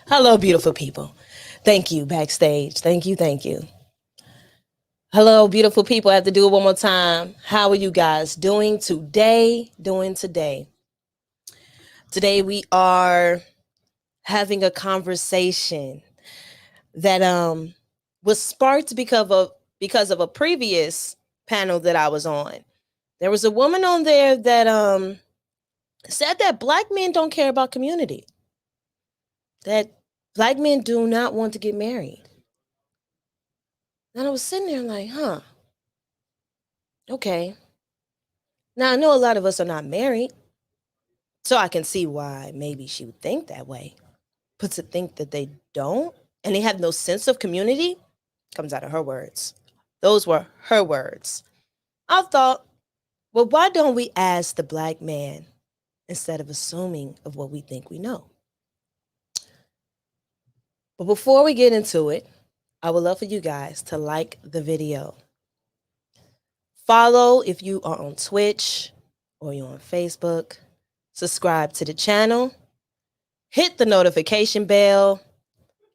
Hello, beautiful people. Thank you, backstage. Thank you, thank you. Hello, beautiful people. I have to do it one more time. How are you guys doing today? Today we are having a conversation that was sparked because of a previous panel that I was on. There was a woman on there that said that black men don't care about community. That black men do not want to get married. And I was sitting there like, huh, okay. Now I know a lot of us are not married, so I can see why maybe she would think that way. But to think that they don't and they have no sense of community comes out of her words. Those were her words. I thought, well, why don't we ask the black man instead of assuming of what we think we know? But before we get into it, I would love for you guys to like the video. Follow if you are on Twitch or you're on Facebook. Subscribe to the channel. Hit the notification bell.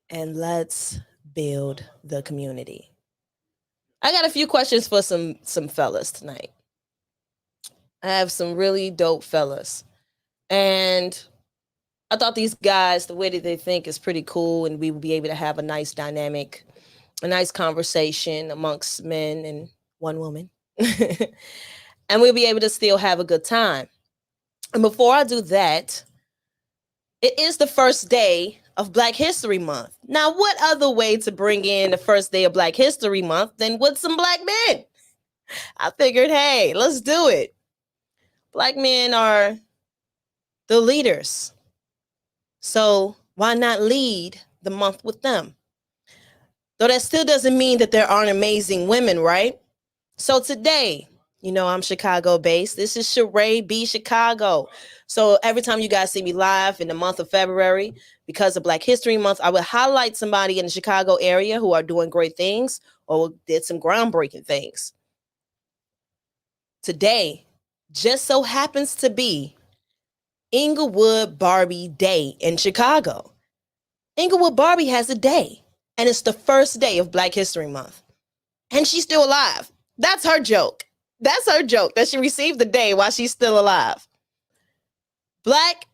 And let's build the community. I got a few questions for some fellas tonight. I have some really dope fellas. And I thought these guys, the way that they think is pretty cool, and we will be able to have a nice dynamic, a nice conversation amongst men and one woman. And we'll be able to still have a good time. And before I do that, it is the first day of Black History Month. Now, what other way to bring in the first day of Black History Month than with some black men? I figured, hey, let's do it. Black men are the leaders. So why not lead the month with them? Though that still doesn't mean that there aren't amazing women, right? So today, you know, I'm Chicago based. This is charaebarnes. So every time you guys see me live in the month of February, because of Black History Month, I would highlight somebody in the Chicago area who are doing great things or did some groundbreaking things. Today just so happens to be Inglewood Barbie Day in Chicago. Inglewood Barbie has a day, and it's the first day of Black History Month. And she's still alive. That's her joke. That's her joke, that she received the day while she's still alive. Black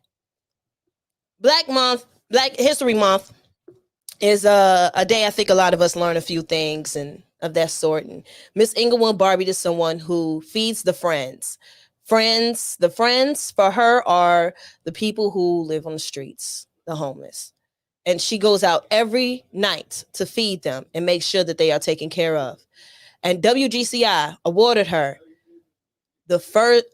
History Month is a day I think a lot of us learn a few things and of that sort. And Miss Inglewood Barbie is someone who feeds the friends. The friends for her are the people who live on the streets, the homeless. And she goes out every night to feed them and make sure that they are taken care of. And WGCI awarded her the first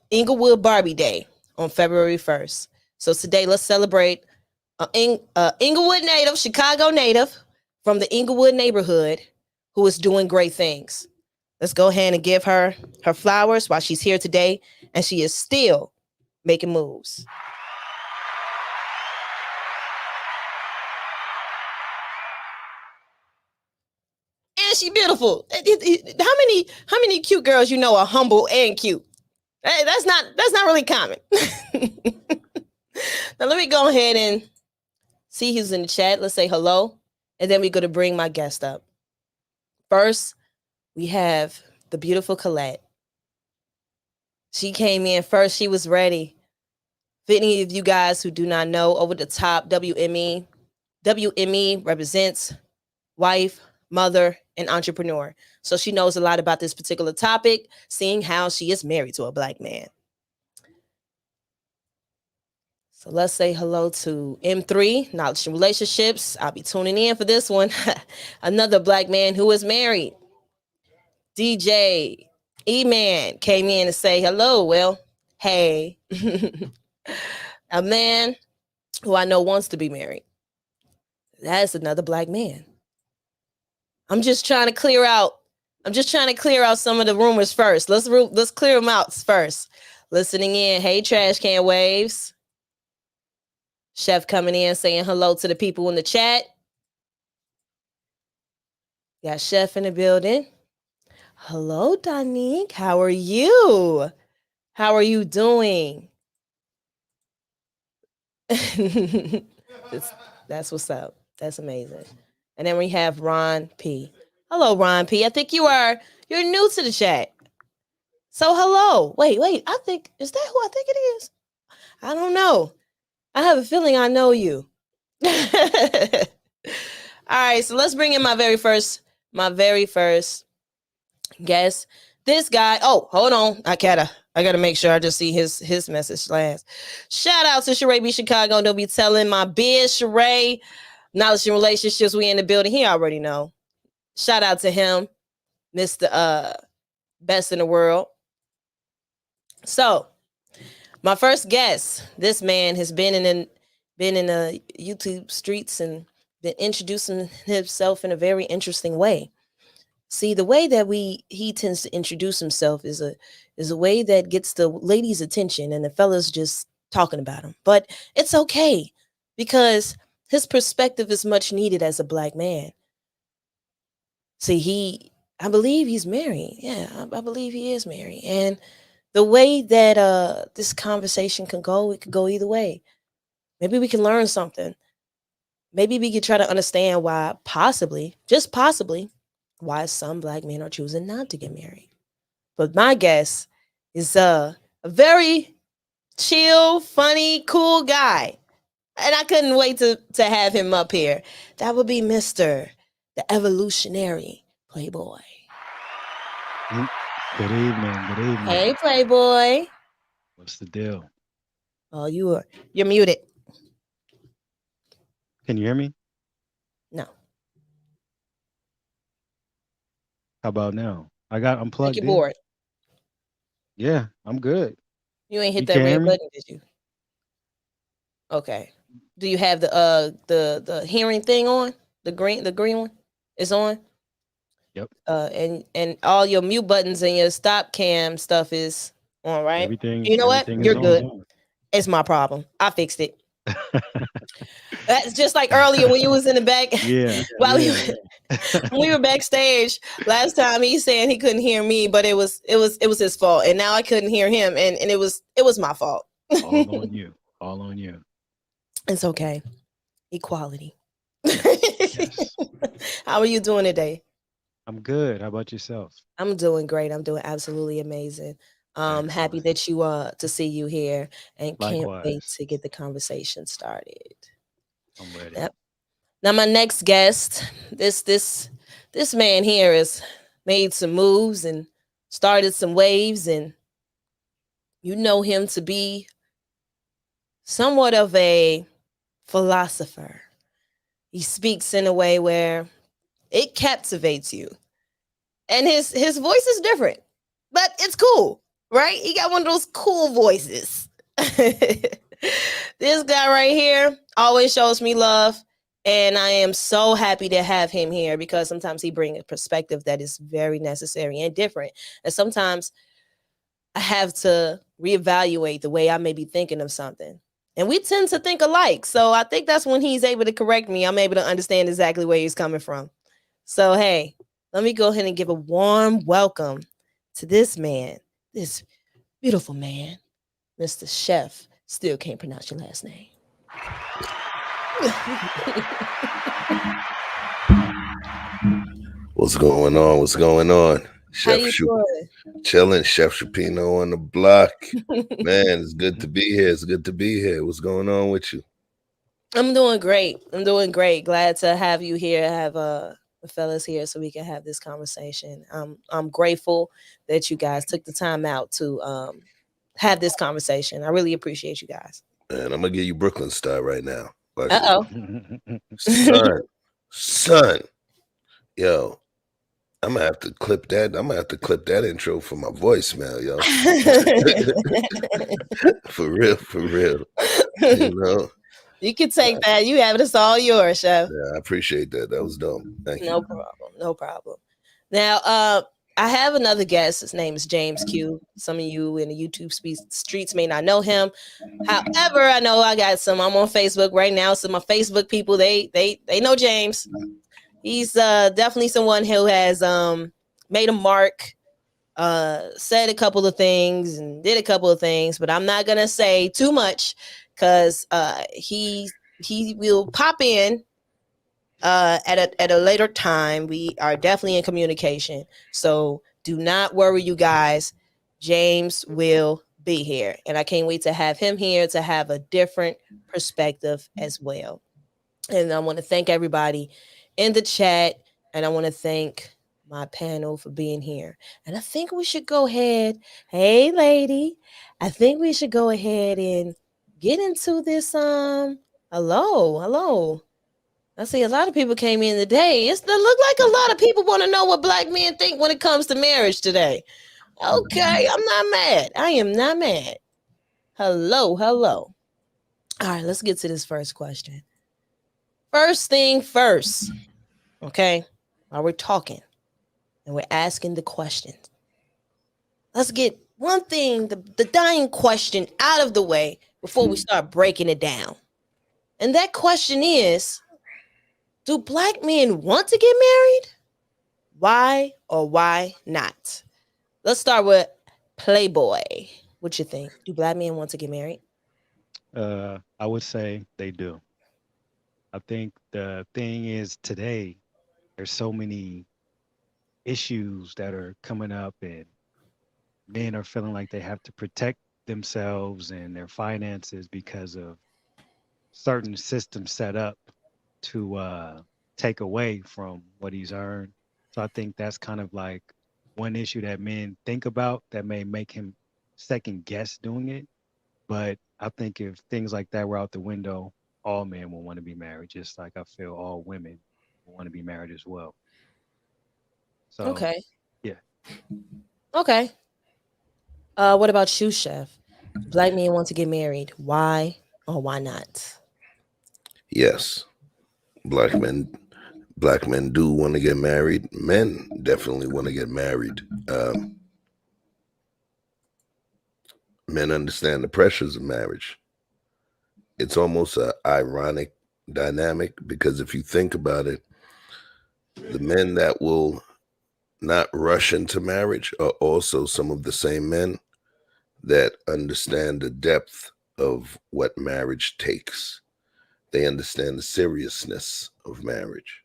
Inglewood Barbie Day on February 1st. So today, let's celebrate Inglewood native, Chicago native from the Inglewood neighborhood who is doing great things. Let's go ahead and give her her flowers while she's here today, and she is still making moves. And she beautiful. How many cute girls you know are humble and cute? Hey, that's not really common. Now let me go ahead and see who's in the chat. Let's say hello, and then we're going to bring my guest up. First, we have the beautiful Colette. She came in first. She was ready. For any of you guys who do not know, over the top, WME represents wife, mother, and entrepreneur. So she knows a lot about this particular topic, seeing how she is married to a Black man. So let's say hello to M3, Knowledge and Relationships. I'll be tuning in for this one. Another Black man who is married. DJ E-Man came in to say hello. Well, hey. A man who I know wants to be married. That's another Black man. I'm just trying to clear out some of the rumors first. Let's clear them out first. Listening in. Hey, Trash Can Waves. Chef coming in saying hello to the people in the chat. Got Chef in the building. Hello, Donique. How are you? How are you doing? That's what's up. That's amazing. And then we have Ron P. Hello, Ron P. I think you're new to the chat. So hello. Wait. Is that who I think it is? I don't know. I have a feeling I know you. All right, so let's bring in my very first guest. This guy. Oh, hold on. I gotta make sure I just see his message last. Shout out to charaebarnes. Don't be telling my biz Charae. Knowledge and Relationships. We in the building. He already know. Shout out to him, Mr. Best in the World. So, my first guest. This man has been in the YouTube streets and been introducing himself in a very interesting way. See, the way that he tends to introduce himself is a way that gets the ladies' attention and the fellas just talking about him. But it's okay because his perspective is much needed as a Black man. See, I believe he's married. Yeah, I believe he is married. And the way that this conversation can go, it could go either way. Maybe we can learn something. Maybe we could try to understand why just possibly, why some Black men are choosing not to get married. But my guess is a very chill, funny, cool guy. And I couldn't wait to have him up here. That would be Mr. the Evolutionary Playboy. Good evening. Hey, Playboy. What's the deal? Oh, you're muted. Can you hear me? No. How about now? I'm plugged Like in. you're bored. Yeah, I'm good. You ain't hit You that can't hear red me? button, did you? Okay. Do you have the hearing thing on? The green one is on? Yep. And all your mute buttons and your stop cam stuff is on, right? Everything You know what? everything is You're good. on. It's my problem. I fixed it. That's just like earlier when you was in the back Yeah, while we yeah. when we were backstage last time. He's saying he couldn't hear me, but it was his fault, and now I couldn't hear him, and it was my fault. All on you. All on you. It's okay. Equality. Yes. How are you doing today? I'm good. How about yourself? I'm doing great. I'm doing absolutely amazing. Happy Excellent. that you to see you here, and can't wait Likewise. to get the conversation started. I'm ready. Yep. Now my next guest, this man here has made some moves and started some waves, and you know him to be somewhat of a philosopher. He speaks in a way where it captivates you. And his voice is different, but it's cool, right? He got one of those cool voices. This guy right here always shows me love, and I am so happy to have him here because sometimes he brings a perspective that is very necessary and different. And sometimes I have to reevaluate the way I may be thinking of something. And we tend to think alike. So I think that's when he's able to correct me. I'm able to understand exactly where he's coming from. So, hey, let me go ahead and give a warm welcome to this man, this beautiful man, Mr. Chef. Still can't pronounce your last name. What's going on? What's going on? How Chef you Chou doing? chilling, Chef Choupino on the block. Man, it's good to be here. It's good to be here. What's going on with you? I'm doing great. I'm doing great. Glad to have you here. Have the fellas here so we can have this conversation. I'm grateful that you guys took the time out to have this conversation. I really appreciate you guys. Man, I'm gonna give you Brooklyn style right now. Watch this. Uh oh. Son, son, yo, I'm gonna have to clip that. I'm gonna have to clip that intro for my voicemail, yo. For real, for real. You know? You can take that. You have it. It's all yours, Chef. Yeah, I appreciate that. That was dope. Thank No you. problem. No problem. Now, I have another guest. His name is James Q. Some of you in the YouTube streets may not know him. However, I know I got some. I'm on Facebook right now. So my Facebook people, they know James. He's definitely someone who has made a mark, said a couple of things and did a couple of things, but I'm not gonna say too much because he will pop in at a later time. We are definitely in communication, so do not worry, you guys. James will be here, and I can't wait to have him here to have a different perspective as well. And I want to thank everybody in the chat, and I want to thank my panel for being here. And I think we should go ahead. Hey, lady, I think we should go ahead and get into this. Hello. I see a lot of people came in today. It look like a lot of people want to know what black men think when it comes to marriage today. Okay, I'm not mad. I am not mad. Hello. All right, let's get to this first question. First thing first, okay? While we're talking and we're asking the questions, let's get one thing, the dying question out of the way before we start breaking it down. And that question is, do black men want to get married? Why or why not? Let's start with Playboy. What you think? Do black men want to get married? I would say they do. I think the thing is today, there's so many issues that are coming up, and men are feeling like they have to protect themselves and their finances because of certain systems set up to take away from what he's earned. So I think that's kind of like one issue that men think about that may make him second guess doing it. But I think if things like that were out the window, all men will want to be married, just like I feel all women will want to be married as well. So Okay. yeah, Okay. What about you, Chef? Do black men want to get married? Why or why not? Yes. Black men black men do want to get married. Men definitely want to get married. Men understand the pressures of marriage. It's almost ironic dynamic because if you think about it, the men that will not rush into marriage are also some of the same men that understand the depth of what marriage takes. They understand the seriousness of marriage.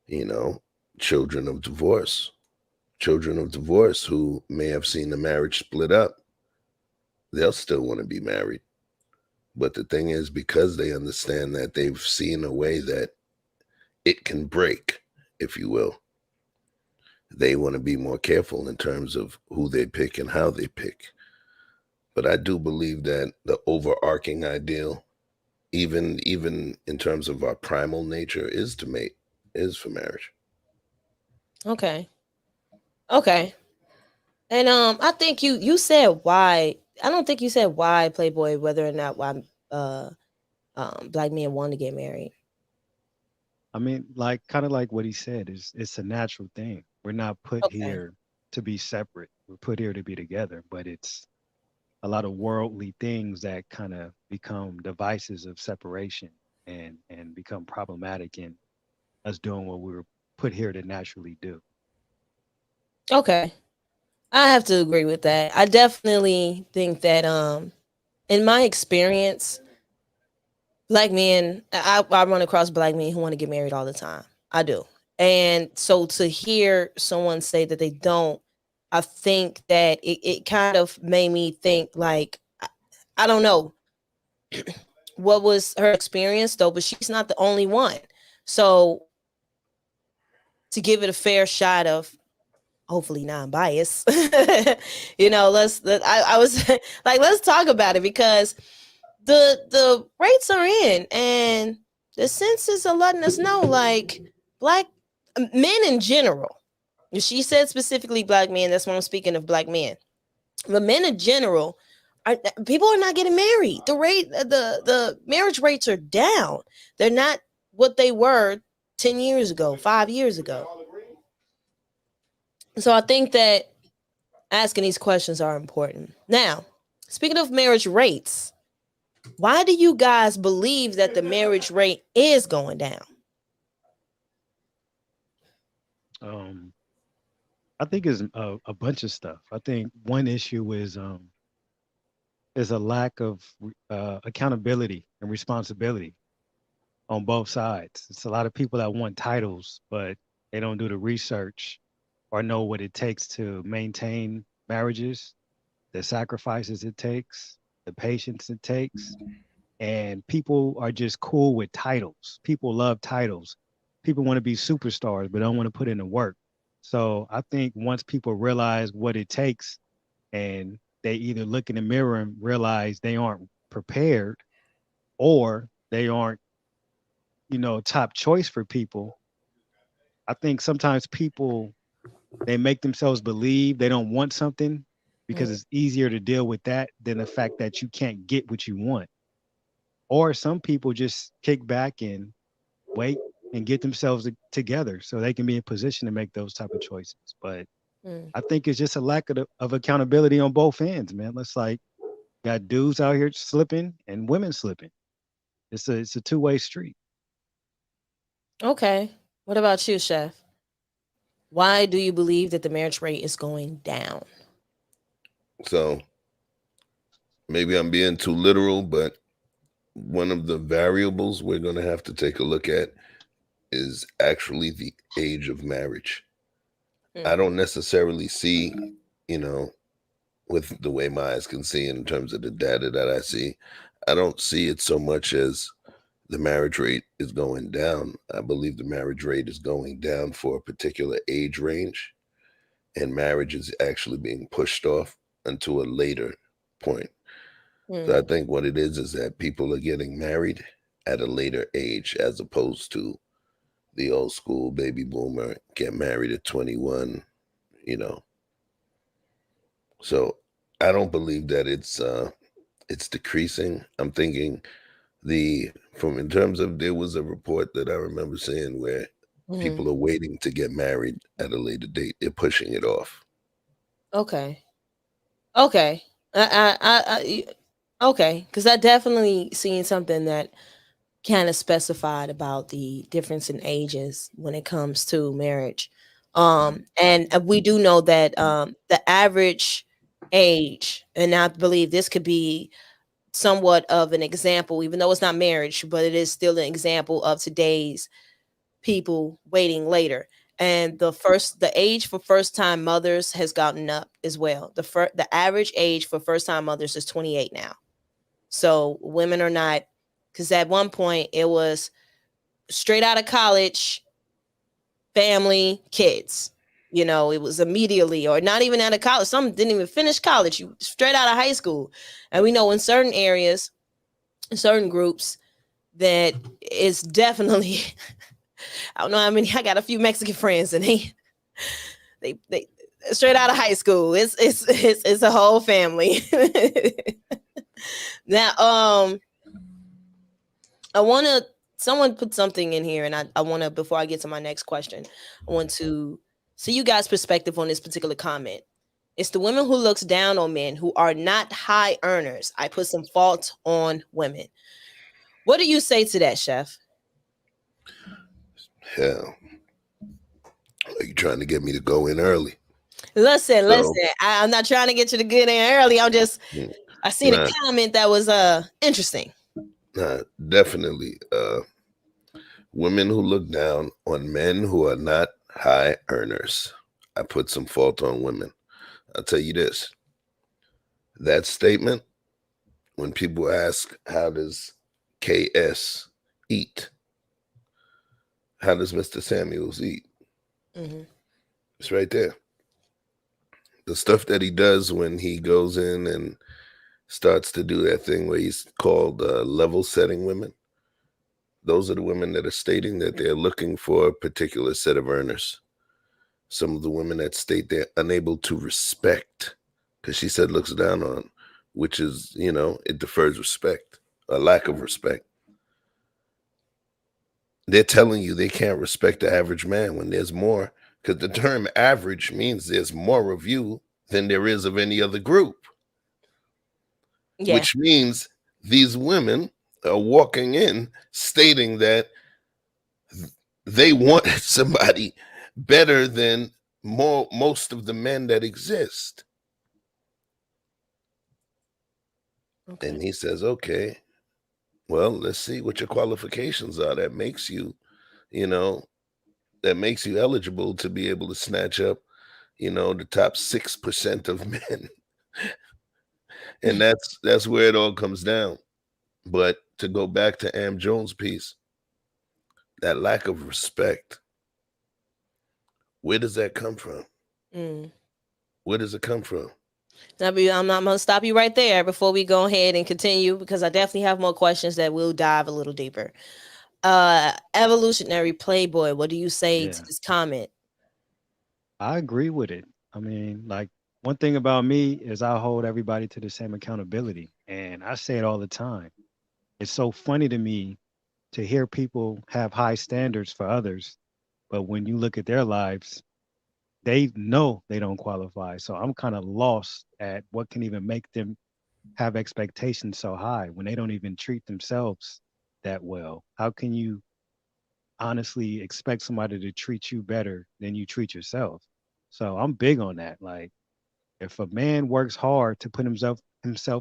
You know, children of divorce, children of divorce who may have seen the marriage split up, they'll still want to be married. But the thing is, because they understand that they've seen a way that it can break, if you will, they want to be more careful in terms of who they pick and how they pick. But I do believe that the overarching ideal, even in terms of our primal nature, is to mate, is for marriage. Okay. Okay. And I think you said why. I don't think you said why Playboy, whether or not why uh black men want to get married. I mean, like kind of like what he said, is it's a natural thing. We're not put Okay. here to be separate. We're put here to be together, but it's a lot of worldly things that kind of become devices of separation and become problematic in us doing what we were put here to naturally do. Okay. I have to agree with that. I definitely think that in my experience, black men, I run across black men who want to get married all the time. I do. And so to hear someone say that they don't, I think that it kind of made me think like I don't know what was her experience though, but she's not the only one. So to give it a fair shot of hopefully non-biased, I was like, let's talk about it because the rates are in and the census are letting us know like black men in general. She said specifically black men. That's why I'm speaking of black men. But men in general are people are not getting married. The marriage rates are down. They're not what they were 10 years ago, 5 years ago. So I think that asking these questions are important. Now, speaking of marriage rates, why do you guys believe that the marriage rate is going down? Um, I think it's a bunch of stuff. I think one issue is a lack of accountability and responsibility on both sides. It's a lot of people that want titles, but they don't do the research or know what it takes to maintain marriages, the sacrifices it takes, the patience it takes. And people are just cool with titles. People love titles. People want to be superstars, but don't want to put in the work. So I think once people realize what it takes and they either look in the mirror and realize they aren't prepared or they aren't, top choice for people. I think sometimes people they make themselves believe they don't want something because Mm, it's easier to deal with that than the fact that you can't get what you want. Or some people just kick back and wait and get themselves together so they can be in position to make those type of choices. But mm. I think it's just a lack of accountability on both ends, man. Let's like got dudes out here slipping and women slipping. It's a two-way street. Okay. What about you, Chef? Why do you believe that the marriage rate is going down? So maybe I'm being too literal, but one of the variables we're going to have to take a look at is actually the age of marriage. I Mm, don't necessarily see, you know, with the way my eyes can see in terms of the data that I see, I don't see it so much as the marriage rate is going down. I believe the marriage rate is going down for a particular age range, and marriage is actually being pushed off until a later point. So I mm. think what it is that people are getting married at a later age as opposed to the old school baby boomer get married at 21, you know. So I don't believe that it's decreasing. I'm thinking the from in terms of there was a report that I remember seeing where Hmm. people are waiting to get married at a later date. They're pushing it off. Okay. Okay. Okay. Because I definitely seen something that kind of specified about the difference in ages when it comes to marriage. And we do know that the average age, and I believe this could be somewhat of an example, even though it's not marriage, but it is still an example of today's people waiting later. And the age for first time mothers has gotten up as well. The average age for first time mothers is 28 now. So women are not, because at one point it was straight out of college, family, kids. You know, it was immediately, or not even out of college. Some didn't even finish college. You straight out of high school. And we know in certain areas, in certain groups, that it's definitely I don't know how many. I got a few Mexican friends, and they straight out of high school. It's a whole family. Now, I want to. Someone put something in here, and I want to, before I get to my next question, I want to see you guys' perspective on this particular comment. It's the women who looks down on men who are not high earners. I put some fault on women. What do you say to that, Chef? Hell, are you trying to get me to go in early? Listen, So, listen. I'm not trying to get you to good in early. mm, I seen a nah, comment that was interesting. nah, definitely. Women who look down on men who are not high earners. I put some fault on women. I'll tell you this. That statement, when people ask, how does KS eat? How does Mr. Samuels eat? Hmm. It's right there. The stuff that he does when he goes in and starts to do that thing where he's called level setting women. Those are the women that are stating that they're looking for a particular set of earners. Some of the women that state they're unable to respect, because she said looks down on, which is, it defers respect, a lack of respect. They're telling you they can't respect the average man when there's more, because the term average means there's more of you than there is of any other group, Yeah. which means these women are walking in stating that they want somebody better than most of the men that exist. Okay. And he says, okay, well, let's see what your qualifications are you know, that makes you eligible to be able to snatch up, the top 6% of men. And that's where it all comes down. But to go back to Am Jones' piece, that lack of respect, where does that come from? Mm. Where does it come from? I'm not gonna stop you right there before we go ahead and continue, because I definitely have more questions that will dive a little deeper. Evolutionary Playboy, what do you say to Yeah, this comment? I agree with it. I mean, like one thing about me is I hold everybody to the same accountability. And I say it all the time. It's so funny to me to hear people have high standards for others, but when you look at their lives, they know they don't qualify. So I'm kind of lost at what can even make them have expectations so high when they don't even treat themselves that well. How can you honestly expect somebody to treat you better than you treat yourself? So I'm big on that. Like if a man works hard to put himself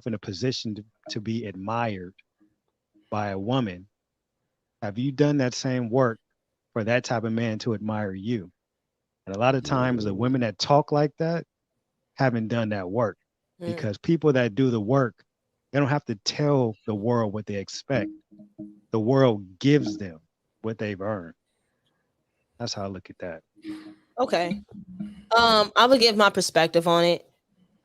in a position to be admired by a woman, have you done that same work for that type of man to admire you? And a lot of times the Mm, women that talk like that haven't done that work, Mm. because people that do the work, they don't have to tell the world what they expect. The world gives them what they've earned. That's how I look at that. Okay. I would give my perspective on it.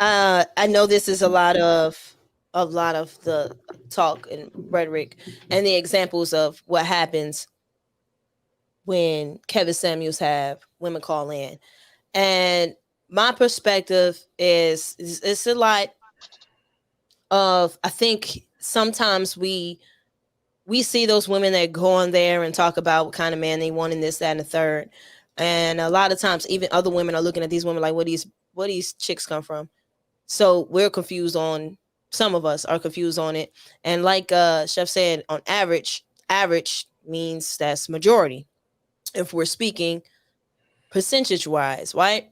I know this is a lot of the talk and rhetoric and the examples of what happens when Kevin Samuels have women call in. And my perspective is it's a lot of, I think sometimes we see those women that go on there and talk about what kind of man they want in this, that, and the third. And a lot of times even other women are looking at these women like, where these chicks come from? So we're confused on, some of us are confused on it. And like Chef said, on average, average means that's majority. If we're speaking percentage wise, right?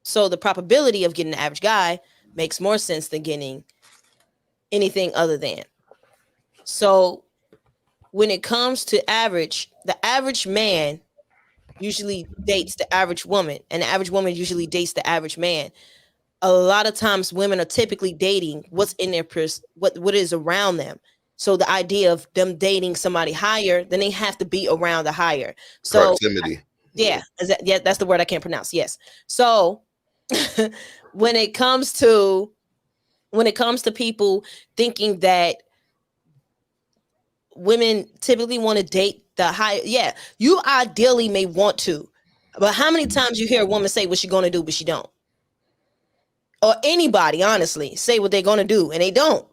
So the probability of getting the average guy makes more sense than getting anything other than. So when it comes to average, the average man usually dates the average woman, and the average woman usually dates the average man. A lot of times women are typically dating what's in their what is around them. So the idea of them dating somebody higher, then they have to be around the higher. So Proximity. yeah, yeah, that's the word I can't pronounce. Yes. So when it comes to people thinking that women typically want to date the high, yeah, you ideally may want to, but how many times you hear a woman say what she's going to do but she don't? Or anybody honestly say what they're going to do and they don't.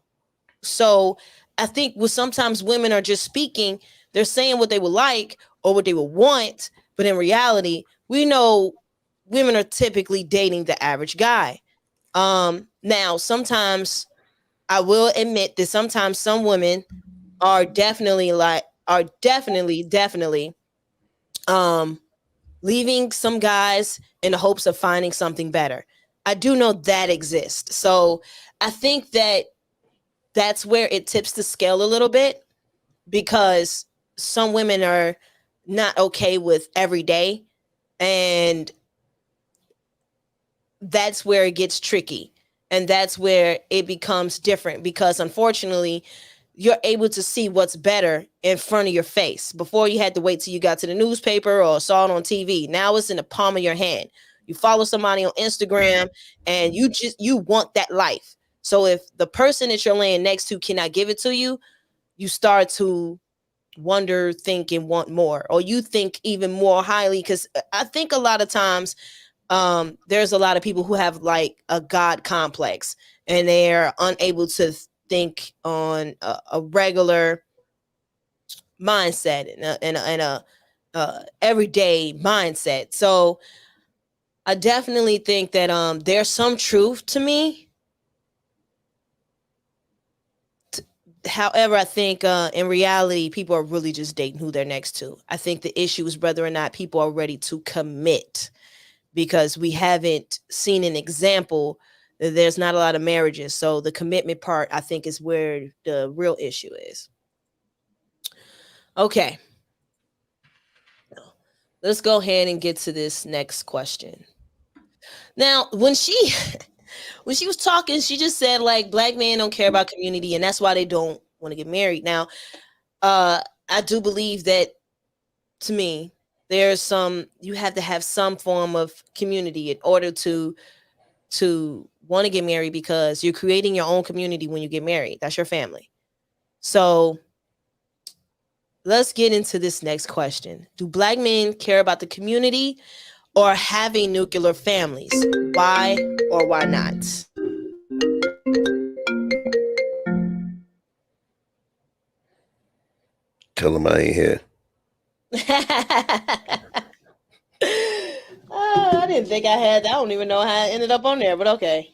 So I think with sometimes women are just speaking, they're saying what they would like or what they would want, but in reality we know women are typically dating the average guy. Now sometimes I will admit that sometimes some women are definitely um leaving some guys in the hopes of finding something better. I do know that exists. So I think that that's where it tips the scale a little bit, because some women are not okay with every day, and that's where it gets tricky, and that's where it becomes different, because unfortunately you're able to see what's better in front of your face. Before you had to wait till you got to the newspaper or saw it on TV. Now it's in the palm of your hand. You follow somebody on Instagram and you want that life. So if the person that you're laying next to cannot give it to you, you start to wonder, think, and want more, or you think even more highly. Because I think a lot of times there's a lot of people who have like a god complex, and they're unable to think on a regular mindset and a everyday mindset. So I definitely think that there's some truth to me. However, I think in reality people are really just dating who they're next to. I think the issue is whether or not people are ready to commit, because we haven't seen an example. There's not a lot of marriages. So the commitment part, I think, is where the real issue is. Okay. Let's go ahead and get to this next question. Now, when she when she was talking, she just said like black men don't care about community and that's why they don't want to get married. Now, I do believe that, to me, there's some, you have to have some form of community in order to want to get married, because you're creating your own community when you get married. That's your family. So let's get into this next question. Do black men care about the community or having nuclear families? Why or why not? Tell them I ain't here. I didn't think I had. I don't even know how I ended up on there, but okay.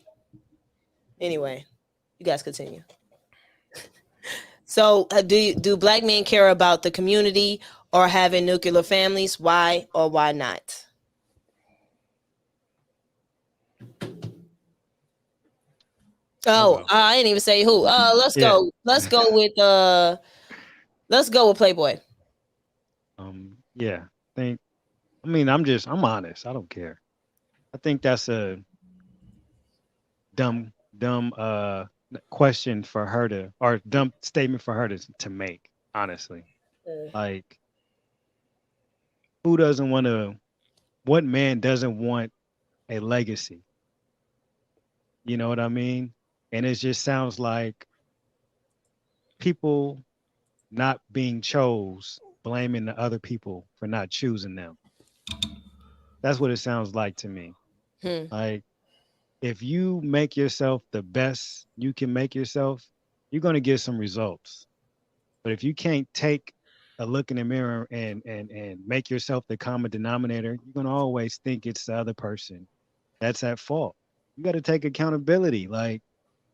Anyway, you guys continue. So, do black men care about the community or having nuclear families? Why or why not? I'll Oh, go. I didn't even say who. Let's Yeah. go. Let's go with Playboy. Yeah. Think. I'm honest. I don't care. I think that's a dumb question for her to, or dumb statement for her to make. Honestly, like, who doesn't want to? What man doesn't want a legacy? You know what I mean? And it just sounds like people not being chose, blaming the other people for not choosing them. That's what it sounds like to me. Hmm. Like, if you make yourself the best you can make yourself, you're going to get some results. But if you can't take a look in the mirror and make yourself the common denominator, you're going to always think it's the other person that's at fault. You got to take accountability. Like,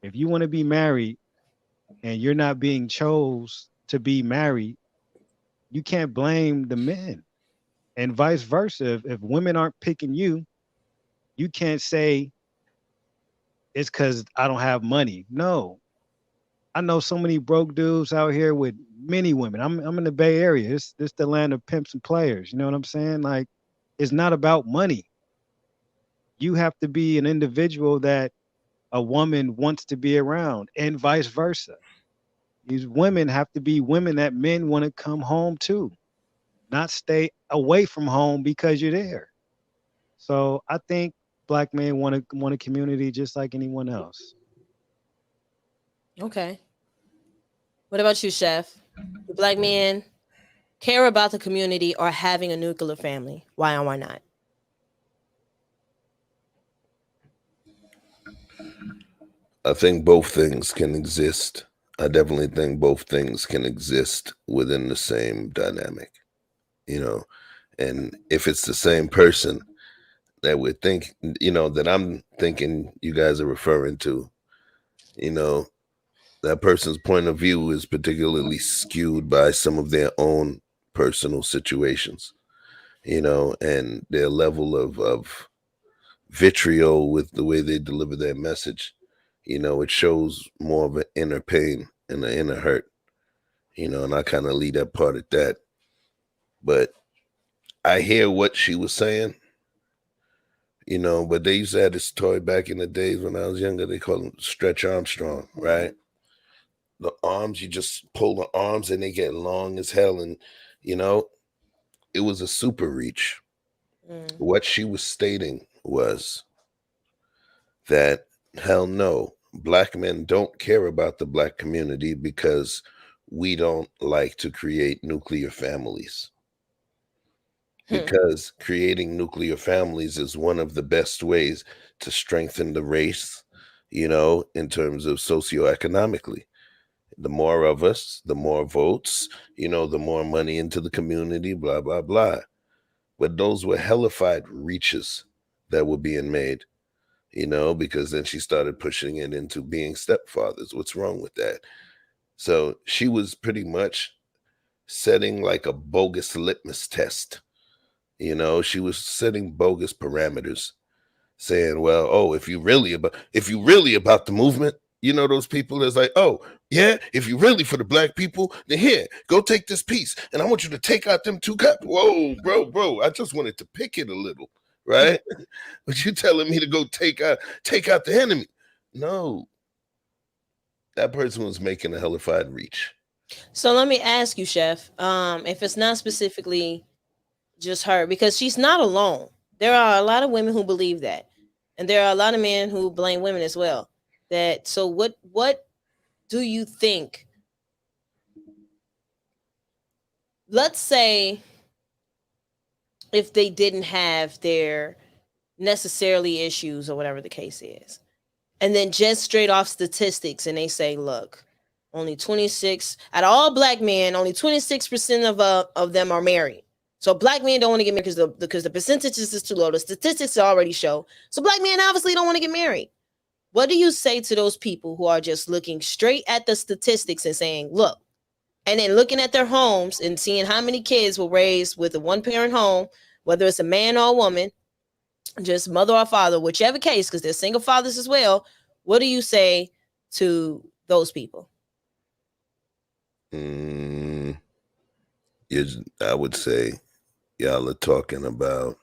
if you want to be married and you're not being chose to be married, you can't blame the men, and vice versa. If women aren't picking you, you can't say it's because I don't have money. No, I know so many broke dudes out here with many women. I'm in the Bay Area. It's the land of pimps and players. You know what I'm saying? Like, it's not about money. You have to be an individual that a woman wants to be around, and vice versa. These women have to be women that men want to come home to, not stay away from home because you're there. So I think black men want a community just like anyone else. Okay. What about you, Chef? Do black men care about the community or having a nuclear family? Why or why not? I think both things can exist. I definitely think both things can exist within the same dynamic, you know. And if it's the same person that would think, that I'm thinking you guys are referring to, you know, that person's point of view is particularly skewed by some of their own personal situations, and their level of vitriol with the way they deliver their message. It shows more of an inner pain and an inner hurt, and I kind of leave that part at that. But I hear what she was saying, but they used to have this toy back in the days when I was younger. They called him Stretch Armstrong, right? The arms, you just pull the arms and they get long as hell. And, you know, it was a super reach. Mm. What she was stating was that, hell no, black men don't care about the black community because we don't like to create nuclear families. Hmm. Because creating nuclear families is one of the best ways to strengthen the race, in terms of socioeconomically. The more of us, the more votes, the more money into the community, blah, blah, blah. But those were hellified reaches that were being made, because then she started pushing it into being stepfathers. What's wrong with that? So she was pretty much setting like a bogus litmus test. She was setting bogus parameters, saying, well, oh, if you really about the movement, those people that's like, oh, yeah, if you really for the black people, then here, go take this piece. And I want you to take out them two cups. Whoa, bro, I just wanted to pick it a little, right? But you telling me to go take out the enemy. No, that person was making a hellified reach. So let me ask you, Chef, if it's not specifically just her, because she's not alone. There are a lot of women who believe that, and there are a lot of men who blame women as well. That so what do you think? Let's say if they didn't have their necessarily issues or whatever the case is, and then just straight off statistics, and they say, look, only 26 out of all black men, only 26% of them are married. So black men don't want to get married because the percentages is too low. The statistics already show. So black men obviously don't want to get married. What do you say to those people who are just looking straight at the statistics and saying, look, and then looking at their homes and seeing how many kids were raised with a one parent home, whether it's a man or a woman, just mother or father, whichever case, because they're single fathers as well. What do you say to those people? Mm, I would say y'all are talking about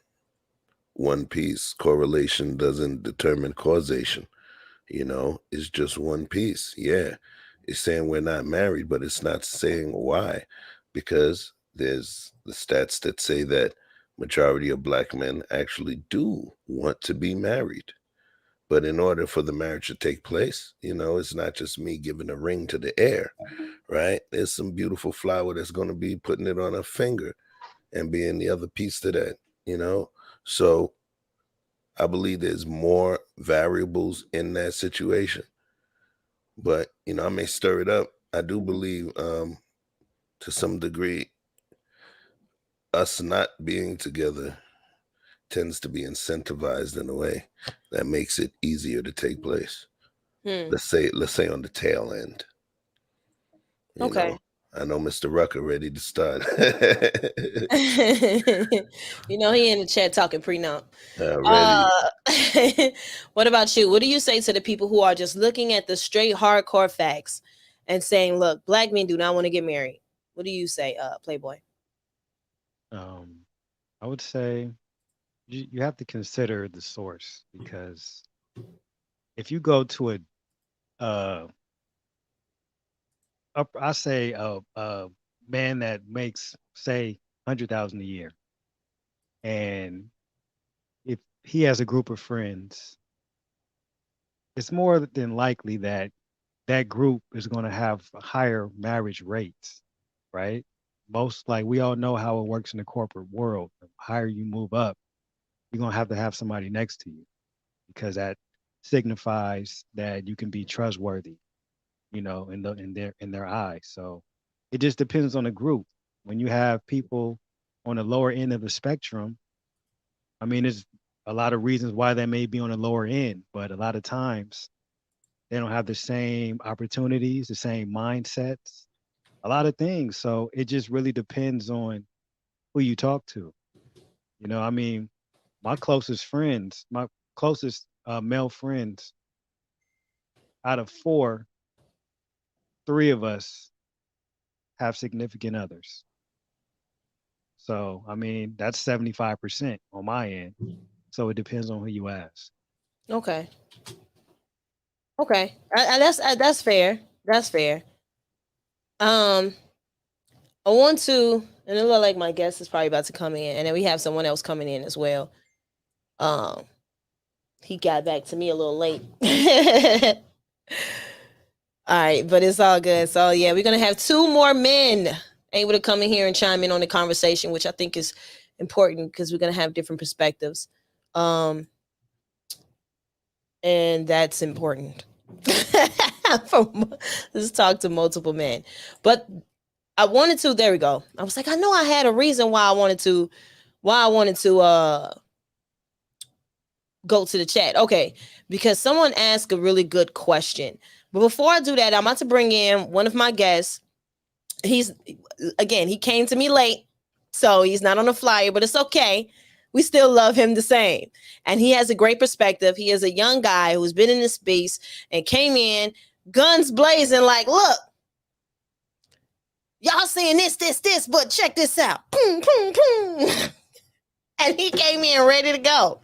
one piece. Correlation doesn't determine causation. It's just one piece. Yeah, it's saying we're not married, but it's not saying why, because there's the stats that say that majority of black men actually do want to be married. But in order for the marriage to take place, it's not just me giving a ring to the air, right? There's some beautiful flower that's going to be putting it on a finger and being the other piece to that, you know? So I believe there's more variables in that situation. But, I may stir it up. I do believe, to some degree, us not being together tends to be incentivized in a way that makes it easier to take place. Hmm. Let's say on the tail end, you Okay. know. I know Mr. Rucker ready to start. You know, he in the chat talking prenup. Already. Uh, what about you? What do you say to the people who are just looking at the straight hardcore facts and saying, "Look, black men do not want to get married"? What do you say, Playboy? Um, I would say you have to consider the source because if you go to uh, I say a man that makes say 100,000 a year, and if he has a group of friends, it's more than likely that that group is going to have higher marriage rates, right? Most like we all know how it works in the corporate world. The higher you move up, you're going to have somebody next to you because that signifies that you can be trustworthy, in their eyes. So it just depends on the group. When you have people on the lower end of the spectrum, I mean, there's a lot of reasons why they may be on the lower end, but a lot of times they don't have the same opportunities, the same mindsets, a lot of things. So it just really depends on who you talk to. I mean, my closest male friends, out of four, three of us have significant others. So, I mean, that's 75% on my end. So it depends on who you ask. Okay, okay, that's fair. That's fair. Um, I want to, and it look like my guest is probably about to come in, and then we have someone else coming in as well. Um, he got back to me a little late. All right, but it's all good. So yeah, we're gonna have two more men able to come in here and chime in on the conversation, which I think is important because we're gonna have different perspectives. Um, and that's important. Let's talk to multiple men. But I wanted to, there we go. I was like, I know I had a reason why I wanted to go to the chat. Okay, because someone asked a really good question. But before I do that, I'm about to bring in one of my guests. He came to me late, so he's not on the flyer, but it's okay. We still love him the same. And he has a great perspective. He is a young guy who's been in this space and came in guns blazing, like, look, y'all saying this, but check this out. Boom, boom, boom. And he came in ready to go.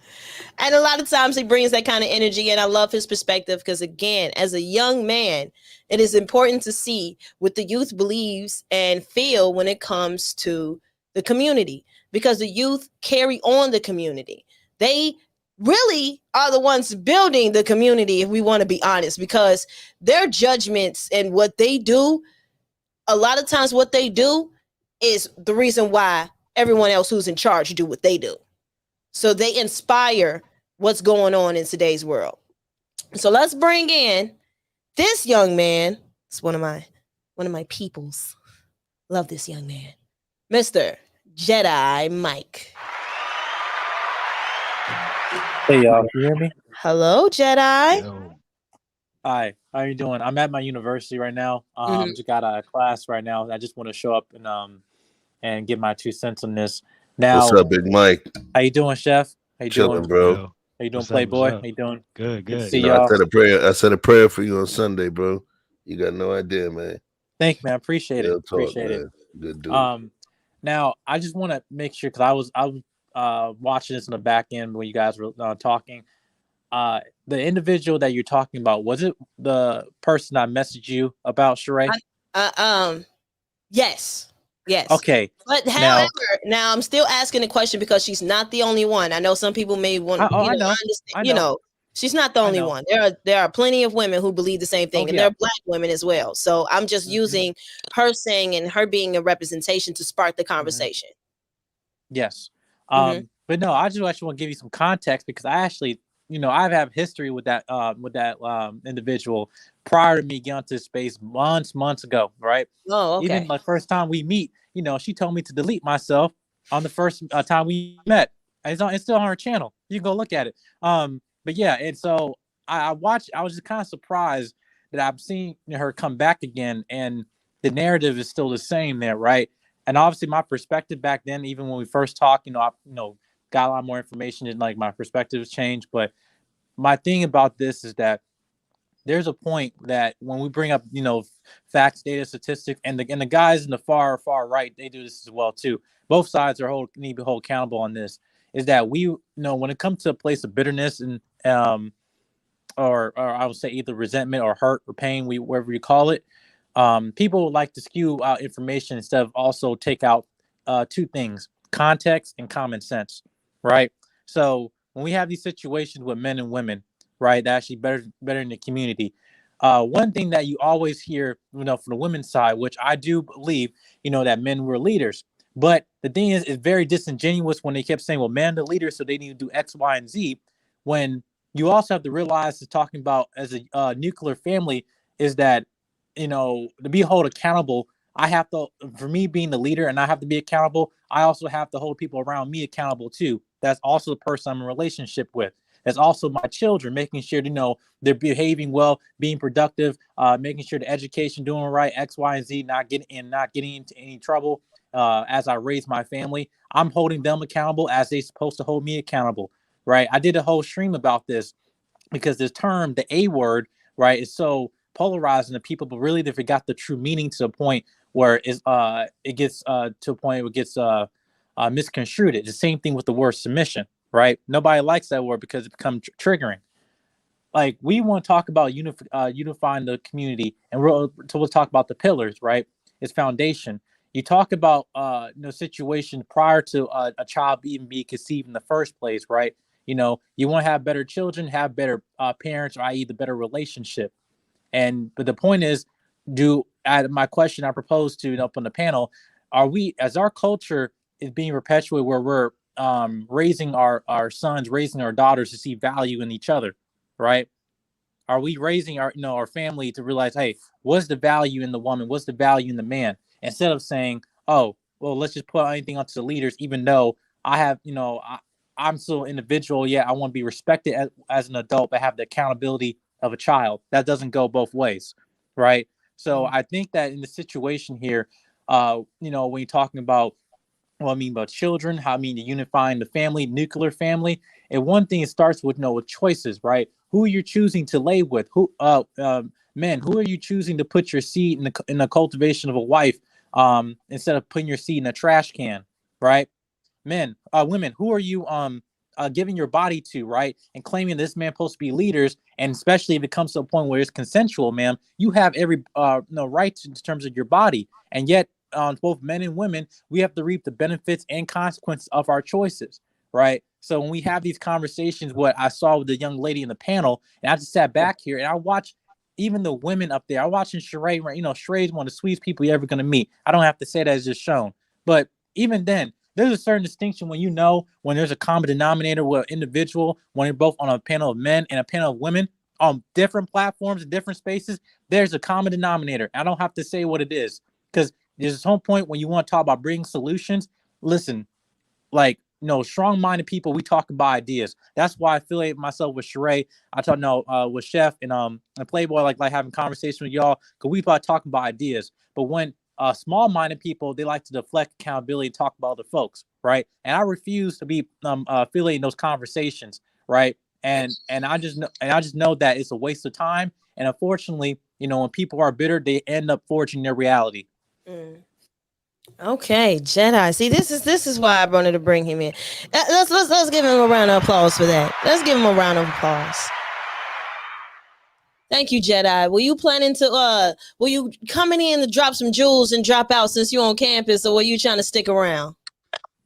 And a lot of times he brings that kind of energy, and I love his perspective because, again, as a young man, it is important to see what the youth believes and feel when it comes to the community, because the youth carry on the community. They really are the ones building the community, if we want to be honest, because their judgments and what they do, a lot of times what they do is the reason why everyone else who's in charge do what they do. So they inspire what's going on in today's world. So let's bring in this young man. It's one of my peoples. Love this young man, Mr. Jedi Mike. Hey y'all, can you hear me? Hello, Jedi. Yo, Hi, how you doing? I'm at my university right now. Just got out of class right now. I just want to show up and give my 2 cents on this. What's Now, up, Big Mike? how you doing, Chef? How you doing? Chilling, bro. yo, How you doing, what's up? What's Playboy? How up? you doing? Good, Good to good. see You know, y'all. I said a prayer for you on Sunday, bro. You got no idea, man. Thank you, man. Appreciate it. Real talk, Appreciate it. man. Good dude. Now I just want to make sure because I was watching this in the back end when you guys were talking. The individual that you're talking about, was it the person I messaged you about, Sheree? Yes. Yes. Okay. But Now, however, now I'm still asking the question because she's not the only one. I know some people may want, I know. understand, I know. she's not the I only know. one. There are plenty of women who believe the same thing, Oh and there yeah. are black women as well. So I'm just Mhm, using her saying and her being a representation to spark the mhm. conversation. Yes. Hmm. But no, I just actually want to give you some context because I actually, I have history with that individual prior to me getting into this space months ago, right? Oh, Even okay. like first time we meet, she told me to delete myself on the first time we met. And it's still on her channel. You can go look at it. But yeah, and so I watched. I was just kind of surprised that I'm seeing her come back again, and the narrative is still the same there, right? And obviously, my perspective back then, even when we first talked, I got a lot more information and like my perspective has changed. But my thing about this is that there's a point that when we bring up, facts, data, statistics, and the guys in the far right, they do this as well too. Both sides need to be held accountable on this. Is that we, when it comes to a place of bitterness and or I would say either resentment or hurt or pain, whatever you call it, people like to skew out information instead of also take out two things: context and common sense, right? So when we have these situations with men and women, right, that actually better in the community. One thing that you always hear, from the women's side, which I do believe, that men were leaders. But the thing is, it's very disingenuous when they kept saying, well, men are the leaders, so they need to do X, Y, and Z. When you also have to realize that talking about as a nuclear family is that, to be held accountable, I have to, for me being the leader and I have to be accountable, I also have to hold people around me accountable too. That's also the person I'm in a relationship with. That's also my children, making sure, they're behaving well, being productive, making sure the education doing right, X, Y, and Z, not getting into any trouble. As I raise my family, I'm holding them accountable as they're supposed to hold me accountable, right? I did a whole stream about this because this term, the A word, right, is so polarizing to people, but really they forgot the true meaning to a point where it gets to a point where it gets misconstrued. It's the same thing with the word submission, right? Nobody likes that word because it becomes triggering. Like, we want to talk about unifying the community, and we'll talk about the pillars, right? It's foundation. You talk about situation prior to a child even being conceived in the first place, right? You want to have better children, have better parents, or i.e. the better relationship. But the point is, my question I proposed to up on the panel, are we, as our culture is being perpetuated, where we're raising our sons, raising our daughters to see value in each other, right? Are we raising our family to realize, hey, what's the value in the woman? What's the value in the man? Instead of saying, oh, well, let's just put anything onto the leaders, even though I have, I'm still an individual. Yeah, I want to be respected as an adult, but have the accountability of a child. That doesn't go both ways, right? So I think that in the situation here, when you're talking about, well, I mean about children, how I mean unifying the family, nuclear family. And one thing, it starts with with choices, right? Who you're choosing to lay with, men, who are you choosing to put your seed in the cultivation of a wife, instead of putting your seed in a trash can, right? Women, who are you giving your body to, right? And claiming this man supposed to be leaders, and especially if it comes to a point where it's consensual, ma'am, you have every rights in terms of your body, and yet both men and women, we have to reap the benefits and consequences of our choices, right? So when we have these conversations, what I saw with the young lady in the panel, and I just sat back here and I watched even the women up there. I'm watching Sheree, right? Sheree's one of the sweetest people you're ever going to meet. I don't have to say that, it's just shown. But even then, there's a certain distinction when there's a common denominator with an individual, when you're both on a panel of men and a panel of women on different platforms and different spaces, there's a common denominator. I don't have to say what it is, because there's a whole point when you want to talk about bringing solutions. Listen, like, strong-minded people, we talk about ideas. That's why I affiliate myself with Sheree. I talk with Chef and Playboy, like having conversations with y'all, because we talk about ideas. But when small-minded people, they like to deflect accountability, talk about other folks, right? And I refuse to be affiliating those conversations, right? And I just know that it's a waste of time. And unfortunately, when people are bitter, they end up forging their reality. Okay, Jedi. See, this is why I wanted to bring him in. Let's give him a round of applause for that. Let's give him a round of applause. Thank you, Jedi. Were you coming in to drop some jewels and drop out since you're on campus, or were you trying to stick around?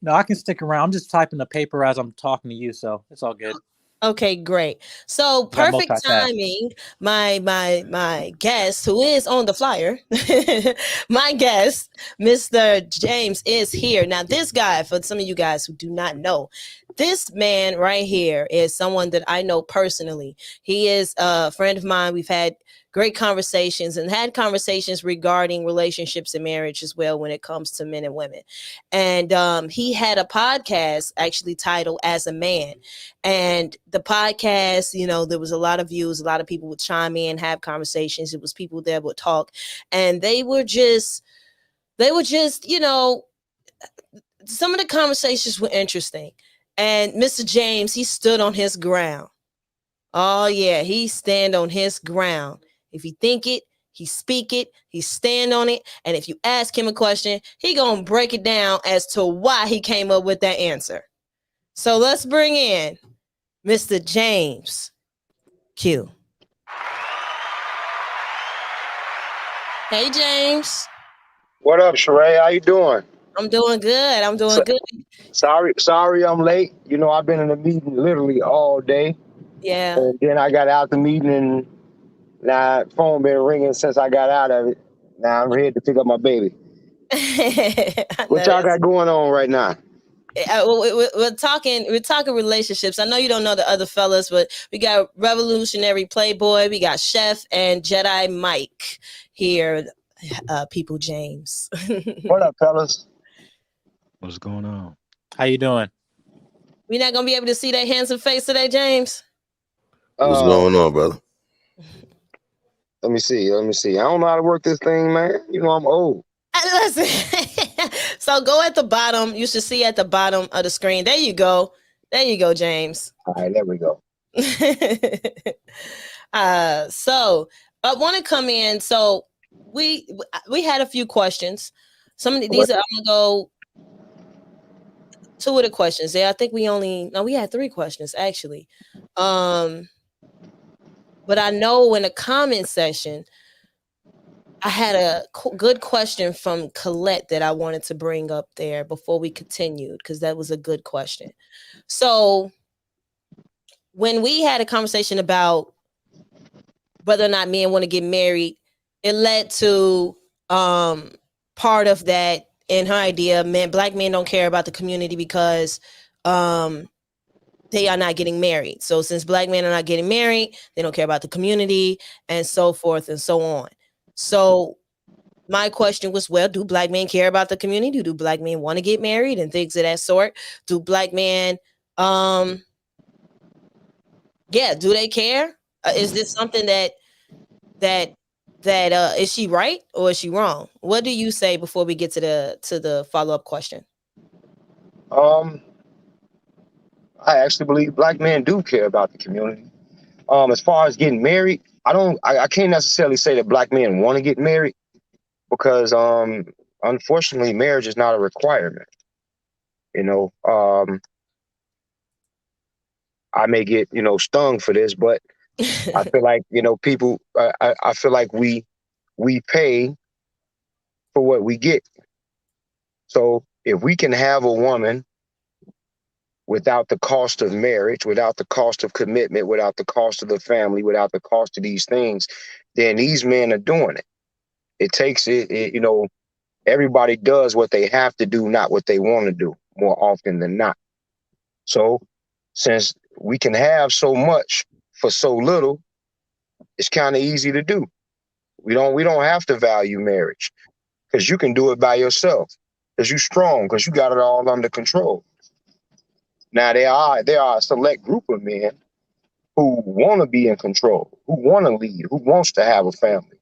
No, I can stick around. I'm just typing the paper as I'm talking to you, so it's all good. Okay, great. So perfect timing. My guest, who is on the flyer, my guest, Mr. James, is here. Now, this guy, for some of you guys who do not know, this man right here is someone that I know personally. He is a friend of mine. We've had great conversations and had conversations regarding relationships and marriage as well when it comes to men and women. And he had a podcast actually titled As a Man. And the podcast, you know, there was a lot of views, a lot of people would chime in, have conversations. It was people that would talk, and they were just, you know, some of the conversations were interesting. And Mr. James, he stood on his ground. Oh yeah, he stand on his ground. If he think it, he speak it, he stand on it. And if you ask him a question, he gonna break it down as to why he came up with that answer. So let's bring in Mr. James Q. Hey James. What up, Sheree? How you doing? I'm doing good. I'm doing So, good. sorry I'm late. You know, I've been in a meeting literally all day, Yeah. and then I got out the meeting, and now phone been ringing since I got out of it. Now I'm ready to pick up my baby. I What know y'all that's got going on right now? we're talking relationships. I know you don't know the other fellas, but we got Revolutionary Playboy, we got Chef and Jedi Mike here. People James. What up, fellas? What's going on? How you doing? We're not gonna be able to see that handsome face today, James. What's Uh, going on, brother? let me see. I don't know how to work this thing, man. You know I'm old. Listen. So go at the bottom. You should see at the bottom of the screen. There you go. There you go, James. All right, there we go. So I want to come in. So we had a few questions. Some of these I'm gonna go two of the questions. Yeah, I think we had three questions actually. But I know in the comment section, I had a good question from Colette that I wanted to bring up there before we continued, because that was a good question. So when we had a conversation about whether or not men want to get married, it led to part of that in her idea, black men don't care about the community because they are not getting married. So since black men are not getting married, they don't care about the community and so forth and so on. So my question was, well, do black men care about the community? Do black men want to get married and things of that sort? Do black men, do they care? Is this something that is she right or is she wrong? What do you say before we get to the follow-up question? Um, I actually believe black men do care about the community. As far as getting married, I can't necessarily say that black men want to get married because unfortunately marriage is not a requirement. You know, I may get, stung for this, but I feel like, people, I feel like we pay for what we get. So if we can have a woman without the cost of marriage, without the cost of commitment, without the cost of the family, without the cost of these things, then these men are doing it. It takes everybody does what they have to do, not what they want to do more often than not. So since we can have so much for so little, it's kind of easy to do. We don't have to value marriage because you can do it by yourself because you're strong, because you got it all under control. Now there are a select group of men who want to be in control, who want to lead, who wants to have a family.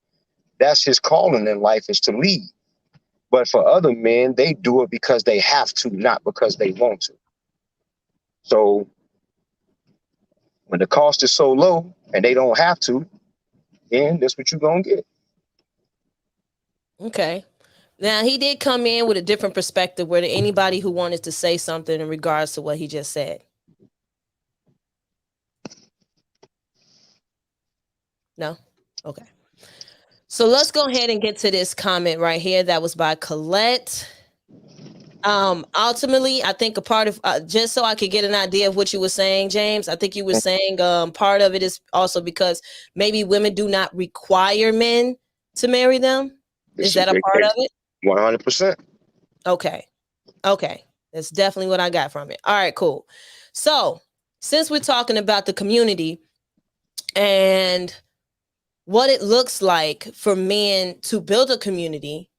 That's his calling in life, is to lead. But for other men, they do it because they have to, not because they want to. So when the cost is so low and they don't have to, then that's what you're gonna get. Okay. Now he did come in with a different perspective. Were there anybody who wanted to say something in regards to what he just said? No? Okay. So let's go ahead and get to this comment right here. That was by Colette. Ultimately, I think a part of just so I could get an idea of what you were saying, James, I think you were saying part of it is also because maybe women do not require men to marry them. Is that a part of it? 100%. Okay. That's definitely what I got from it. All right, cool. So since we're talking about the community and what it looks like for men to build a community,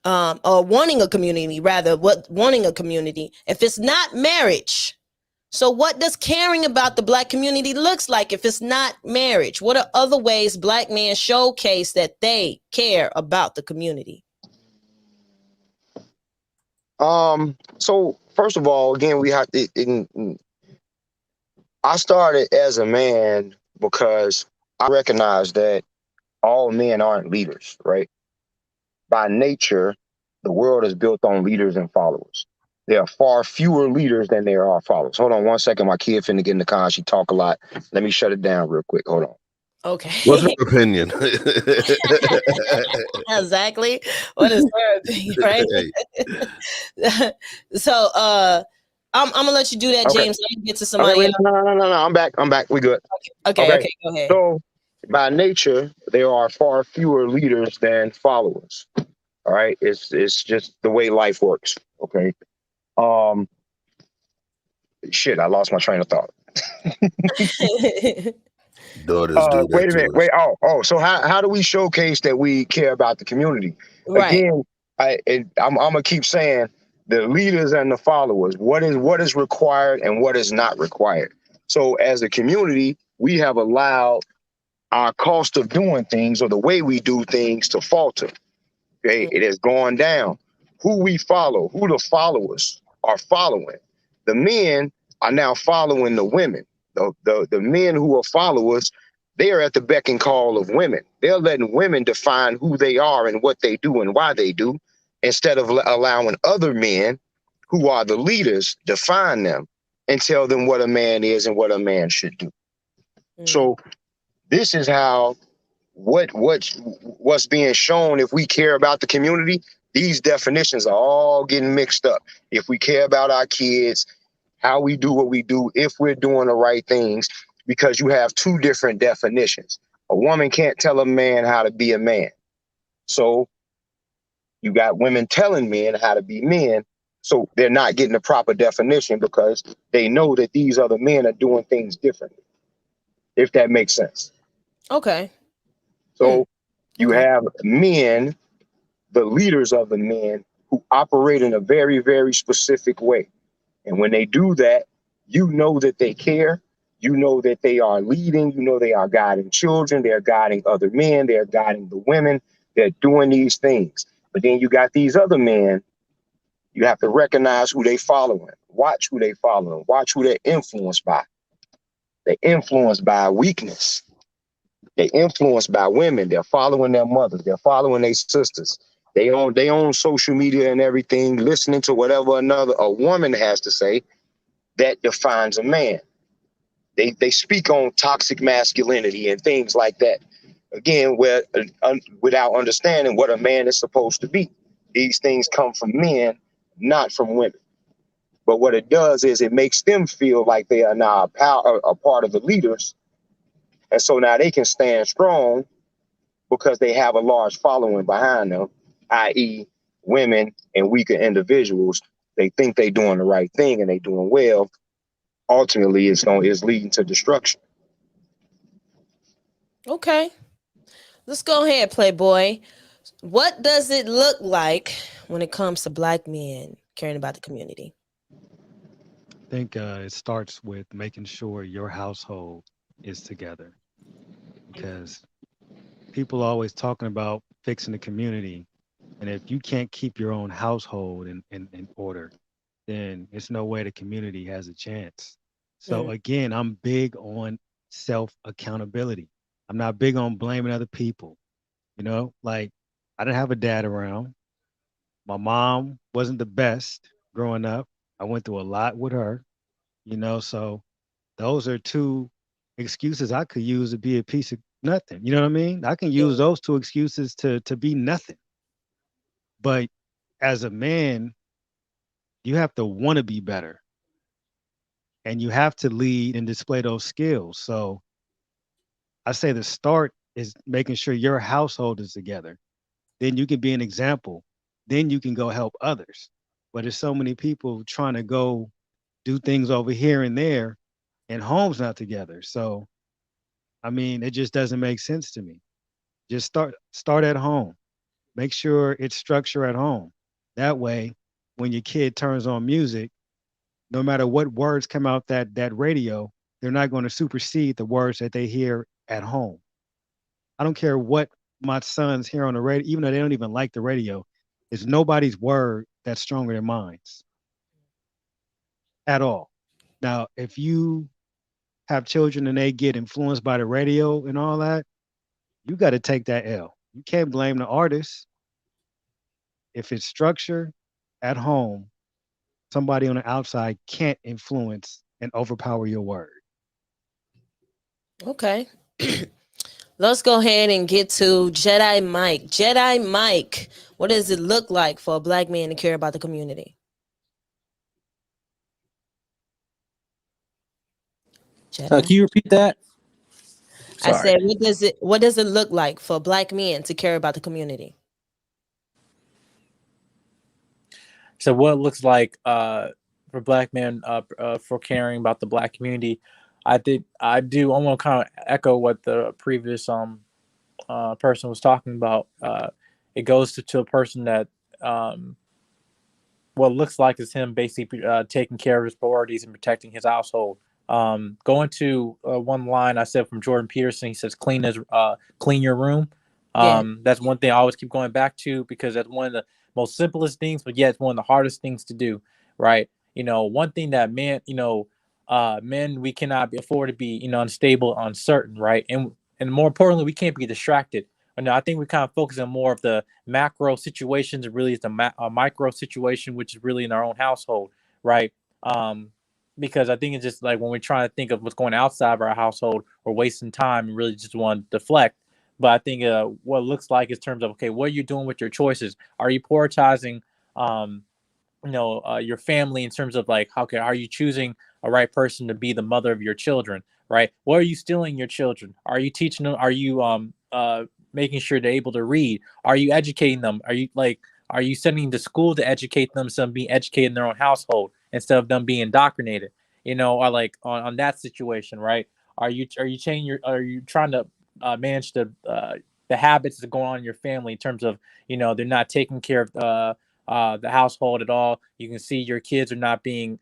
or wanting a community, rather, what wanting a community, if it's not marriage. So what does caring about the black community looks like if it's not marriage? What are other ways black men showcase that they care about the community? So first of all, again, we have to. I started as a man because I recognize that all men aren't leaders, right? By nature, the world is built on leaders and followers. There are far fewer leaders than there are followers. Hold on one second. My kid finna get in the car. She talk a lot. Let me shut it down real quick. Hold on. What's her Okay. opinion? Exactly. What is her opinion, right? Hey, So I'm gonna let you do that, Okay. James. Let me get to Okay. somebody Wait. else. No. I'm back. I'm back. We good. Okay, Okay. okay, go ahead. So by nature, there are far fewer leaders than followers. All right. It's just the way life works. Okay. Um. Shit. I lost my train of thought. daughters do that Wait a minute. to us. Wait. So how do we showcase that we care about the community? Right. Again, I'm gonna keep saying the leaders and the followers. What is required and what is not required. So as a community, we have allowed our cost of doing things or the way we do things to falter. Okay, Mm, it has gone down. Who we follow, who the followers are following. The men are now following the women. The men who are followers, they are at the beck and call of women. They're letting women define who they are and what they do and why they do, instead of allowing other men who are the leaders define them and tell them what a man is and what a man should do. mm. So this is how what's being shown. If we care about the community, these definitions are all getting mixed up. If we care about our kids, how we do what we do, if we're doing the right things, because you have two different definitions. A woman can't tell a man how to be a man. So you got women telling men how to be men. So they're not getting the proper definition because they know that these other men are doing things differently, if that makes sense. Okay. Hmm. So you Okay. have men, the leaders of the men, who operate in a very, very specific way. And when they do that, you know that they care. You know that they are leading. You know they are guiding children. They're guiding other men. They're guiding the women. They're doing these things. But then you got these other men. You have to recognize who they following. Watch who they following. Watch who they're influenced by. They're influenced by weakness. They're influenced by women. They're following their mothers. They're following their sisters. They own social media and everything, listening to whatever another a woman has to say that defines a man. They speak on toxic masculinity and things like that. Again, without understanding what a man is supposed to be. These things come from men, not from women. But what it does is it makes them feel like they are now a part of the leaders, and so now they can stand strong because they have a large following behind them, i.e., women and weaker individuals. They think they're doing the right thing and they doing well. Ultimately, it's leading to destruction. Okay. Let's go ahead, Playboy. What does it look like when it comes to black men caring about the community? I think it starts with making sure your household is together because people are always talking about fixing the community. And if you can't keep your own household in order, then it's no way the community has a chance. So Mm, again, I'm big on self accountability. I'm not big on blaming other people. Like I didn't have a dad around. My mom wasn't the best growing up. I went through a lot with her, so those are two excuses I could use to be a piece of nothing. You know what I mean? I can yeah. use those two excuses to be nothing. But as a man, you have to want to be better and you have to lead and display those skills. So I say the start is making sure your household is together. Then you can be an example. Then you can go help others. But there's so many people trying to go do things over here and there and home's not together. So, I mean, it just doesn't make sense to me. Just start at home. Make sure it's structure at home. That way, when your kid turns on music, no matter what words come out that radio, they're not going to supersede the words that they hear at home. I don't care what my sons hear on the radio, even though they don't even like the radio. It's nobody's word that's stronger than mine's at all. Now, if you have children and they get influenced by the radio and all that, you got to take that L. You can't blame the artist. If it's structure at home, somebody on the outside can't influence and overpower your word. Okay. Let's go ahead and get to Jedi Mike. Jedi Mike, what does it look like for a black man to care about the community? Can Jedi. you repeat that? I Sorry. said, what does it look like for black men to care about the community? So what it looks like for black men for caring about the black community, I think I do. I want to kind of echo what the previous person was talking about. It goes to a person that um, what looks like is him basically taking care of his priorities and protecting his household. Going to one line I said from Jordan Peterson, he says, clean your room." Yeah. That's one thing I always keep going back to because that's one of the most simplest things, but yet it's one of the hardest things to do. Right? One thing that men we cannot afford to be unstable, uncertain. Right? And more importantly, we can't be distracted. I think we kind of focus on more of the macro situations. It really is the micro situation, which is really in our own household, right? Because I think it's just like when we're trying to think of what's going outside of our household, we're wasting time and really just want to deflect. But I think what it looks like in terms of, okay, what are you doing with your choices? Are you prioritizing um, your family in terms of like, okay, are you choosing a right person to be the mother of your children, right? What are you stealing your children? Are you teaching them? Are you making sure they're able to read? Are you educating them? Are you sending them to school to educate them, so being educated in their own household instead of them being indoctrinated? Or like on that situation, right? Are you trying to manage the habits that go on in your family in terms of they're not taking care of the household at all. You can see your kids are not being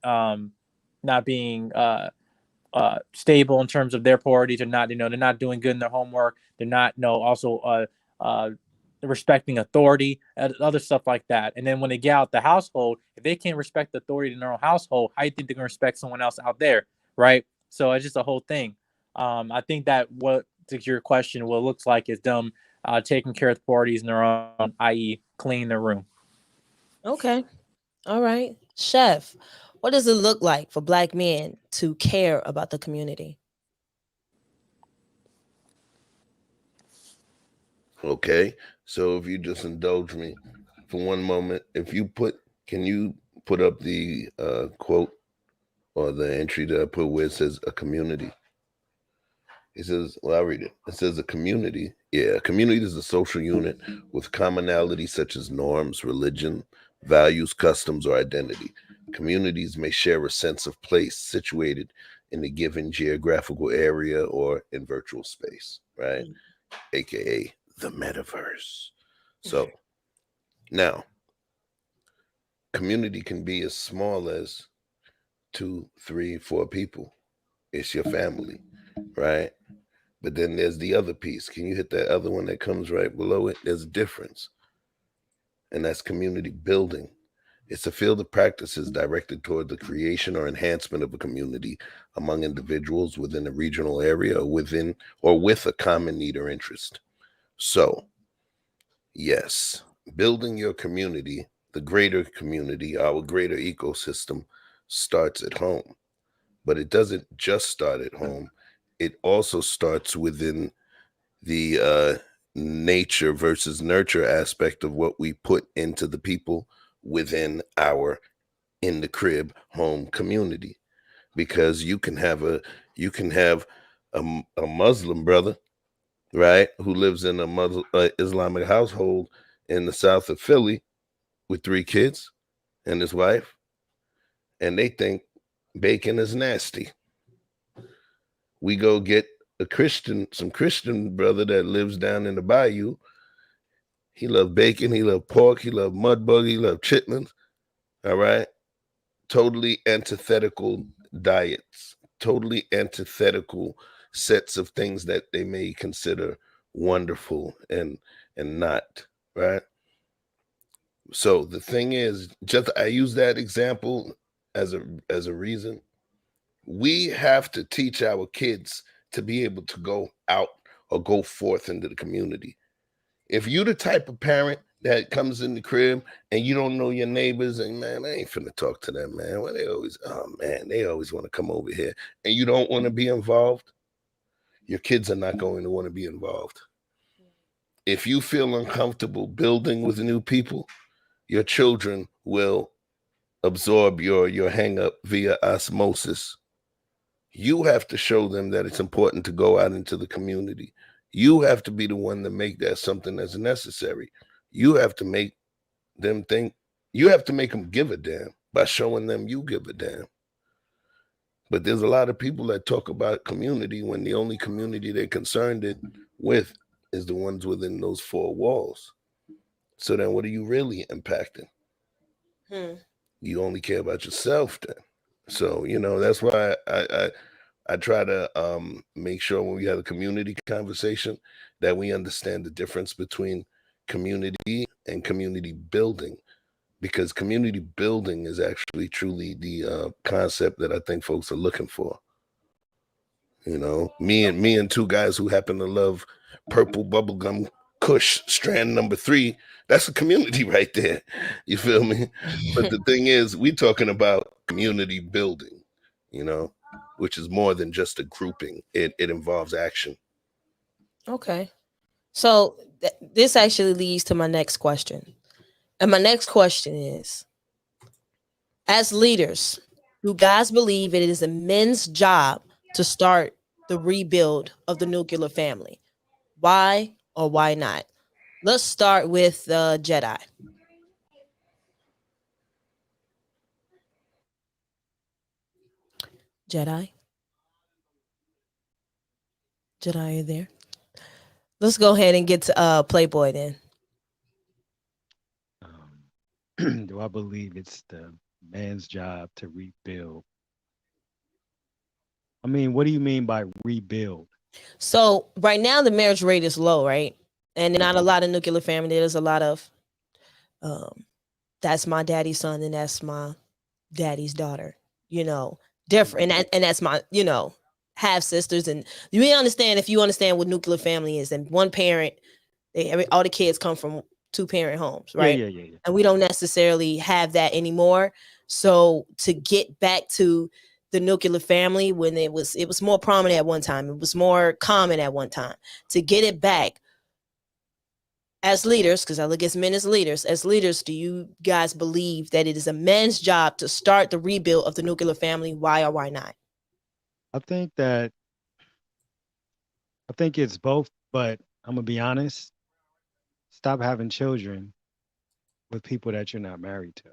stable in terms of their priorities. They're not doing good in their homework. They're not also uh, respecting authority and other stuff like that. And then when they get out the household, if they can't respect the authority in their own household, how do you think they're going to respect someone else out there, right? So it's just a whole thing. I think that what to your question, what it looks like is them taking care of the priorities in their own, i.e., cleaning their room. Okay. All right. Chef, what does it look like for black men to care about the community? Okay. So if you just indulge me for one moment, can you put up the quote or the entry that I put where it says a community? It says, well, I'll read it. It says a community. Yeah, a community is a social unit with commonalities such as norms, religion, values, customs, or identity. Communities may share a sense of place situated in a given geographical area or in virtual space, right? AKA the metaverse. So now, community can be as small as two, three, four people. It's your family, right? But then there's the other piece. Can you hit that other one that comes right below it? There's a difference, and that's community building. It's a field of practices directed toward the creation or enhancement of a community among individuals within a regional area or with a common need or interest. So, yes, building your community, the greater community, our greater ecosystem, starts at home. But it doesn't just start at home, it also starts within the nature versus nurture aspect of what we put into the people within our in the crib home community, because you can have a Muslim brother, right, who lives in a Muslim Islamic household in the south of Philly with three kids and his wife, and they think bacon is nasty. We go get some Christian brother that lives down in the bayou. He loved bacon, he loved pork, he loved mudbug, he loved chitlins. All right. Totally antithetical diets, totally antithetical sets of things that they may consider wonderful and not, right? So the thing is, just I use that example as a reason. We have to teach our kids to be able to go out or go forth into the community. If you the type of parent that comes in the crib and you don't know your neighbors, and man, I ain't finna talk to them, man. Well, oh man, they always want to come over here, and you don't want to be involved, your kids are not going to want to be involved. If you feel uncomfortable building with new people, your children will absorb your hang up via osmosis. You have to show them that it's important to go out into the community. You have to be the one to make that something that's necessary. You have to make them think, you have to make them give a damn by showing them you give a damn. But there's a lot of people that talk about community when the only community they're concerned with is the ones within those four walls. So then what are you really impacting? You only care about yourself then. So, that's why I try to make sure when we have a community conversation that we understand the difference between community and community building, because community building is actually truly the concept that I think folks are looking for. Me and two guys who happen to love purple bubblegum Kush strand number 3. That's a community right there. You feel me? But the thing is, we talking about community building, you know, which is more than just a grouping. It involves action. Okay. So this actually leads to my next question. And my next question is, as leaders, do guys believe it is a men's job to start the rebuild of the nuclear family? Why or why not? Let's start with Jedi. Jedi? Jedi, are you there? Let's go ahead and get to Playboy then. Do I believe it's the man's job to rebuild? I mean, what do you mean by rebuild? So right now the marriage rate is low, right? And not a lot of nuclear family. There's a lot of that's my daddy's son and that's my daddy's daughter. Different, and that's my half sisters. And you understand, if you understand what nuclear family is, and one parent, all the kids come from 2-parent homes, Yeah, right? yeah, yeah, yeah. And we don't necessarily have that anymore. So to get back to the nuclear family, when it was more prominent at one time, it was more common at one time. To get it back, as leaders, because I look at men as leaders, do you guys believe that it is a man's job to start the rebuild of the nuclear family? Why or why not? I think that I think it's both, but I'm gonna be honest. Stop having children with people that you're not married to.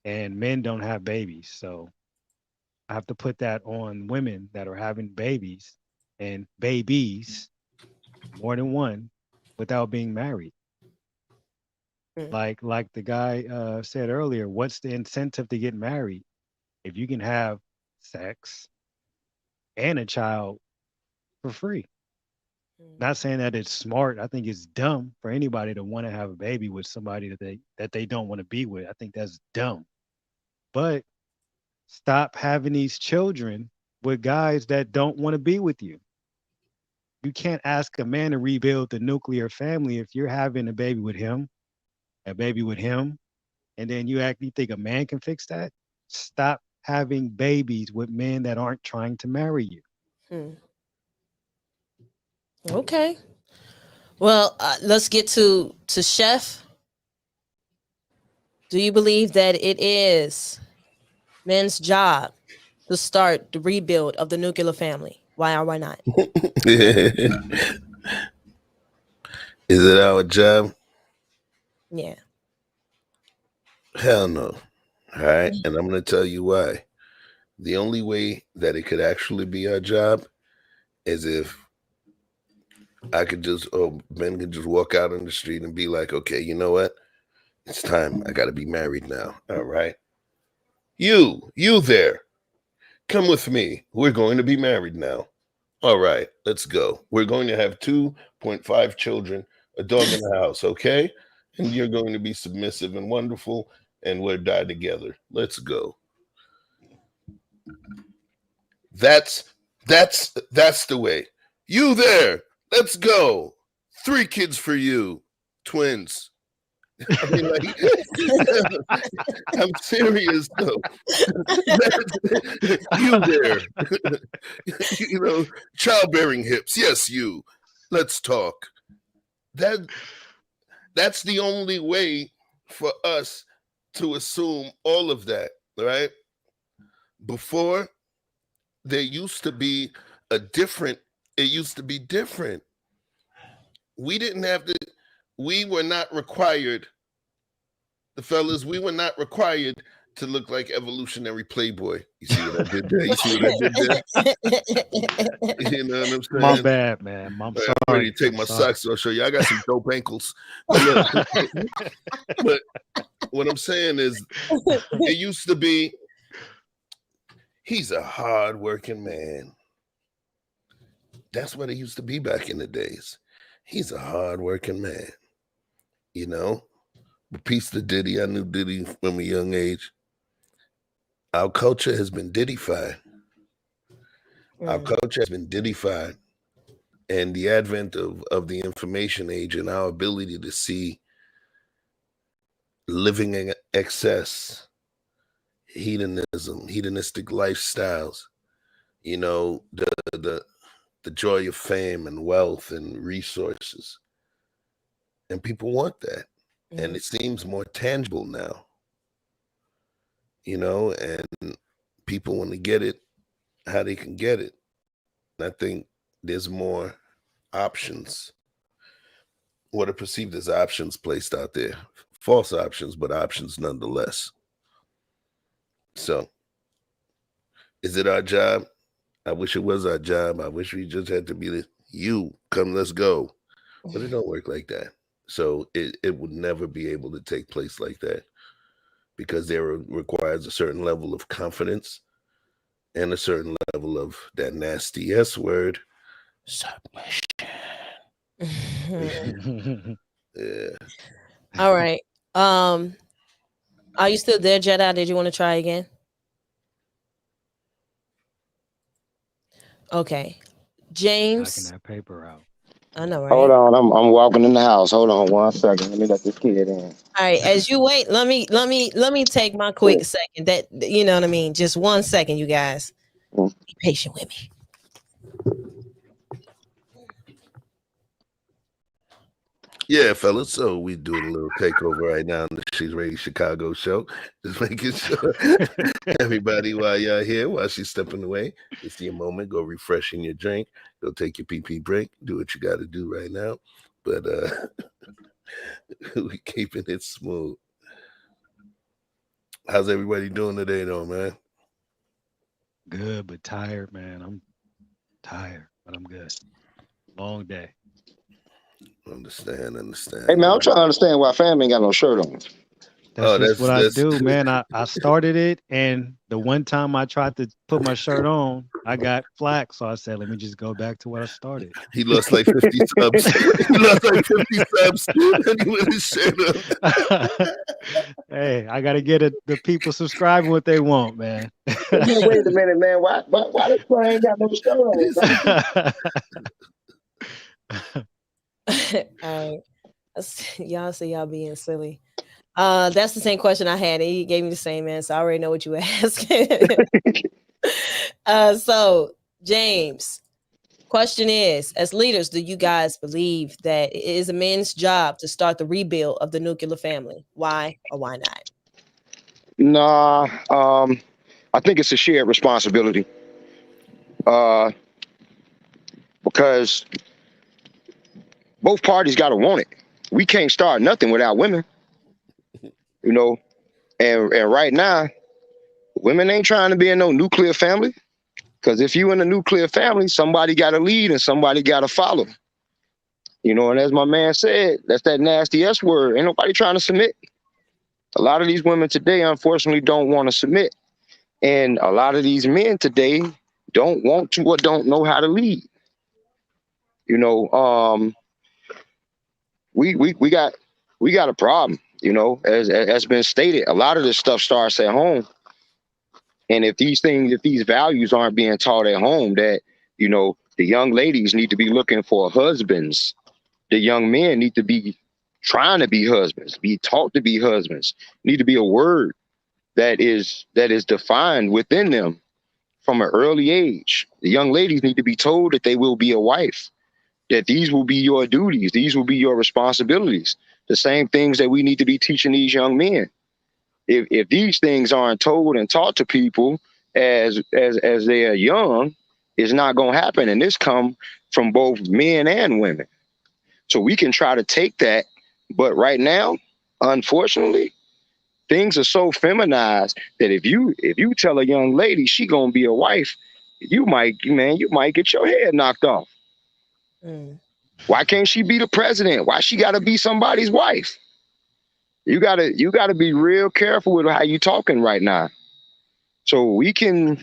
And men don't have babies, so I have to put that on women that are having babies and babies, more than one, without being married. Mm. Like the guy said earlier, what's the incentive to get married if you can have sex and a child for free? Not saying that it's smart. I think it's dumb for anybody to want to have a baby with somebody that they don't want to be with. I think that's dumb. But stop having these children with guys that don't want to be with you. You can't ask a man to rebuild the nuclear family if you're having a baby with him, and then you think a man can fix that? Stop having babies with men that aren't trying to marry you. Hmm. Okay. Well, let's get to Chef. Do you believe that it is men's job to start the rebuild of the nuclear family? Why or why not? Is it our job? Yeah. Hell no. All right. And I'm going to tell you why. The only way that it could actually be our job is if I could just, or men could just walk out on the street and be like, okay, you know what? It's time. I got to be married now. All right. You there. Come with me. We're going to be married now. All right, let's go. We're going to have 2.5 children, a dog in the house, okay? And you're going to be submissive and wonderful, and we'll die together. Let's go. That's the way. You there. Let's go. 3 kids for you. Twins. I mean, like, I'm serious though. You there. You know, childbearing hips. Yes, you. Let's talk. That's the only way for us to assume all of that, right? Before, there used to be it used to be different. We didn't have to, we were not required, the fellas, we were not required to look like Evolutionary Playboy. You see what I did there? You see what I did there? You know what I'm saying? My bad, man. I'm sorry. I'm ready to take my socks off. I'll show you. I got some dope ankles. But look, but what I'm saying is, it used to be, he's a hard-working man. That's what it used to be back in the days. He's a hard-working man. You know? Peace to Diddy. I knew Diddy from a young age. Our culture has been Diddyfied. Our culture has been Diddyfied. And the advent of the information age and our ability to see living in excess, hedonistic lifestyles, you know, the joy of fame and wealth and resources. And people want that. And it seems more tangible now, you know, and people want to get it how they can get it. And I think there's more options, what are perceived as options placed out there. False options, but options nonetheless. So, is it our job? I wish it was our job. I wish we just had to be you, come, let's go. But it don't work like that. So it would never be able to take place like that, because there requires a certain level of confidence and a certain level of that nasty S word, submission. Yeah. All right. Are you still there, Jedi? Did you want to try again? Okay. Knocking James. that paper out. I know, right? Hold on, I'm walking in the house. Hold on 1 second. Let me let this kid in. All right. As you wait, let me take my quick second. That, you know what I mean? Just 1 second, you guys. Be patient with me. Yeah, fellas. So we doing a little takeover right now on the She's Ready Chicago show. Just making sure everybody, while y'all here, while she's stepping away, it's your moment. Go refreshing your drink. Go take your pee break. Do what you got to do right now. But we keeping it smooth. How's everybody doing today, though, man? Good, but tired, man. I'm tired, but I'm good. Long day. Understand. Hey man, I'm trying to understand why fam ain't got no shirt on. That's just what I do, man. I started it, and the one time I tried to put my shirt on, I got flack. So I said, let me just go back to what I started. He lost like 50 subs. He lost like 50 subs. And he with his shirt up. Hey, I gotta get the people subscribing what they want, man. Wait a minute, man. Why this guy ain't got no shirt on? All right. Y'all say y'all being silly. That's the same question I had. He gave me the same answer. I already know what you asked. So, James, question is, as leaders, do you guys believe that it is a man's job to start the rebuild of the nuclear family? Why or why not? Nah, I think it's a shared responsibility. Because both parties got to want it. We can't start nothing without women, you know. And right now, Women ain't trying to be in no nuclear family. Because if you in a nuclear family, somebody got to lead and somebody got to follow. And as my man said, that's that nasty S word. Ain't nobody trying to submit. A lot of these women today, unfortunately, don't want to submit. And a lot of these men today don't want to or don't know how to lead. You know, we got a problem. As been stated, a lot of this stuff starts at home. And if these values aren't being taught at home, that the young ladies need to be looking for husbands. The young men need to be trying to be husbands, be taught to be husbands. Need to be a word that is defined within them from an early age. The young ladies need to be told that they will be a wife, that these will be your duties, these will be your responsibilities. The same things that we need to be teaching these young men. If these things aren't told and taught to people as they are young, it's not going to happen. And this come from both men and women. So we can try to take that, but right now, unfortunately, things are so feminized that if you tell a young lady she gonna be a wife, you might get your head knocked off. Mm. Why can't she be the president? Why she gotta be somebody's wife? You gotta be real careful with how you talking right now. So we can,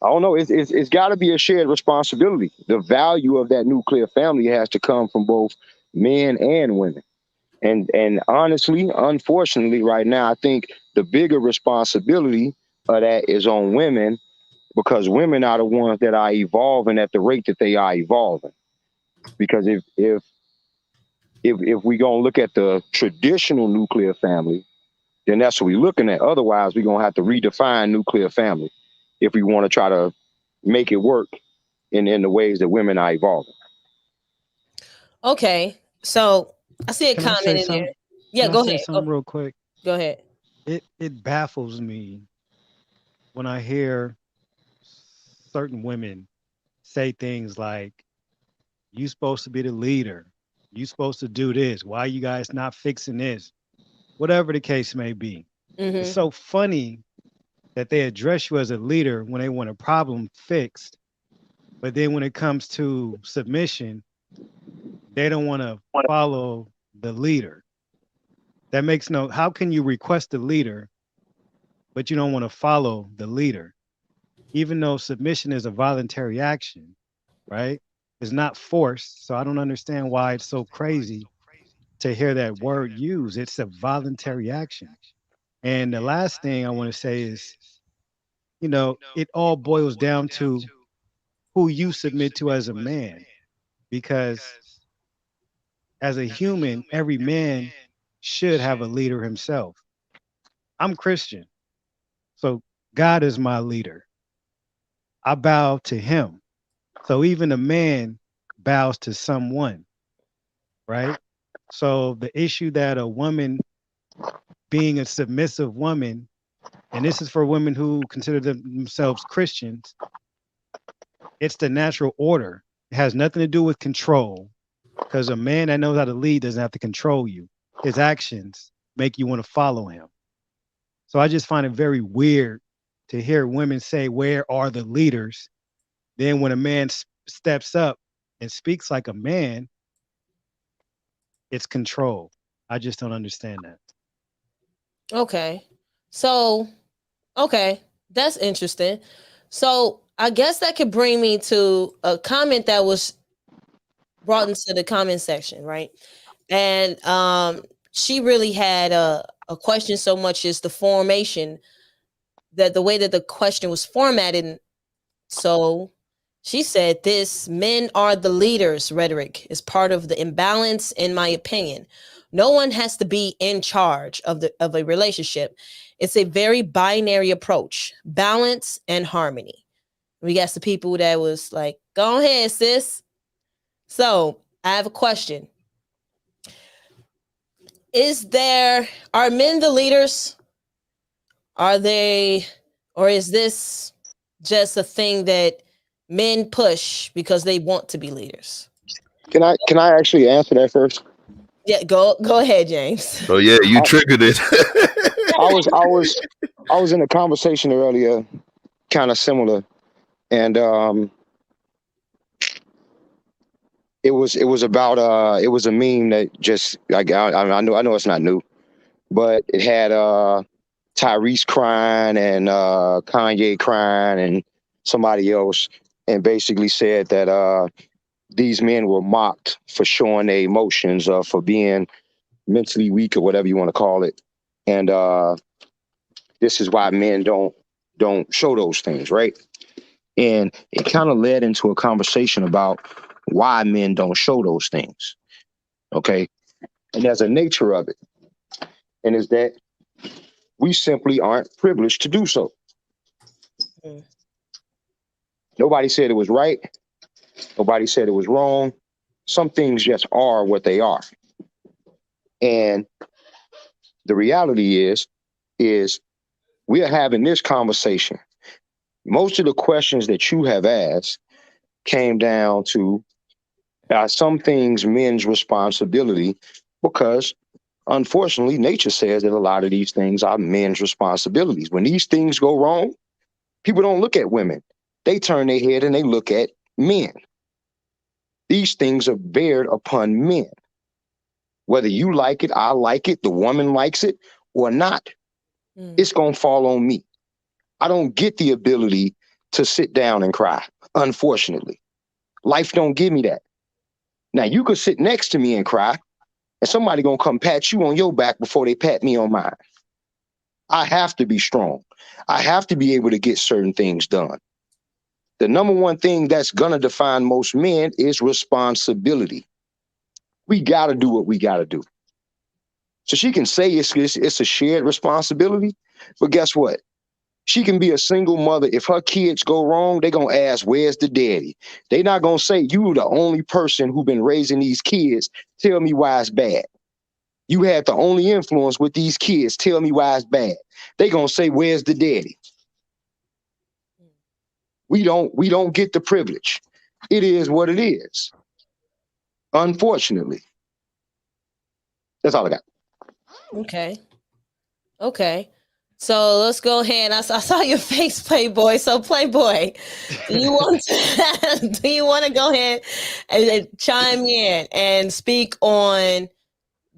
I don't know, it's gotta be a shared responsibility. The value of that nuclear family has to come from both men and women. And honestly, unfortunately, right now, I think the bigger responsibility of that is on women, because women are the ones that are evolving at the rate that they are evolving. Because if we gonna look at the traditional nuclear family, then that's what we're looking at. Otherwise, we're gonna have to redefine nuclear family if we want to try to make it work in the ways that women are evolving. Okay, so I see a Can I comment say in there. something? Yeah, Can I go say ahead. something real quick? Go ahead. It baffles me when I hear certain women say things like, "You supposed to be the leader. You supposed to do this. Why you guys not fixing this?" Whatever the case may be. It's Mm-hmm. so funny that they address you as a leader when they want a problem fixed, but then when it comes to submission, they don't want to follow the leader. That makes no. How can you request a leader, but you don't want to follow the leader? Even though submission is a voluntary action, right? It's not forced. So I don't understand why it's so crazy to hear that word used. It's a voluntary action. And the last thing I want to say is, it all boils down to who you submit to as a man. Because as a human, every man should have a leader himself. I'm Christian, so God is my leader. I bow to him. So even a man bows to someone, right? So the issue that a woman being a submissive woman, and this is for women who consider themselves Christians, it's the natural order. It has nothing to do with control, because a man that knows how to lead doesn't have to control you. His actions make you want to follow him. So I just find it very weird to hear women say, "Where are the leaders?" Then when a man steps up and speaks like a man, it's control. I just don't understand that. Okay. So, okay, that's interesting. So, I guess that could bring me to a comment that was brought into the comment section, right? And she really had a question so much as the formation, that the way that the question was formatted. So she said, "This men are the leaders rhetoric is part of the imbalance, in my opinion. No one has to be in charge of a relationship. It's a very binary approach, balance and harmony." We got some people that was like, "Go ahead, sis." So I have a question. Are men the leaders? Are they, or is this just a thing that men push because they want to be leaders? Can I actually answer that first? Yeah, go ahead, James. Oh yeah, you I, triggered it. I was I was I was in a conversation earlier, kind of similar, and it was about it was a meme that just I know it's not new, but it had Tyrese crying and Kanye crying and somebody else, and basically said that these men were mocked for showing their emotions, for being mentally weak or whatever you want to call it, and this is why men don't show those things, right? And it kind of led into a conversation about why men don't show those things. Okay. And there's a nature of it. And is that we simply aren't privileged to do so. Mm, Nobody said it was right. Nobody said it was wrong. Some things just are what they are. And the reality is we are having this conversation. Most of the questions that you have asked came down to some things men's responsibility because unfortunately nature says that a lot of these things are men's responsibilities. When these things go wrong, people don't look at women. They turn their head and they look at men. These things are bared upon men. Whether you like it, I like it, the woman likes it or not, mm, it's going to fall on me. I don't get the ability to sit down and cry, unfortunately. Life don't give me that. Now, you could sit next to me and cry, and somebody going to come pat you on your back before they pat me on mine. I have to be strong. I have to be able to get certain things done. The number one thing that's going to define most men is responsibility. We got to do what we got to do. So she can say it's a shared responsibility, but guess what? She can be a single mother. If her kids go wrong, they're going to ask, where's the daddy? They're not going to say, you the only person who been raising these kids. Tell me why it's bad. You had the only influence with these kids. Tell me why it's bad. They going to say, where's the daddy? We don't get the privilege. It is what it is. Unfortunately. That's all I got. okay. Okay. So let's go ahead. I saw your face, Playboy. So Playboy, do you want to do you want to go ahead and chime in and speak on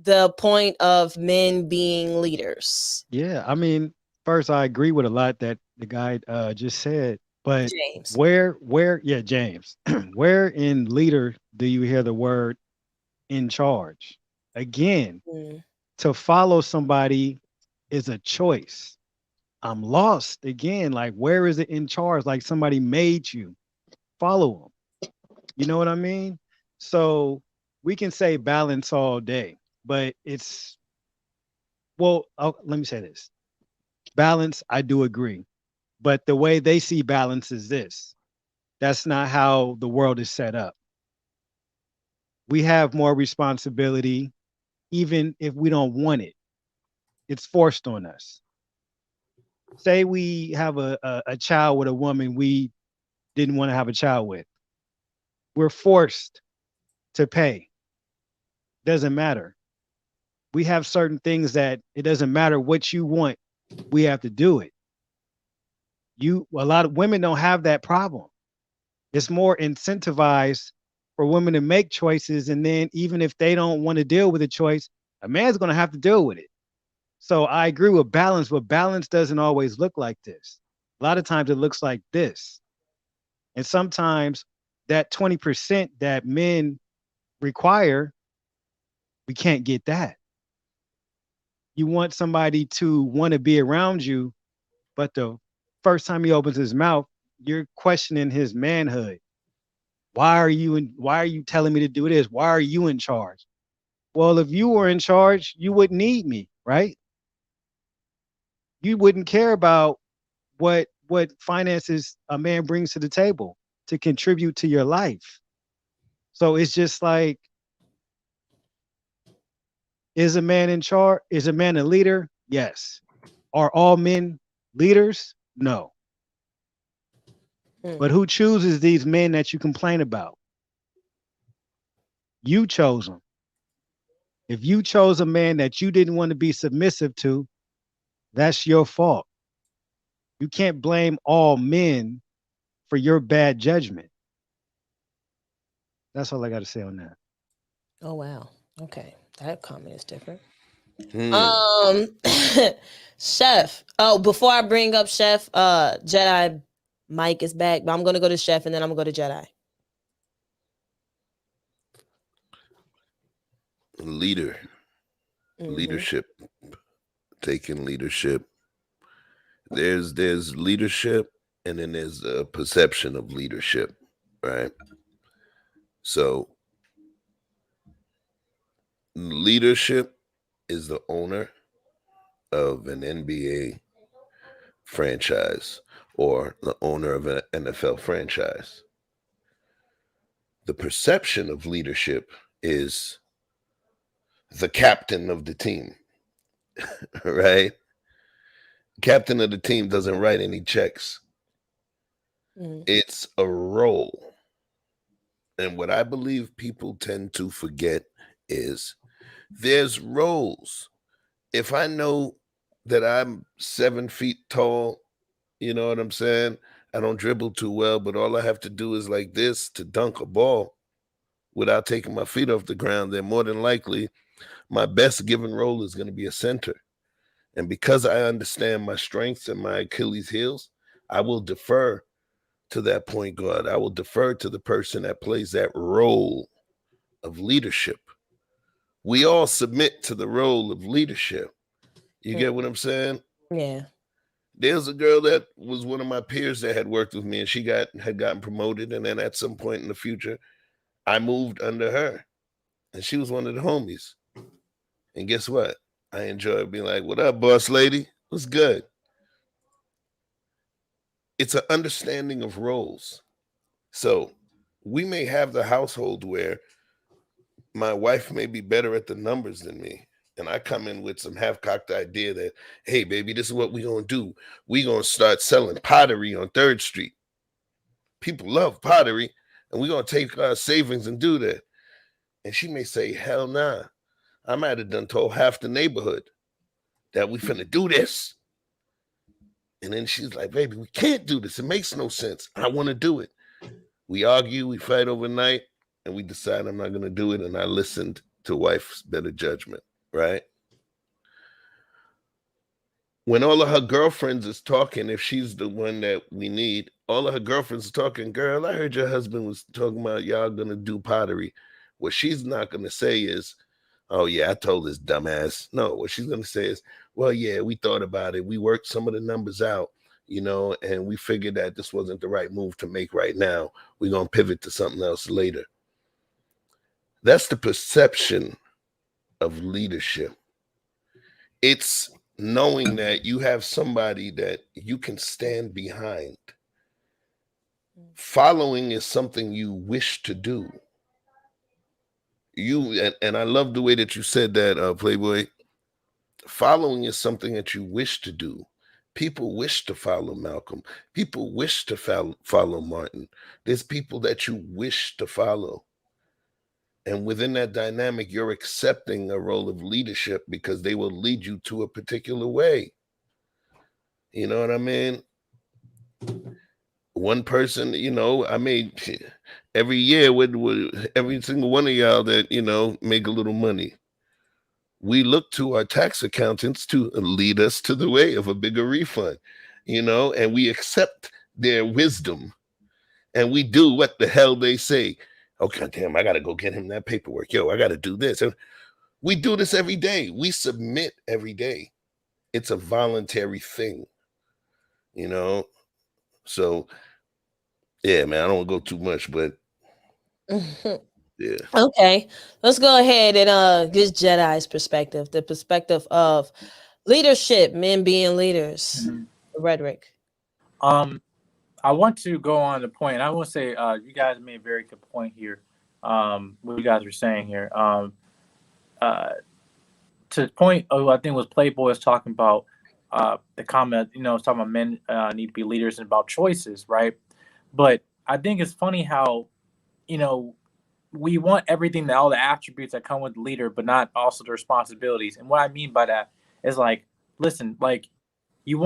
the point of men being leaders? Yeah, I mean, first I agree with a lot that the guy just said, but James. yeah, James, where in leader do you hear the word in charge? Again, Mm, to follow somebody is a choice. I'm lost again. Like, where is it in charge? Like somebody made you follow them. You know what I mean? So we can say balance all day, but it's let me say this. Balance, I do agree. But the way they see balance is this. That's not how the world is set up. We have more responsibility, even if we don't want it. It's forced on us. Say we have a child with a woman we didn't want to have a child with. We're forced to pay. Doesn't matter. We have certain things that it doesn't matter what you want, we have to do it. A lot of women don't have that problem. It's more incentivized for women to make choices. And then even if they don't want to deal with a choice, a man's going to have to deal with it. So I agree with balance, but balance doesn't always look like this. A lot of times it looks like this. And sometimes that 20% that men require, we can't get that. You want somebody to want to be around you, but the first time he opens his mouth, you're questioning his manhood. Why are you telling me to do this? Why are you in charge? Well, if you were in charge, you wouldn't need me, right? You wouldn't care about what finances a man brings to the table to contribute to your life. So it's just like, is a man in charge? Is a man a leader? Yes. Are all men leaders? No. mm, But who chooses these men that you complain about? You chose them. If you chose a man that you didn't want to be submissive to, that's your fault. You can't blame all men for your bad judgment. That's all I got to say on that. Oh wow. Okay. That comment is different. Hmm. Um Chef. Oh, before I bring up Chef, Jedi Mike is back, but I'm gonna go to Chef and then I'm gonna go to Jedi. Leader, Mm-hmm. leadership, taking leadership. There's leadership, and then there's a perception of leadership, right? So leadership is the owner of an NBA franchise or the owner of an NFL franchise. The perception of leadership is the captain of the team, right? Captain of the team doesn't write any checks. Mm-hmm. It's a role. And what I believe people tend to forget is there's roles. If I know that I'm 7 feet tall, you know what I'm saying? I don't dribble too well, but all I have to do is like this to dunk a ball without taking my feet off the ground. Then more than likely, my best given role is going to be a center. And because I understand my strengths and my Achilles heels, I will defer to that point guard. I will defer to the person that plays that role of leadership. We all submit to the role of leadership. You get what I'm saying? Yeah. There's a girl that was one of my peers that had worked with me, and she had gotten promoted, and then at some point in the future, I moved under her, and she was one of the homies. And guess what? I enjoyed being like, "What up, boss lady? What's good?" It's an understanding of roles. So we may have the household where my wife may be better at the numbers than me. And I come in with some half-cocked idea that, hey, baby, this is what we're going to do. We're going to start selling pottery on 3rd Street. People love pottery, and we're going to take our savings and do that. And she may say, hell nah. I might have done told half the neighborhood that we finna do this. And then she's like, baby, we can't do this. It makes no sense. I want to do it. We argue, we fight overnight, and we decide I'm not going to do it. And I listened to wife's better judgment, right? When all of her girlfriends is talking, if she's the one that we need, all of her girlfriends are talking, girl, I heard your husband was talking about y'all going to do pottery. What she's not going to say is, oh, yeah, I told this dumbass. No, what she's going to say is, well, yeah, we thought about it. We worked some of the numbers out, and we figured that this wasn't the right move to make right now. We're going to pivot to something else later. That's the perception of leadership. It's knowing that you have somebody that you can stand behind. Following is something you wish to do. And I love the way that you said that, Playboy. Following is something that you wish to do. People wish to follow Malcolm. People wish to follow Martin. There's people that you wish to follow. And within that dynamic, you're accepting a role of leadership because they will lead you to a particular way. You know what I mean? One person, I made every year with every single one of y'all that, make a little money. We look to our tax accountants to lead us to the way of a bigger refund, and we accept their wisdom and we do what the hell they say. Okay, damn, I got to go get him that paperwork. Yo, I got to do this. And we do this every day. We submit every day. It's a voluntary thing, you know? So, yeah, man, I don't want to go too much, but yeah. Okay, let's go ahead and get Jedi's perspective, the perspective of leadership, men being leaders. Rhetoric. I want to go on the point. I want to say you guys made a very good point here. What you guys were saying here. Uh, to the point of I think it was Playboy was talking about the comment. It's talking about men need to be leaders and about choices, right? But I think it's funny how you know we want everything, all the attributes that come with the leader, but not also the responsibilities. And what I mean by that is like, listen, like you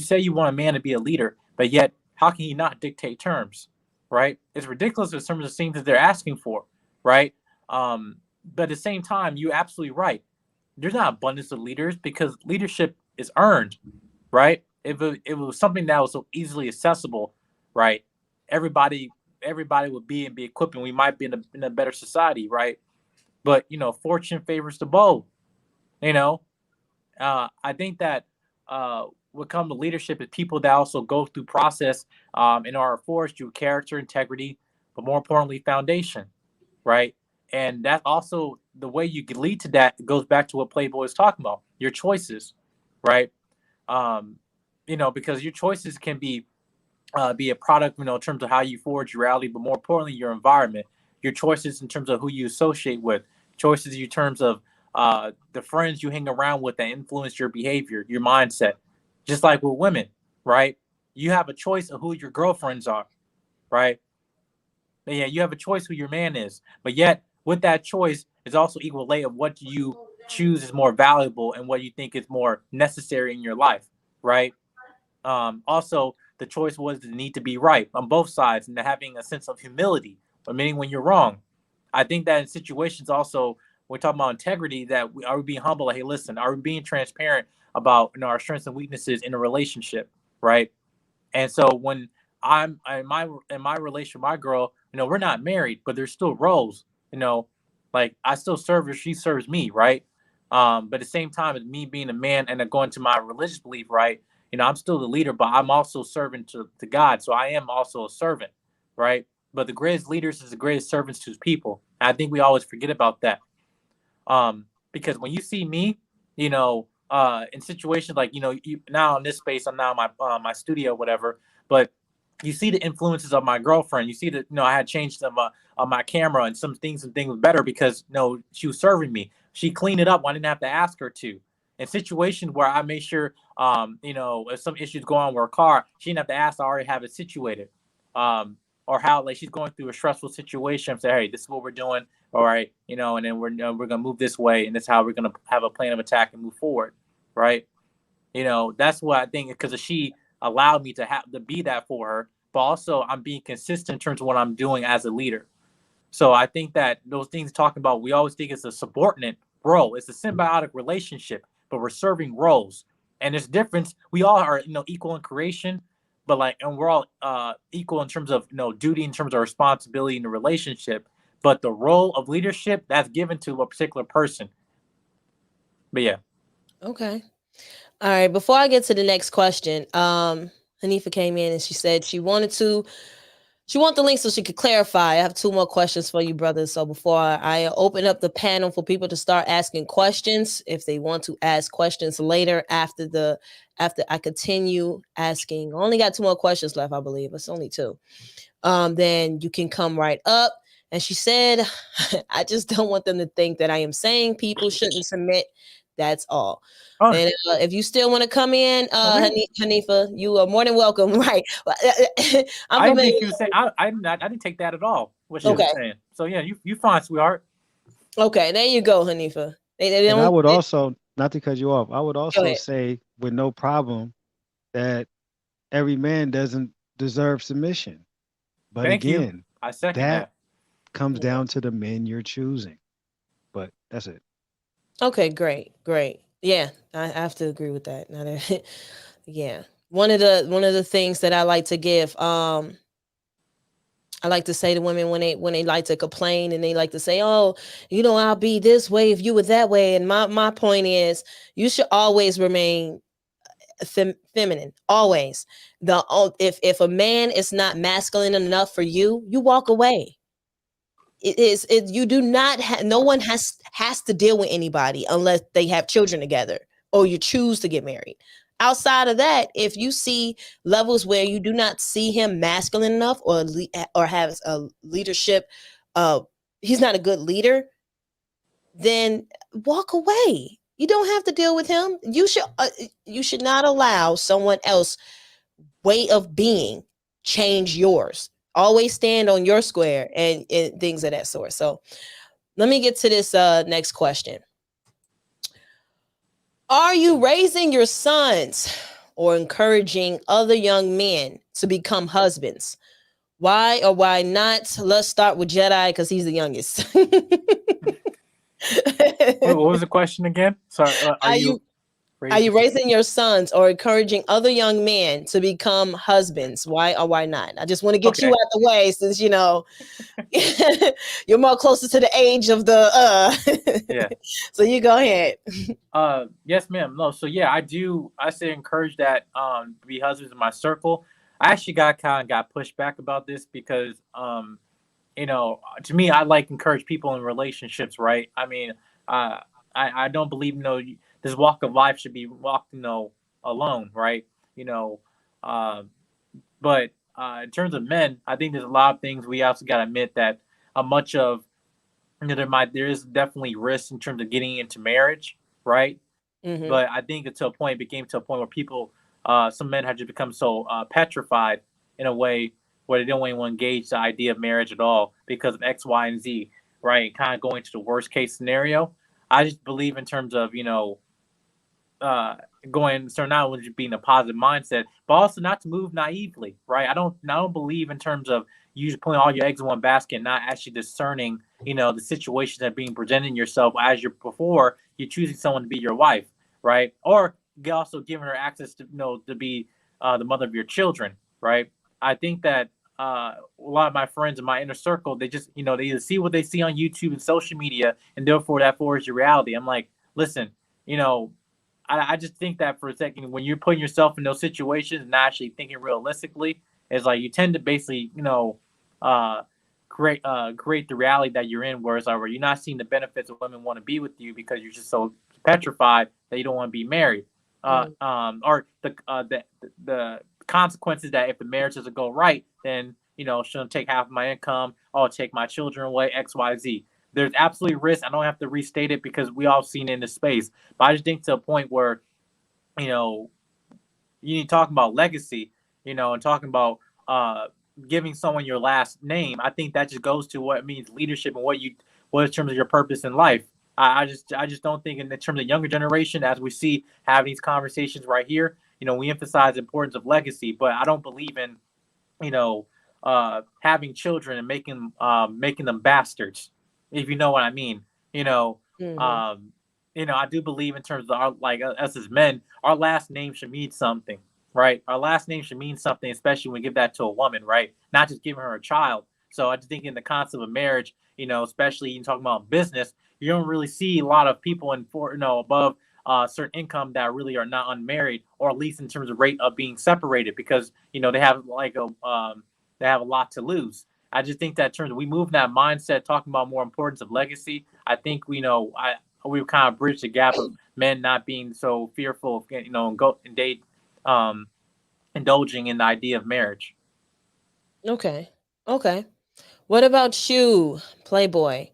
say you want a man to be a leader, but yet how can he not dictate terms, right? It's ridiculous in terms of things that they're asking for, right? But at the same time, you're absolutely right. There's not abundance of leaders because leadership is earned, right? If it was something that was so easily accessible, right? Everybody everybody would be equipped, and we might be in a better society, right? But fortune favors the bold. You know, I think that what comes to leadership is people that also go through process and are forged through character, integrity, but more importantly, foundation, right? And that also the way you can lead to that goes back to what Playboy is talking about, your choices, right? Um, because your choices can be a product, in terms of how you forge your reality, but more importantly, your environment, your choices in terms of who you associate with, choices in terms of the friends you hang around with that influence your behavior, your mindset. Just like with women, right? You have a choice of who your girlfriends are, right? But yeah, you have a choice who your man is. But yet, with that choice, is also equal weight of what you choose is more valuable and what you think is more necessary in your life, right? Also, the choice was the need to be right on both sides and having a sense of humility, admitting when you're wrong. I think that in situations also, we're talking about integrity, that are we being humble? Like, hey, listen, are we being transparent about our strengths and weaknesses in a relationship, right? And so when I'm in my relation with my girl, we're not married, but there's still roles, like I still serve her, she serves me, right? But at the same time, as me being a man and going to my religious belief, right? I'm still the leader, but I'm also serving to God. So I am also a servant, right? But the greatest leaders is the greatest servants to his people. And I think we always forget about that. Because when you see me, in situations like now in this space, I'm now in my studio, whatever. But you see the influences of my girlfriend. You see that I had changed some of my camera and some things were better because she was serving me. She cleaned it up. I didn't have to ask her to. In situations where I made sure, if some issues go on with her car, she didn't have to ask. I already have it situated. Or how like she's going through a stressful situation. Say, hey, this is what we're doing. All right, and then we're gonna move this way, and that's how we're gonna have a plan of attack and move forward, right? That's what I think because she allowed me to have to be that for her, but also I'm being consistent in terms of what I'm doing as a leader. So I think that those things talking about, we always think it's a subordinate role. It's a symbiotic relationship, but we're serving roles. And there's difference. We all are, equal in creation, but and we're all equal in terms of, duty, in terms of responsibility in the relationship. But the role of leadership that's given to a particular person. But yeah. Okay. All right. Before I get to the next question, Hanifa came in and she said she wanted the link so she could clarify. I have two more questions for you, brothers. So before I open up the panel for people to start asking questions, if they want to ask questions later after I continue asking, I only got two more questions left, I believe. It's only two. Then you can come right up. And she said, I just don't want them to think that I am saying people shouldn't submit. That's all. Oh, And if you still want to come in, Hanifa, you are more than welcome. Right. I didn't think you said I didn't take that at all. What she was saying. So yeah, you fine, sweetheart. Okay, there you go, Hanifa. They And I don't. would also, not to cut you off, I would Go also ahead. say with no problem that every man doesn't deserve submission. But Thank you. again, I second that that. comes down to the men you're choosing. But that's it. Okay, great. Yeah, I have to agree with that. Now that, yeah, one of the things that I like to give, I like to say to women when they like to complain and they like to say, "Oh, I'll be this way if you were that way." And my point is, you should always remain feminine. Always. If a man is not masculine enough for you, you walk away. You do not no one has to deal with anybody unless they have children together or you choose to get married. Outside of that, if you see levels where you do not see him masculine enough or has a leadership, he's not a good leader, then walk away. You don't have to deal with him. You should not allow someone else way of being change yours. Always stand on your square and things of that sort. So let me get to this next question. Are you raising your sons or encouraging other young men to become husbands? Why or why not? Let's start with Jedi because he's the youngest. What was the question again? Sorry, are are you you are raising? you raising your sons or encouraging other young men to become husbands? Why or why not? I just want to get you Okay, out the way since you're more closer to the age of the yeah. so you go ahead. Yes, ma'am. No, so yeah, I do. I say encourage that to be husbands in my circle. I actually got pushed back about this because to me, I like encourage people in relationships, right? I mean, uh, I don't believe this walk of life should be walked alone, right? You know, uh, but in terms of men, I think there's a lot of things we also got to admit that much of there is definitely risk in terms of getting into marriage, right? Mm-hmm. But I think it became to a point where people, some men had just become so petrified in a way where they don't even want to engage the idea of marriage at all because of X, Y, and Z, right? Kind of going to the worst case scenario. I just believe in terms of uh, going so not only being a positive mindset, but also not to move naively, right? I don't believe in terms of you just putting all your eggs in one basket, and not actually discerning, the situations that are being presented yourself as you're before you're choosing someone to be your wife, right? Or also giving her access to to be the mother of your children, right? I think that a lot of my friends in my inner circle, they just they either see what they see on YouTube and social media, and therefore that forwards your reality. I'm like, listen, you know, I just think that for a second, when you're putting yourself in those situations and not actually thinking realistically, it's like you tend to basically, uh, create the reality that you're in, where it's like where you're not seeing the benefits of women want to be with you because you're just so petrified that you don't want to be married. Or the consequences that if the marriage doesn't go right, then she'll take half of my income, I'll take my children away, X, Y, Z. There's absolutely risk. I don't have to restate it because we all seen it in the space. But I just think to a point where, you know, you need talking about legacy, and talking about giving someone your last name. I think that just goes to what it means leadership and what in terms of your purpose in life. I just don't think in terms of younger generation, as we see having these conversations right here, we emphasize the importance of legacy, but I don't believe in having children and making them bastards, if you know what I mean. You know, Mm-hmm. um, I do believe in terms of our like us as men, our last name should mean something, right? Our last name should mean something, especially when we give that to a woman, right? Not just giving her a child. So I just think in the concept of marriage, especially you talking about business, you don't really see a lot of people above certain income that really are not unmarried, or at least in terms of rate of being separated, because they have they have a lot to lose. I just think that in terms of we move in that mindset, talking about more importance of legacy. I think we've kind of bridged the gap of men not being so fearful of and go and date um, indulging in the idea of marriage. Okay. Okay. What about you, Playboy?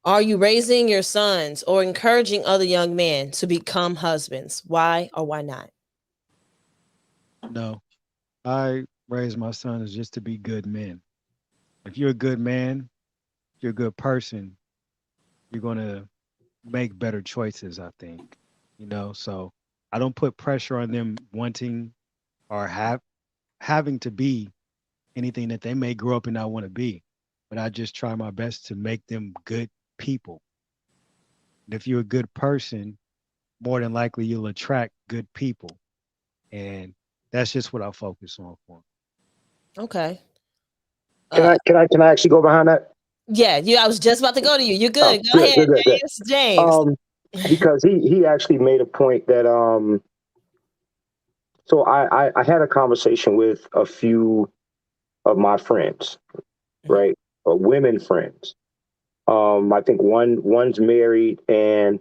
Are you raising your sons or encouraging other young men to become husbands? Why or why not? No, I raise my sons just to be good men. If you're a good man, if you're a good person, you're going to make better choices, I think. So I don't put pressure on them wanting or having to be anything that they may grow up and not want to be. But I just try my best to make them good people. And if you're a good person, more than likely you'll attract good people. And that's just what I focus on for 'em. Okay. Can Uh I can I can I actually go behind that? yeah, I was just about to go to you. You're Oh, good. Go good, ahead, good, good, good. James. Um, because he actually made a point that so I had a conversation with a few of my friends, Mhm, right? Women friends. I think one's married and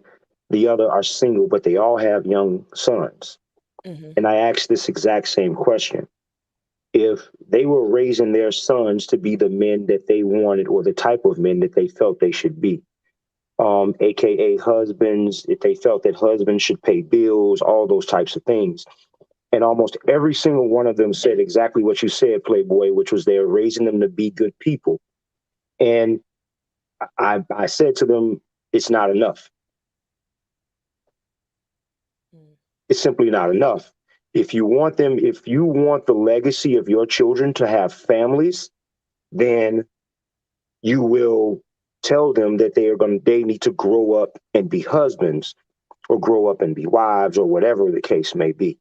the other are single, but they all have young sons. mhm, And I asked this exact same question. If they were raising their sons to be the men that they wanted or the type of men that they felt they should be, aka husbands, if they felt that husbands should pay bills, all those types of things, And almost every single one of them said exactly what you said, Playboy, which was they're raising them to be good people. And I said to them, it's not enough. Mm. It's simply not enough. If you want them, if you want the legacy of your children to have families, then you will tell them that they need to grow up and be husbands or grow up and be wives or whatever the case may be.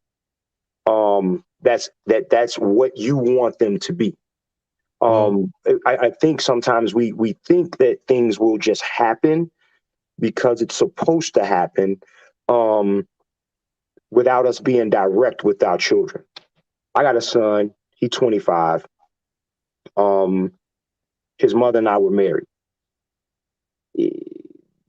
That's what you want them to be. Well, I think sometimes we think that things will just happen because it's supposed to happen, um, without us being direct with our children. I got a son. He's 25. Um, his mother and I were married.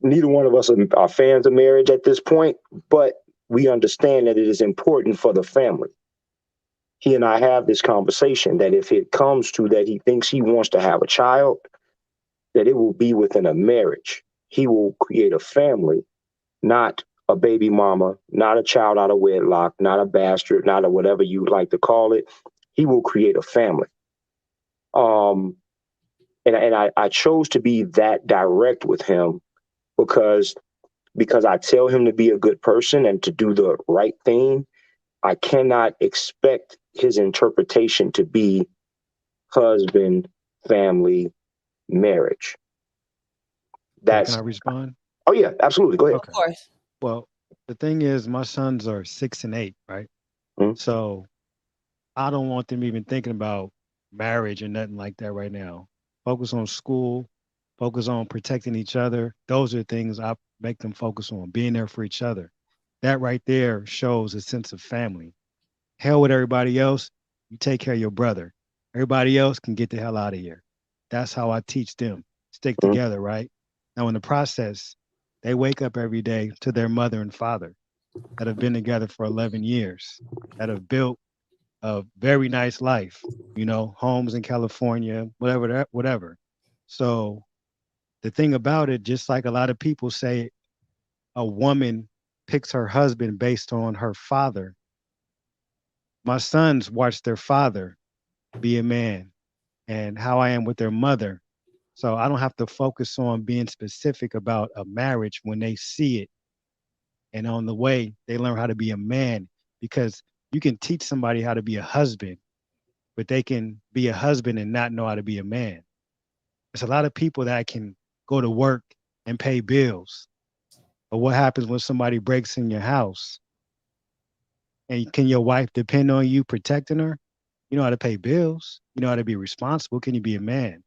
Neither one of us are fans of marriage at this point, but we understand that it is important for the family. He and I have this conversation that if it comes to that he thinks he wants to have a child, that it will be within a marriage. He will create a family, not a baby mama, not a child out of wedlock, not a bastard, not a whatever you like to call it. He will create a family. Um, and I chose to be that direct with him because I tell him to be a good person and to do the right thing. I cannot expect his interpretation to be husband, family, marriage. okay, can I That's respond? Oh yeah, absolutely. Go ahead. Of Okay. course. Well, the thing is, my sons are 6 and 8, right? Mhm. So I don't want them even thinking about marriage or nothing like that right now. Focus on school, focus on protecting each other. Those are things I make them focus on, being there for each other. That right there shows a sense of family. Hell with everybody else. You take care of your brother. Everybody else can get the hell out of here. That's how I teach them. Stick Mhm. together, right? Now, in the process, they wake up every day to their mother and father that have been together for 11 years, that have built a very nice life, homes in California, whatever. So the thing about it, just like a lot of people say, a woman picks her husband based on her father. My sons watch their father be a man and how I am with their mother. So I don't have to focus on being specific about a marriage when they see it. And on the way, they learn how to be a man because you can teach somebody how to be a husband, but they can be a husband and not know how to be a man. There's a lot of people that can go to work and pay bills. But what happens when somebody breaks in your house? And can your wife depend on you protecting her? You know how to pay bills. You know how to be responsible. Can you be a man?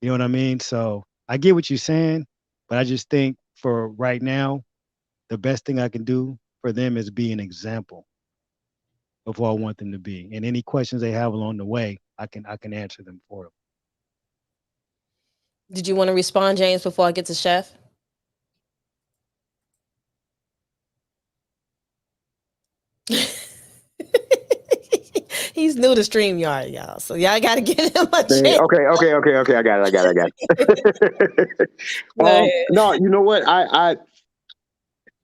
You know what I mean? So I get what you're saying, but I just think for right now, the best thing I can do for them is be an example of who I want them to be. And any questions they have along the way, I can answer them for Did you want to respond, James, before I get to Chef? He's new to StreamYard, y'all. So y'all got to give him a chance. Okay. I got it. Go ahead. No, you know what?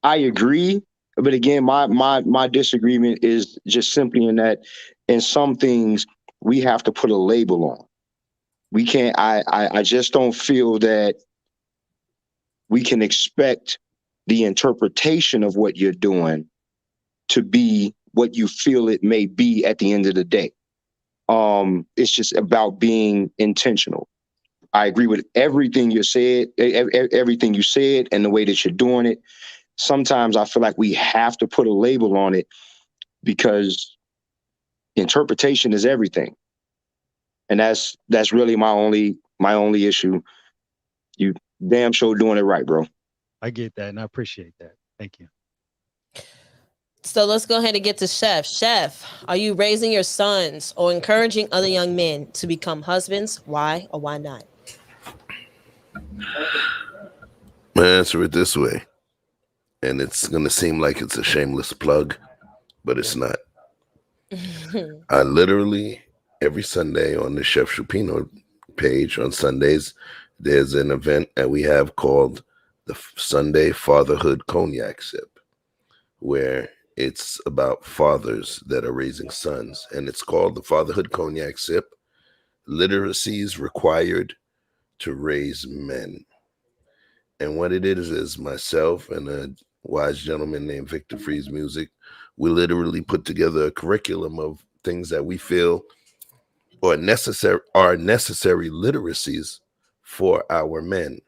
I agree, but again, my disagreement is just simply in that in some things we have to put a label on. We can't. I just don't feel that we can expect the interpretation of what you're doing to be what you feel it may be at the end of the day. It's just about being intentional. I agree with everything you said, everything you said, and the way that you're doing it. Sometimes I feel like we have to put a label on it because interpretation is everything, and that's really my only issue. You damn sure doing it right, bro. I get that and I appreciate that. Thank you. So let's go ahead and get to Chef. Chef, are you raising your sons or encouraging other young men to become husbands? Why or why not? I answer it this way, and it's going to seem like it's a shameless plug, but it's not. I literally, every Sunday on the Chef Choupino page on Sundays, there's an event that we have called the Sunday Fatherhood Cognac Sip, where It's about fathers that are raising sons, and it's called the Fatherhood Cognac Sip. Literacies required to raise men. And what it is myself and a wise gentleman named Victor Freeze Music, we literally put together a curriculum of things that we feel are necessary literacies for our men.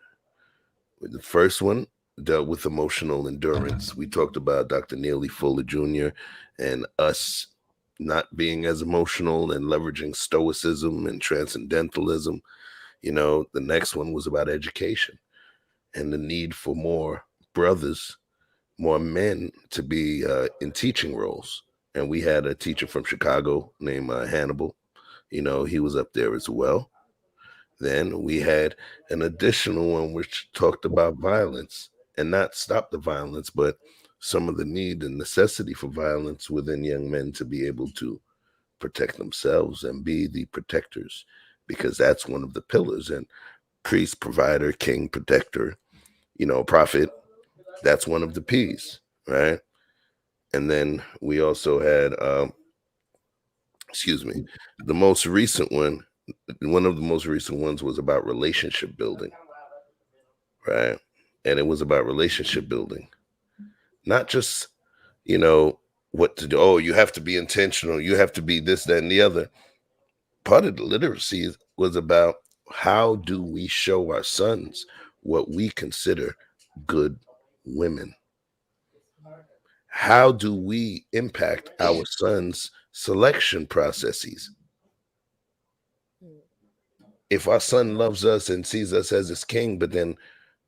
The first one dealt with emotional endurance. We talked about Dr. Neely Fuller Jr. and us not being as emotional and leveraging stoicism and transcendentalism. The next one was about education and the need for more brothers, more men to be in teaching roles. And we had a teacher from Chicago named Hannibal. He was up there as well. Then we had an additional one which talked about violence and not stop the violence, but some of the need and necessity for violence within young men to be able to protect themselves and be the protectors, because that's one of the pillars. And priest, provider, king, protector, prophet, that's one of the P's, right? And then we also had, excuse me, the most recent one of the most recent ones was about relationship building, right? And it was about relationship building, not just, you know, what to do. Oh, you have to be intentional. You have to be this, that, and the other. Part of the literacy was about how do we show our sons what we consider good women? How do we impact our sons' selection processes? If our son loves us and sees us as his king, but then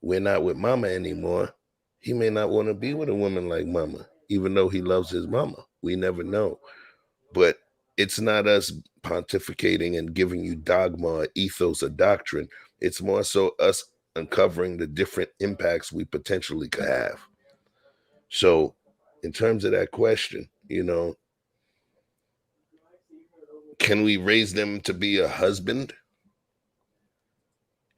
we're not with mama anymore, he may not want to be with a woman like mama, even though he loves his mama. We never know. But it's not us pontificating and giving you dogma or ethos or doctrine. It's more so us uncovering the different impacts we potentially could have. So, in terms of that question, can we raise them to be a husband?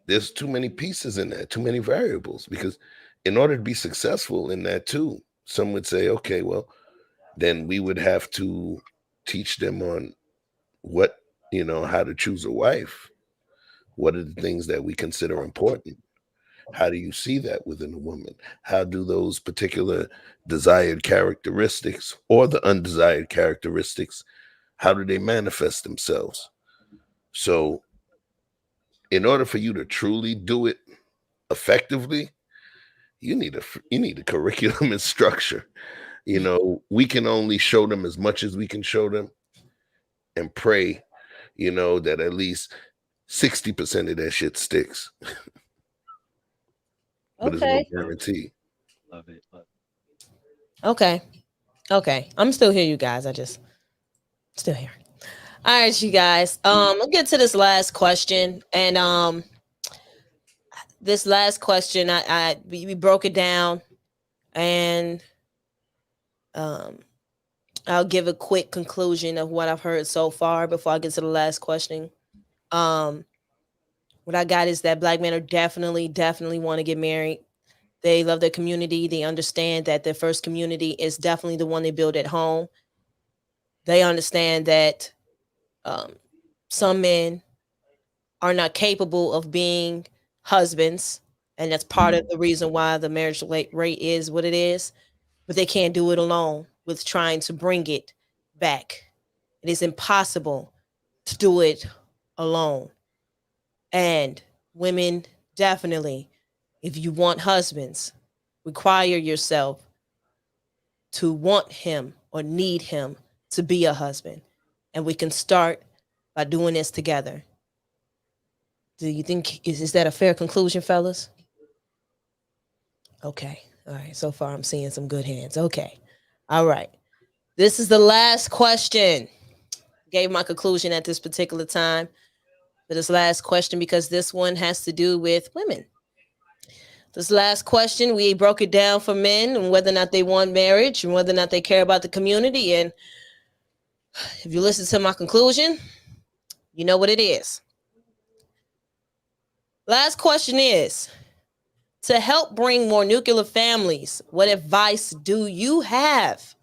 There's too many pieces in that, too many variables, because in order to be successful in that too, some would say, okay, well, then we would have to teach them on what, how to choose a wife. What are the things that we consider important? How do you see that within a woman? How do those particular desired characteristics or the undesired characteristics, how do they manifest themselves? So, in order for you to truly do it effectively, you need a curriculum and structure. We can only show them as much as we can show them and pray, that at least 60% of that shit sticks. But there's no Okay. guarantee. Love it. Love Okay. Okay. I'm still here, you guys. I just still here. All right, you guys. Let's get to this last question. And this last question, we broke it down, and um I'll give a quick conclusion of what I've heard so far before I get to the last question. Um, what I got is that black men are definitely want to get married. They love their community. They understand that their first community is definitely the one they build at home. They understand that um, some men are not capable of being husbands, and that's part of the reason why the marriage rate is what it is. But they can't do it alone with trying to bring it back. It is impossible to do it alone. And women, definitely, if you want husbands, require yourself to want him or need him to be a husband. And we can start by doing this together. Do you think is that a fair conclusion, fellas? Okay. All right. So far I'm seeing some good hands. Okay. All right. This is the last question. Gave my conclusion at this particular time for this last question because this one has to do with women. This last question, we broke it down for men and whether or not they want marriage and whether or not they care about the community. And if you listen to my conclusion, you know what it is. Last question is, to help bring more nuclear families, what advice do you have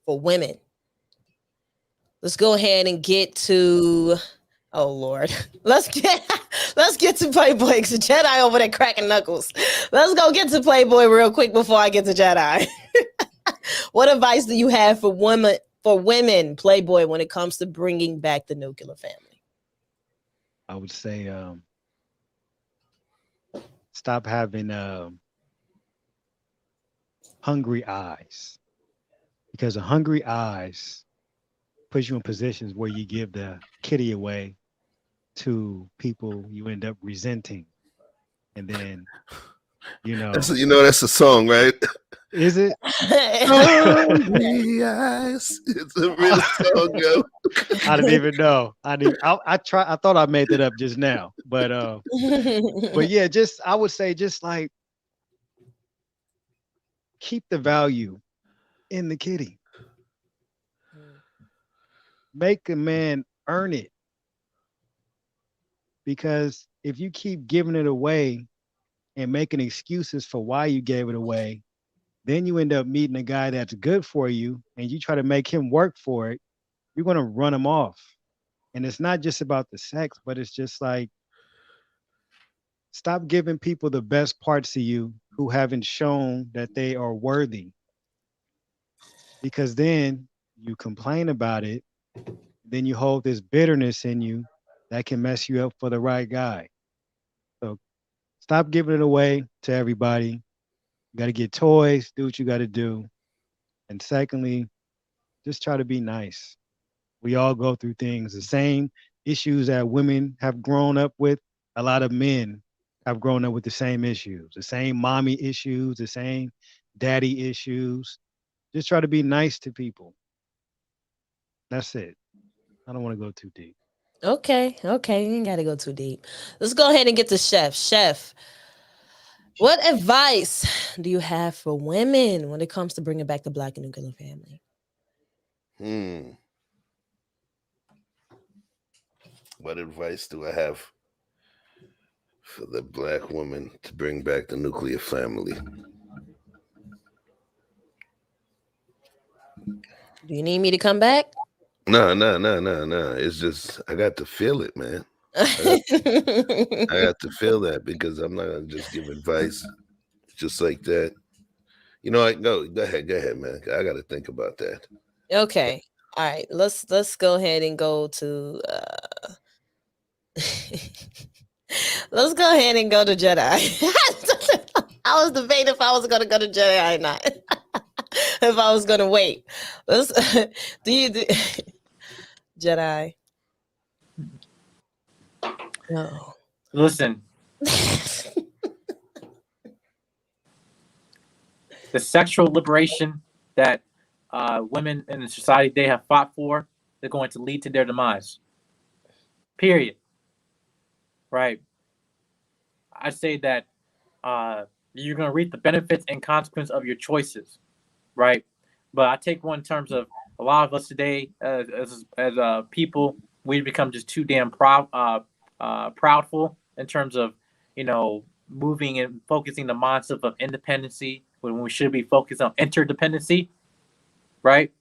for women. Let's go ahead and get to, oh Lord. Let's get to Playboy. Jedi over there cracking knuckles. Let's go get to Playboy real quick before I get to Jedi. What advice do you have for women, Playboy, when it comes to bringing back the nuclear family? I would say stop having hungry eyes, because the hungry eyes puts you in positions where you give the kitty away to people you end up resenting, and then That's that's a song, right? is it? Hungry eyes. It's a real song, yo. I didn't even know. I thought I made that up just now, but yeah, just I would say just like keep the value in the kitty. Make a man earn it, because if you keep giving it away and making excuses for why you gave it away, then you end up meeting a guy that's good for you and you try to make him work for it. You're going to run him off. And it's not just about the sex, but it's just like, stop giving people the best parts of you who haven't shown that they are worthy. Because then you complain about it, then you hold this bitterness in you that can mess you up for the right guy. So stop giving it away to everybody. You got to get toys, do what you got to do. And secondly, just try to be nice. We all go through things. The same issues that women have grown up with, a lot of men have grown up with the same issues, the same mommy issues, the same daddy issues. Just try to be nice to people. That's it. I don't want to go too deep. Okay, you ain't got to go too deep. Let's go ahead and get to Chef. Chef, what advice do you have for women when it comes to bringing back the Black and nuclear family? What advice do I have for the Black woman to bring back the nuclear family? Do you need me to come back? No. It's just I got to feel it, man. I got to feel that, because I'm not gonna just give advice just like that. Go ahead, man. I got to think about that. Okay. All right. Let's go ahead and go to let's go ahead and go to Jedi. I was debating if I was gonna go to Jedi or not. If I was gonna wait. Let's do Jedi. No. Listen, the sexual liberation that women in the society they have fought for, they're going to lead to their demise. Period. Right. I say that you're going to reap the benefits and consequence of your choices. Right. But I take one in terms of a lot of us today as people, we become just too damn proudful in terms of, moving and focusing the mindset of independency when we should be focused on interdependency, right?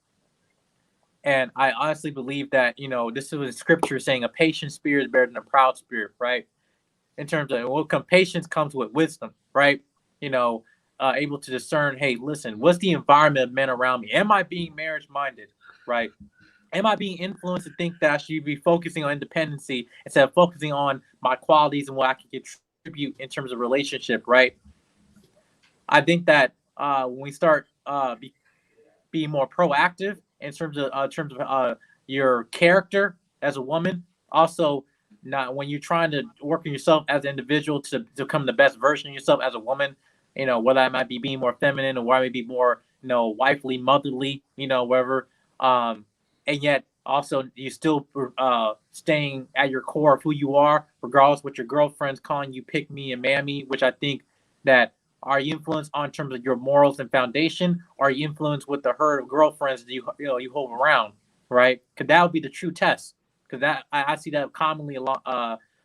And I honestly believe that, this is what scripture is saying, a patient spirit is better than a proud spirit, right? In terms of patience comes with wisdom, right? Able to discern, hey, listen, what's the environment of men around me? Am I being marriage minded, right? Am I being influenced to think that I should be focusing on independency instead of focusing on my qualities and what I can contribute in terms of relationship, right? I think that when we start being more proactive in terms of your character as a woman, also not when you're trying to work on yourself as an individual to become the best version of yourself as a woman, whether I might be being more feminine or whether I might be more, wifely, motherly, whatever. And yet also you still staying at your core of who you are, regardless what your girlfriend's calling you pick me and mammy, which I think that are you influenced on terms of your morals and foundation, or are you influenced with the herd of girlfriends that you hold around, right? Because that would be the true test. Because that I see that commonly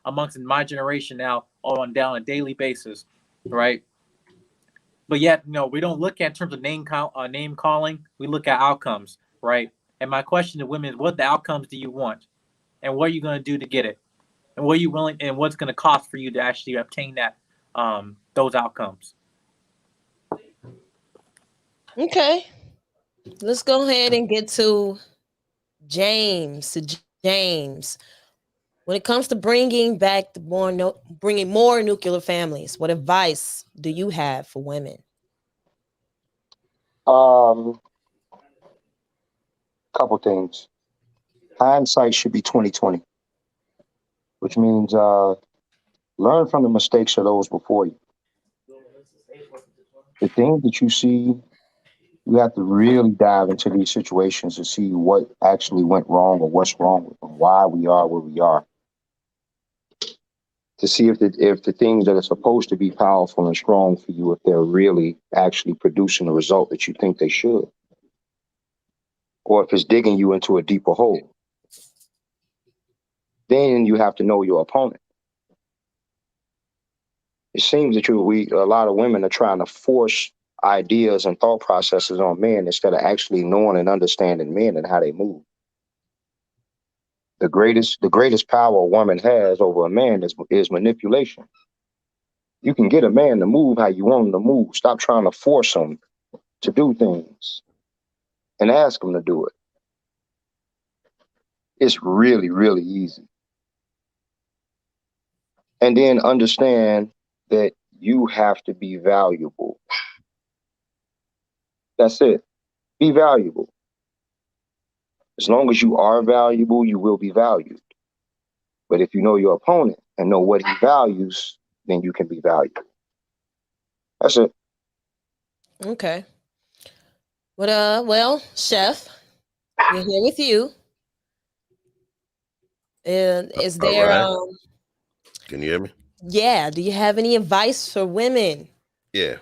amongst my generation now on down a daily basis, right? But yet, we don't look at in terms of name calling. We look at outcomes. right? And my question to women is, what the outcomes do you want, and what are you going to do to get it, and what are you willing, and what's going to cost for you to actually obtain that, those outcomes. Okay, let's go ahead and get to James. James, when it comes to bringing back the bringing more nuclear families, what advice do you have for women? Um, Couple things. Hindsight should be 2020, which means learn from the mistakes of those before you. The things that you see, you have to really dive into these situations to see what actually went wrong or what's wrong with them, why we are where we are, to see if the things that are supposed to be powerful and strong for you, if they're really actually producing the result that you think they should, or if it's digging you into a deeper hole. Then you have to know your opponent. It seems that a lot of women are trying to force ideas and thought processes on men instead of actually knowing and understanding men and how they move. The greatest power a woman has over a man is manipulation. You can get a man to move how you want him to move. Stop trying to force him to do things and ask him to do it. It's really, really easy. And then understand that you have to be valuable. That's it. Be valuable. As long as you are valuable, you will be valued. But if you know your opponent and know what he values, then you can be valuable. That's it. Okay. Well, Chef, we're here with you. And is All there, right. Can you hear me? yeah, do you have any advice for women? Yeah.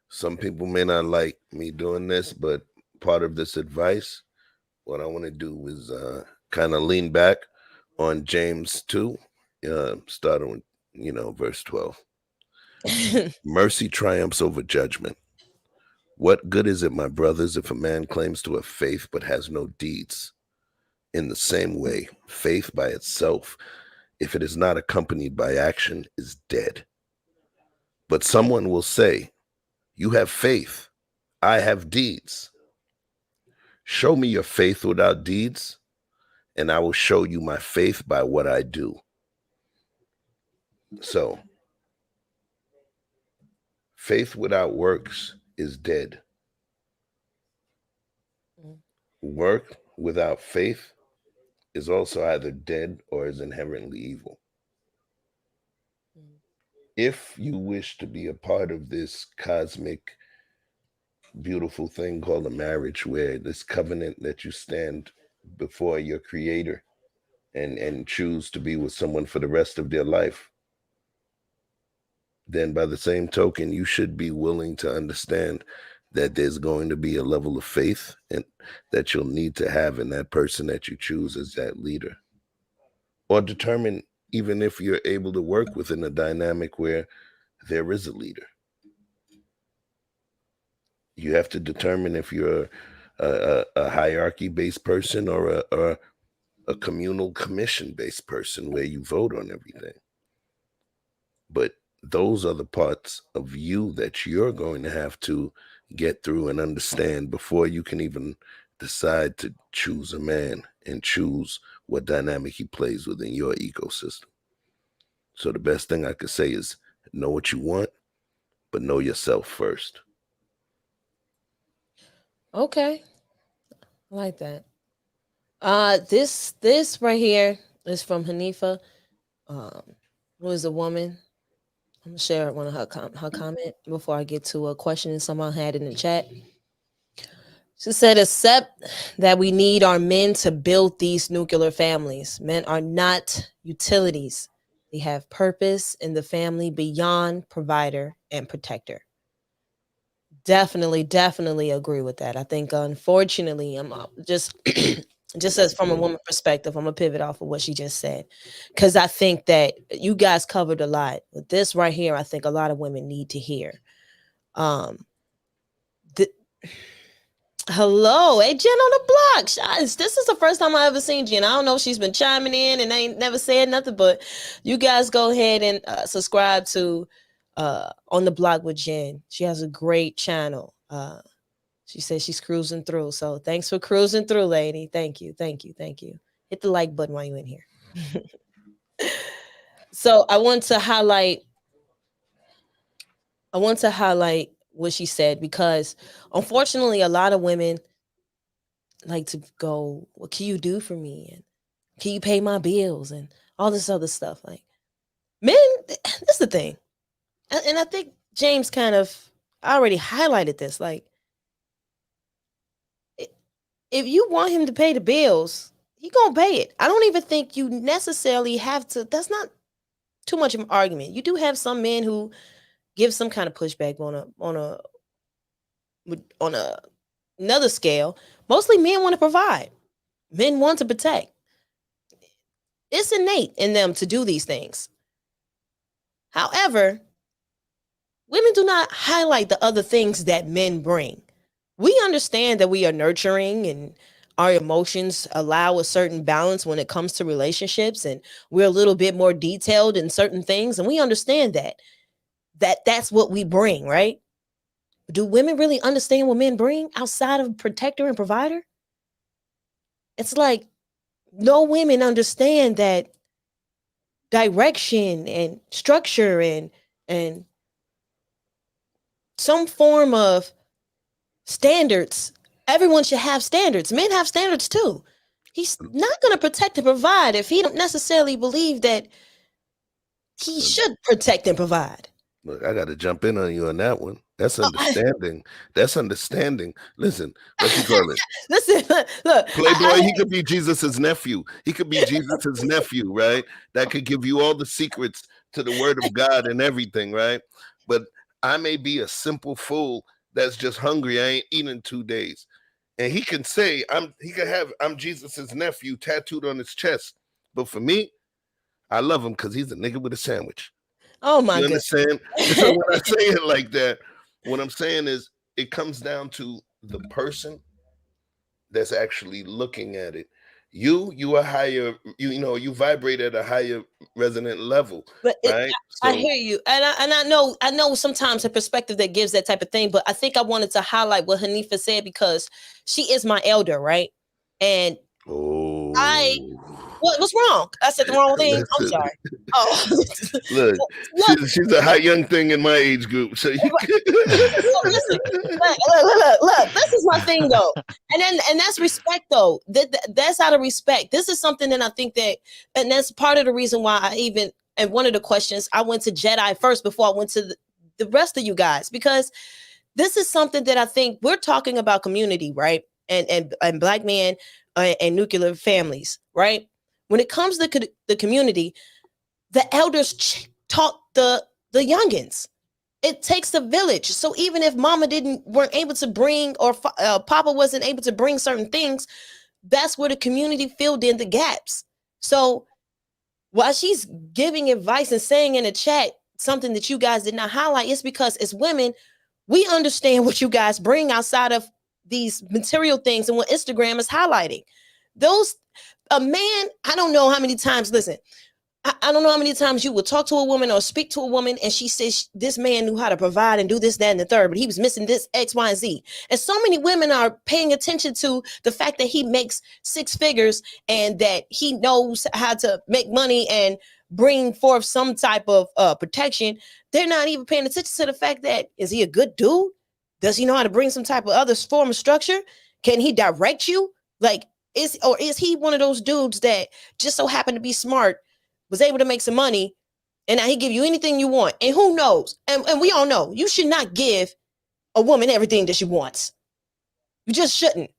Some people may not like me doing this, but part of this advice, what I want to do is kind of lean back on James 2, starting with, verse 12. Mercy triumphs over judgment. What good is it, my brothers, if a man claims to have faith but has no deeds? In the same way, faith by itself, if it is not accompanied by action, is dead. But someone will say, you have faith, I have deeds. Show me your faith without deeds, and I will show you my faith by what I do. So, faith without works is dead. Work without faith is also either dead or is inherently evil. If you wish to be a part of this cosmic, beautiful thing called a marriage, where this covenant that you stand before your creator and choose to be with someone for the rest of their life, then by the same token, you should be willing to understand that there's going to be a level of faith and that you'll need to have in that person that you choose as that leader. Or determine, even if you're able to work within a dynamic where there is a leader, you have to determine if you're a hierarchy based person or a communal commission based person where you vote on everything. But those are the parts of you that you're going to have to get through and understand before you can even decide to choose a man and choose what dynamic he plays within your ecosystem. So the best thing I could say is know what you want, but know yourself first. Okay, I like that. This right here is from Hanifa, um, who is a woman. I'm gonna share one of her comment before I get to a question someone had in the chat. She said, "Accept that we need our men to build these nuclear families. Men are not utilities; they have purpose in the family beyond provider and protector." Definitely agree with that. I think, unfortunately, I'm just just as from a woman perspective, I'm gonna pivot off of what she just said, because I think that you guys covered a lot. But this right here, I think a lot of women need to hear. Um, th- Hello, hey Jen on the block. This is the first time I ever seen Jen. I don't know if she's been chiming in and ain't never said nothing, but you guys go ahead and subscribe to On the Block with Jen. She has a great channel. She says she's cruising through. So thanks for cruising through, lady. Thank you, thank you, thank you. Hit the like button while you're in here. So I want to highlight what she said because unfortunately a lot of women like to go, what can you do for me? And can you pay my bills and all this other stuff? Like men, that's the thing. And I think James kind of already highlighted this. Like, if you want him to pay the bills, he gonna pay it. I don't even think you necessarily have to. That's not too much of an argument. You do have some men who give some kind of pushback on a another scale. Mostly men want to provide. Men want to protect. It's innate in them to do these things. However, women do not highlight the other things that men bring. We understand that we are nurturing and our emotions allow a certain balance when it comes to relationships, and we're a little bit more detailed in certain things, and we understand that's what we bring, right? Do women really understand what men bring outside of protector and provider? It's like no women understand that direction and structure and some form of standards. Everyone should have standards. Men have standards too. He's not going to protect and provide if he don't necessarily believe that he should protect and provide. Look, I got to jump in on you on that one. That's understanding. That's understanding. Listen, what you call it? Listen, look. Playboy, he could be Jesus's nephew. He could be Jesus's nephew, right? That could give you all the secrets to the word of God and everything, right? But I may be a simple fool that's just hungry. I ain't eaten in 2 days. And he can say, I'm Jesus's nephew tattooed on his chest. But for me, I love him because he's a nigga with a sandwich. Oh my You goodness. understand? So when I say it like that, what I'm saying is it comes down to the person that's actually looking at it. You are higher, you vibrate at a higher resonant level, But right? I So hear you, and I know sometimes a perspective that gives that type of thing. But I think I wanted to highlight what Hanifa said because she is my elder, right? And I what's wrong? I said the wrong thing. I'm listen, sorry. Oh, look, look, she's a hot young thing in my age group. So you listen, look. This is my thing though, and that's respect though. That's out of respect. This is something that I think that, and that's part of the reason why I even, and one of the questions I went to Jedi first before I went to the rest of you guys, because this is something that I think we're talking about community, right? And black men and nuclear families, right? When it comes to the community, the elders taught the youngins. It takes a village. So even if mama weren't able to bring, or papa wasn't able to bring certain things, that's where the community filled in the gaps. So while she's giving advice and saying in the chat something that you guys did not highlight, it's because as women, we understand what you guys bring outside of these material things and what Instagram is highlighting. Those, a man, I don't know how many times, listen, I don't know how many times you will talk to a woman or speak to a woman and she says this man knew how to provide and do this, that, and the third, but he was missing this X, Y, and Z. And so many women are paying attention to the fact that he makes 6 figures and that he knows how to make money and bring forth some type of protection. They're not even paying attention to the fact that, is he a good dude? Does he know how to bring some type of other form of structure? Can he direct you? Like, is he one of those dudes that just so happen to be smart, was able to make some money, and now he give you anything you want? And who knows? And we all know you should not give a woman everything that she wants. You just shouldn't.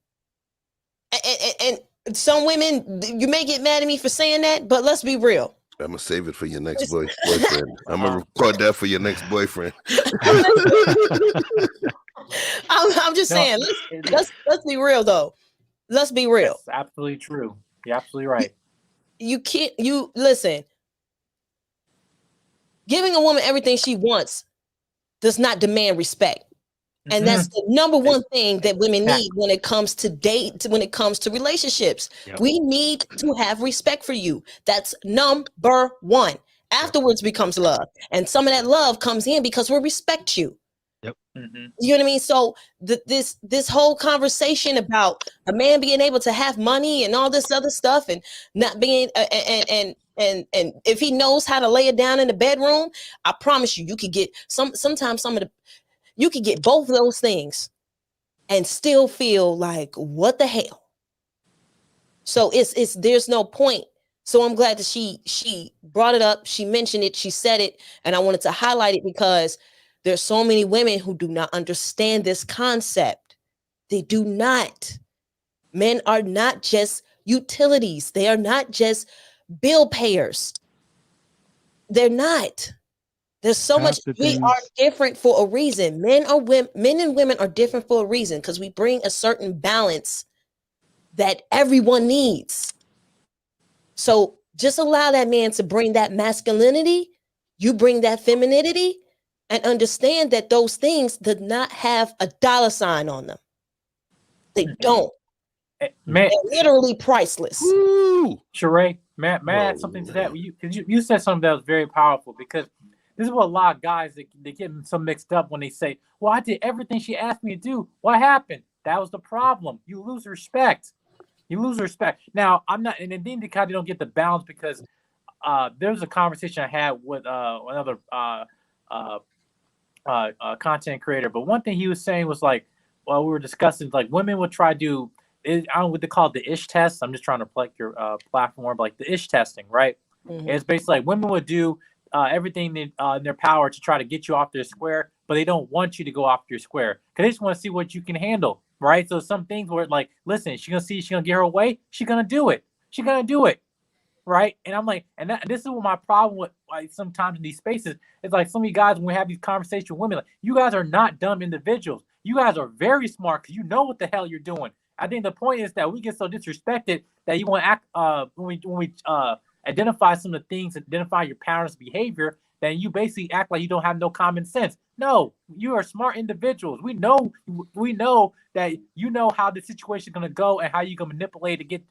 And some women, you may get mad at me for saying that, but let's be real. I'm gonna save it for your next boyfriend. I'm gonna record that for your next boyfriend. I'm just saying, let's be real though. Let's be real. That's absolutely true. You're absolutely right. You can't, you listen. Giving a woman everything she wants does not demand respect. And that's the number one thing that women Yeah. need when it comes to when it comes to relationships. Yep. We need to have respect for you. That's number one. Afterwards becomes love. And some of that love comes in because we respect you. Mhm. You know what I mean? So this whole conversation about a man being able to have money and all this other stuff and not being and if he knows how to lay it down in the bedroom, I promise you, you could get sometimes some of the you could get both of those things and still feel like what the hell. So it's there's no point. So I'm glad that she brought it up, she mentioned it, she said it, and I wanted to highlight it because there's so many women who do not understand this concept. They do not. Men are not just utilities. They are not just bill payers. They're not. There's so much. Half the We are things. different for a reason. Men and women are different for a reason because we bring a certain balance that everyone needs. So just allow that man to bring that masculinity, you bring that femininity, and understand that those things did not have a dollar sign on them. They don't. Man, They're literally priceless. Woo! Sheree, may I Whoa, add something to that? man. You said something that was very powerful because this is what a lot of guys they get so mixed up when they say, "Well, I did everything she asked me to do. What happened?" That was the problem. You lose respect. You lose respect. Now, I'm not, and then they kind of don't get the balance because there was a conversation I had with another uh, content creator. But one thing he was saying was like, well, we were discussing like women would try to, I don't know what they call it, the ish test. I'm just trying to plug your platform, but like the ish testing, right? Mhm. It's basically like women would do everything in their power to try to get you off their square, but they don't want you to go off your square because they just want to see what you can handle, right? So some things where like, listen, she's gonna get her way, she's gonna do it, she's gonna do it, right? And I'm like, this is what my problem with like sometimes in these spaces. It's like some of you guys when we have these conversations with women, like you guys are not dumb individuals. You guys are very smart because you know what the hell you're doing. I think the point is that we get so disrespected that you want to act when we identify some of the things, identify your parents' behavior, then you basically act like you don't have no common sense. No, you are smart individuals. We know that you know how the situation is gonna go and how you can manipulate to get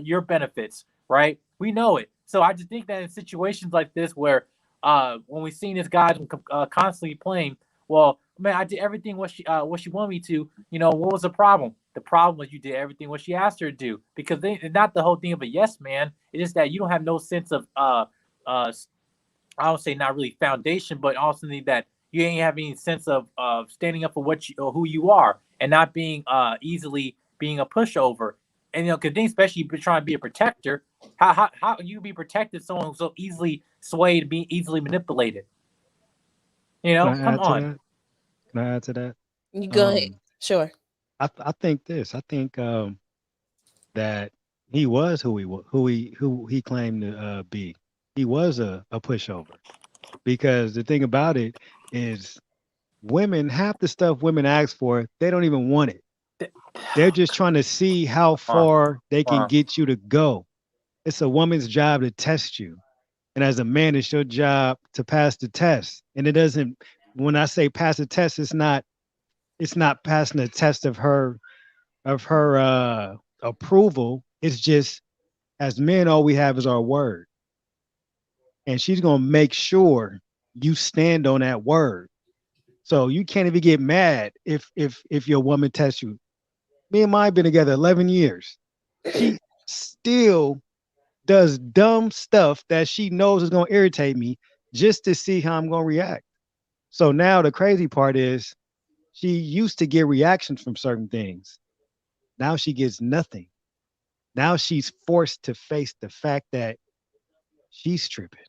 your benefits, right? We know it. So I just think that in situations like this, where when we seen this guy constantly playing, well, man, I did everything what she wanted me to. You know, what was the problem? The problem was you did everything what she asked her to do because they not the whole thing of a yes man. It's just that you don't have no sense of I don't say not really foundation, but also that you ain't have any sense of standing up for what you or who you are and not being easily being a pushover. And you know, because especially if you're trying to be a protector, how you be protected someone who's so easily swayed, be easily manipulated? You Can know, I come add to on. that? Can I add to that? You go ahead. Um, Sure. I think this. I think that he was who he claimed to be. He was a pushover because the thing about it is women half the stuff women ask for they don't even want it. They're just trying to see how far they can get you to go. It's a woman's job to test you. And as a man, it's your job to pass the test. And it doesn't, when I say pass the test, it's not passing the test of her approval. It's just as men, all we have is our word. And she's gonna make sure you stand on that word. So you can't even get mad if your woman tests you. Me and mine been together 11 years. She still does dumb stuff that she knows is going to irritate me just to see how I'm going to react. So now the crazy part is she used to get reactions from certain things. Now she gets nothing. Now she's forced to face the fact that she's tripping.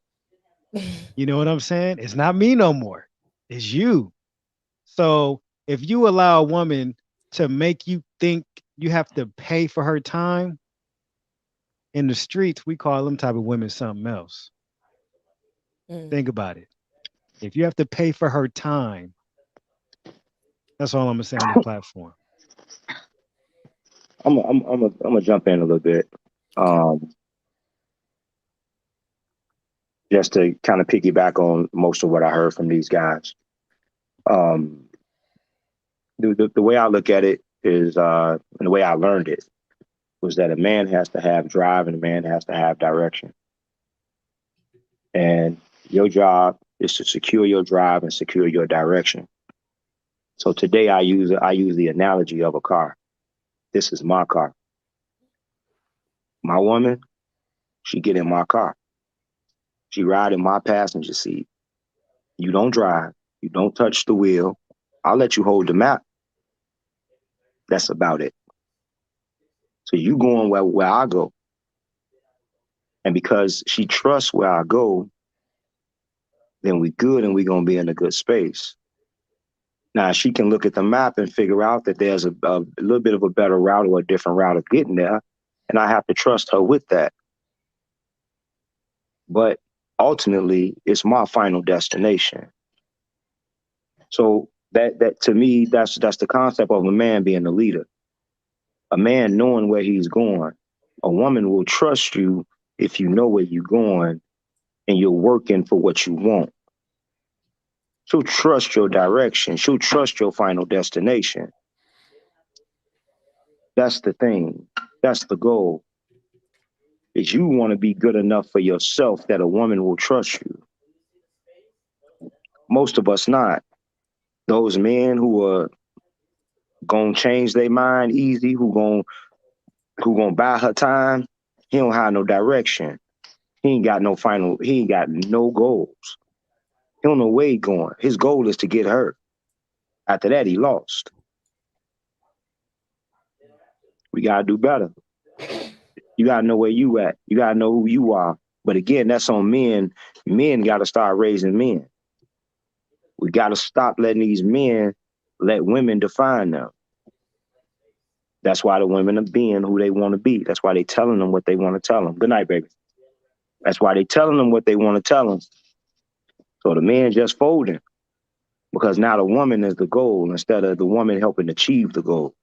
You know what I'm saying? It's not me no more. It's you. So if you allow a woman to make you think you have to pay for her time in the streets, we call them type of women something else. Mm. Think about it. If you have to pay for her time, that's all I'm gonna say on this platform. I'm gonna jump in a little bit, Okay. um, just to kind of piggyback on most of what I heard from these guys. Um, the way I look at it is, and the way I learned it was that a man has to have drive and a man has to have direction. And your job is to secure your drive and secure your direction. So today I use the analogy of a car. This is my car. My woman, she get in my car. She ride in my passenger seat. You don't drive. You don't touch the wheel. I'll let you hold the map. That's about it. So you going where I go. And because she trusts where I go, then we good and we gonna be in a good space. Now she can look at the map and figure out that there's a little bit of a better route or a different route of getting there. And I have to trust her with that. But ultimately, it's my final destination. So that to me, that's the concept of a man being a leader. A man knowing where he's going. A woman will trust you if you know where you're going and you're working for what you want. She'll trust your direction. She'll trust your final destination. That's the thing. That's the goal. Is you want to be good enough for yourself that a woman will trust you. Most of us not. Those men who are gonna change their mind easy, who gonna buy her time, he don't have no direction. He ain't got no goals. He don't know where he going. His goal is to get her. After that, he lost. We gotta do better. You gotta know where you at. You gotta know who you are. But again, that's on men. Men gotta start raising men. We gotta stop letting these men let women define them. That's why the women are being who they want to be. That's why they telling them what they want to tell them. Good night, baby. That's why they telling them what they want to tell them. So the man just folding because now the woman is the goal instead of the woman helping achieve the goal.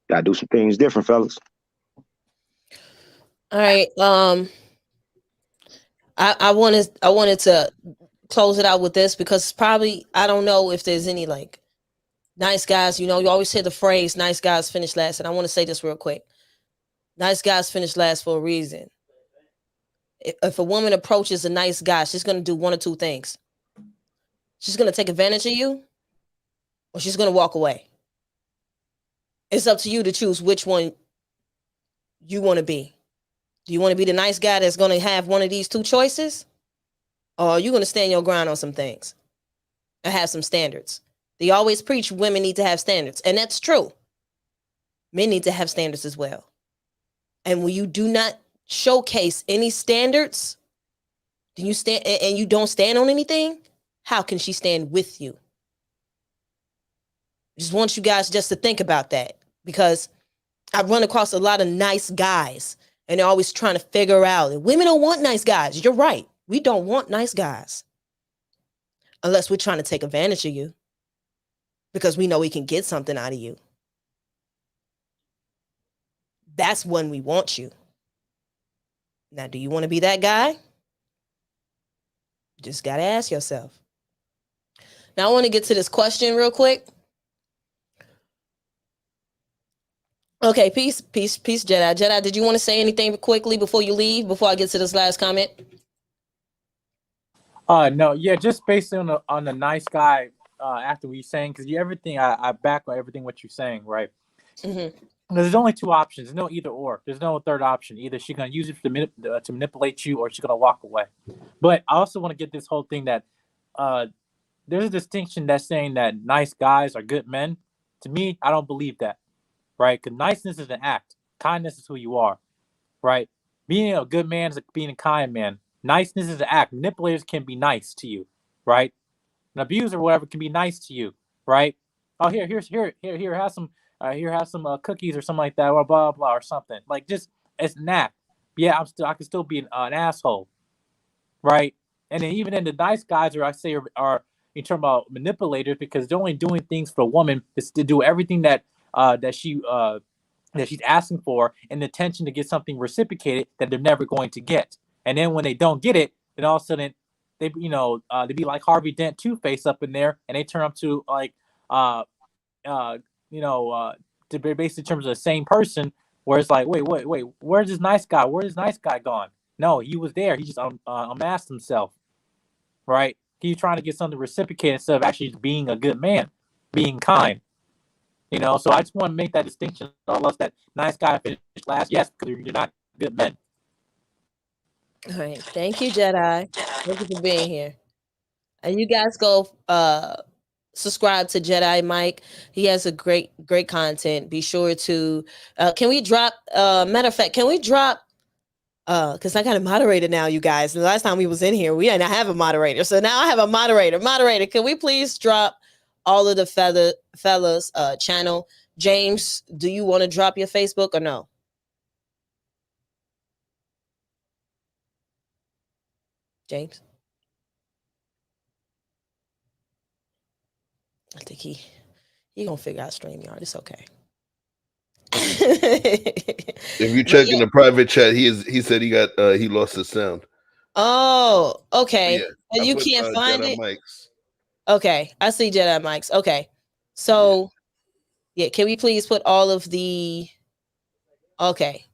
Gotta do some things different, fellas. All right. I wanted to close it out with this because probably I don't know if there's any like nice guys. You know, you always hear the phrase "nice guys finish last," and I want to say this real quick. Nice guys finish last for a reason. If a woman approaches a nice guy, she's gonna do one or two things. She's gonna take advantage of you, or she's gonna walk away. It's up to you to choose which one you want to be. Do you want to be the nice guy that's going to have one of these two choices? Or are you going to stand your ground on some things and have some standards? They always preach women need to have standards, and that's true. Men need to have standards as well. And when you do not showcase any standards, do you stand and you don't stand on anything? How can she stand with you? I just want you guys just to think about that because I run across a lot of nice guys and they're always trying to figure out that women don't want nice guys. You're right. We don't want nice guys unless we're trying to take advantage of you because we know we can get something out of you. That's when we want you. Now, do you want to be that guy? You just got to ask yourself. Now, I want to get to this question real quick. Okay, peace, Jedi. Jedi, did you want to say anything quickly before you leave, before I get to this last comment? No, yeah, just based on the nice guy. After we saying, because everything I back on everything what you're saying, right? Mm-hmm. There's only two options. There's no either or. There's no third option. Either she's gonna use it to manipulate you, or she's gonna walk away. But I also want to get this whole thing that there's a distinction that's saying that nice guys are good men. To me, I don't believe that. Right? Because niceness is an act. Kindness is who you are. Right? Being a good man is being a kind man. Niceness is an act. Manipulators can be nice to you. Right? An abuser or whatever can be nice to you. Right? Oh, here, have some, cookies or something like that, or blah blah or something. Like just it's an act. Yeah, I can still be an asshole. Right? And then even in the nice guys, or I say are in terms about manipulators, because they're only doing things for a woman is to do everything that she's asking for in the intention to get something reciprocated that they're never going to get. And then when they don't get it, then all of a sudden they be like Harvey Dent Two Face up in there, and they turn up to like uh uh you know to be basically in terms of the same person. Where it's like, wait, where's this nice guy? Where's this nice guy gone? No, he was there. He just unmasked himself, right? He's trying to get something reciprocated instead of actually being a good man, being kind. So I just want to make that distinction. All us that nice guy finished last, yes, because you're not good men. All right. Thank you, Jedi. Thank you for being here. And you guys go subscribe to Jedi Mike. He has a great content. Be sure to can we drop matter of fact, can we drop because I got a moderator now, you guys. The last time we was in here, we didn't have a moderator. So now I have a moderator. Moderator, can we please drop all of the fellas channel? James, do you want to drop your Facebook or no? James? I think he gonna figure out StreamYard. It's okay. If you But check in yeah. the private chat, he said he lost his sound. Oh, But okay. yeah, And I you put can't find Jedi it? Mike's. Okay. I see Jedi Mike's. Okay. So yeah, can we please put all of the okay.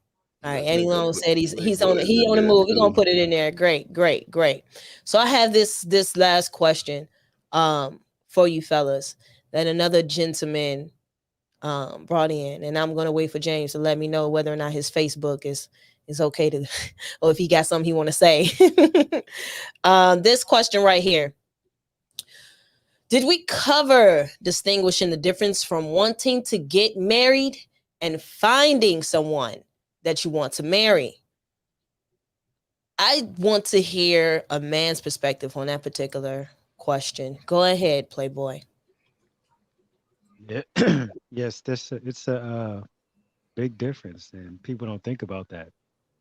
All I right. think Eddie I Long put said he's on Playboy's he in on the there move. We're gonna too. put it in there. Great. So I have this last question for you fellas that another gentleman brought in, and I'm gonna wait for James to let me know whether or not his Facebook is okay to or if he got something he want to say. This question right here. Did we cover distinguishing the difference from wanting to get married and finding someone that you want to marry? I want to hear a man's perspective on that particular question. Go ahead, Playboy. Yeah. Yes, it's a big difference, and people don't think about that.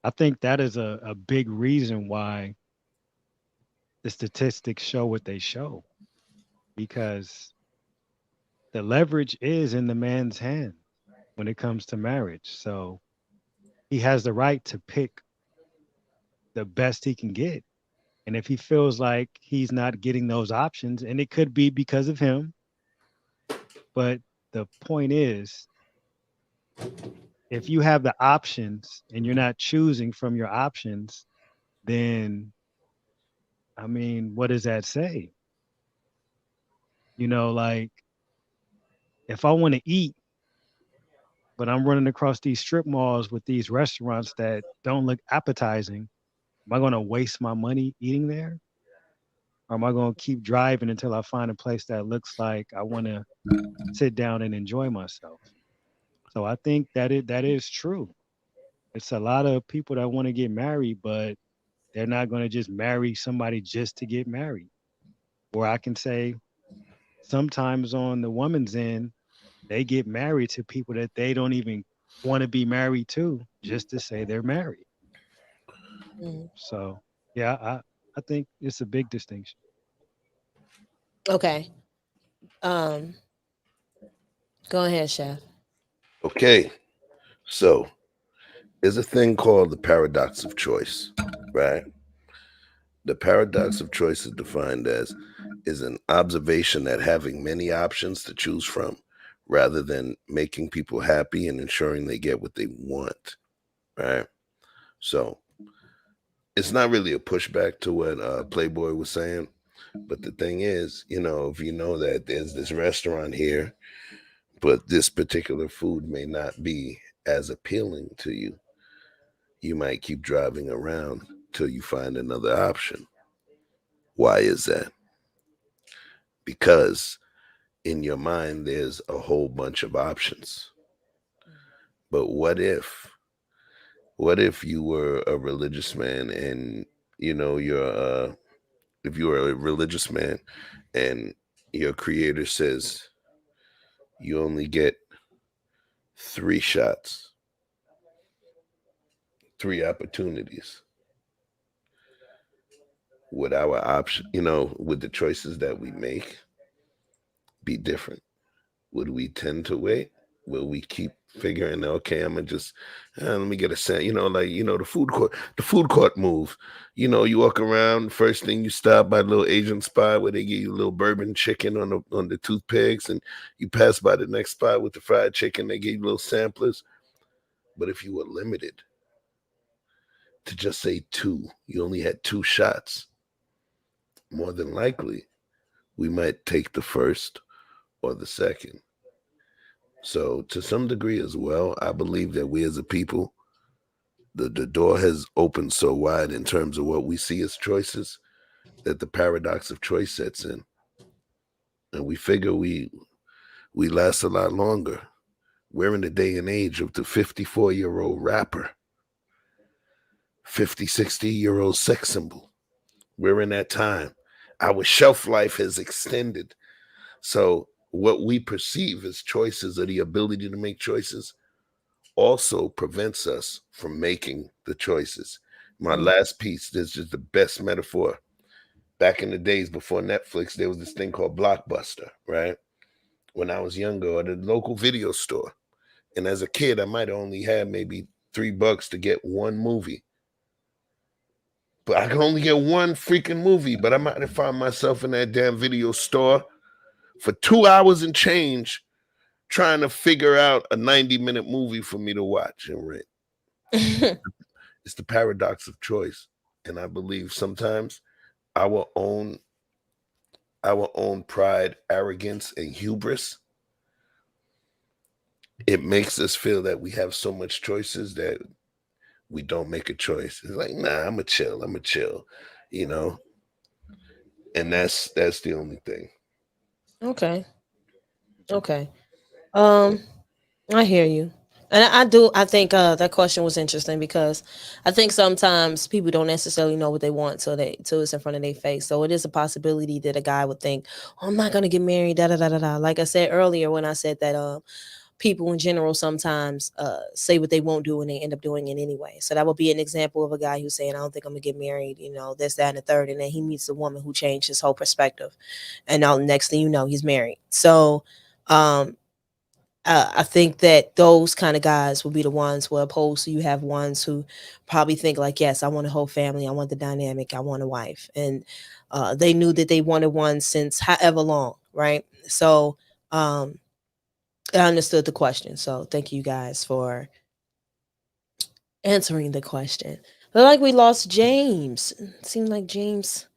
I think that is a big reason why the statistics show what they show, because the leverage is in the man's hand when it comes to marriage. So he has the right to pick the best he can get. And if he feels like he's not getting those options, and it could be because of him, but the point is, if you have the options and you're not choosing from your options, then I mean, what does that say? Like if I want to eat, but I'm running across these strip malls with these restaurants that don't look appetizing, am I going to waste my money eating there? Or am I going to keep driving until I find a place that looks like I want to sit down and enjoy myself? So I think that is true. It's a lot of people that want to get married, but they're not going to just marry somebody just to get married. Or I can say sometimes on the woman's end, they get married to people that they don't even want to be married to just to say they're married. Mhm. So yeah, I think it's a big distinction. Okay. Um, Go ahead, Chef. Okay, so there's a thing called the paradox of choice, right? The paradox of choice is defined as is an observation that having many options to choose from rather than making people happy and ensuring they get what they want, right? So it's not really a pushback to what Playboy was saying, but the thing is, if you know that there's this restaurant here, but this particular food may not be as appealing to you, you might keep driving around till you find another option. Why is that? Because in your mind there's a whole bunch of options. But what if you were a religious man and you're if you are a religious man and your creator says you only get 3 shots, 3 opportunities. Would our option, would the choices that we make be different? Would we tend to wait? Will we keep figuring, okay, I'm gonna just let me get a cent. Like the food court move. You walk around. First thing you stop by a little Asian spot where they give you a little bourbon chicken on the toothpicks, and you pass by the next spot with the fried chicken. They give you little samplers. But if you were limited to just say two, you only had two shots. More than likely, we might take the first or the second. So, to some degree as well, I believe that we as a people, the door has opened so wide in terms of what we see as choices that the paradox of choice sets in. And we figure we last a lot longer. We're in the day and age of the 54-year-old rapper, 50, 60-year-old sex symbol. We're in that time. Our shelf life has extended. So, what we perceive as choices or the ability to make choices also prevents us from making the choices. My last piece, this is the best metaphor. Back in the days before Netflix, there was this thing called Blockbuster, right? When I was younger, at a local video store. And as a kid, I might have only had maybe $3 to get one movie. But I could only get one freaking movie. But I might have found myself in that damn video store for 2 hours and change trying to figure out a 90-minute movie for me to watch and rent. It's the paradox of choice. And I believe sometimes our own pride, arrogance, and hubris, it makes us feel that we have so much choices that we don't make a choice. It's like, nah, I'm a chill, you know. And that's the only thing. Okay. Okay. Um, I hear you. And I do. I think that question was interesting because I think sometimes people don't necessarily know what they want till it's in front of their face. So it is a possibility that a guy would think, "Oh, I'm not gonna get married." Da da da da da. Like I said earlier when I said that people in general sometimes say what they won't do and they end up doing it anyway. So that would be an example of a guy who's saying, "I don't think I'm gonna get married." This, that, and the third, and then he meets a woman who changed his whole perspective, and now next thing you know, he's married. So. Um, I think that those kind of guys will be the ones where opposed to you have ones who probably think like, yes, I want a whole family, I want the dynamic, I want a wife, and they knew that they wanted one since however long, right? So I understood the question. So thank you guys for answering the question. But like we lost James. It seemed like James.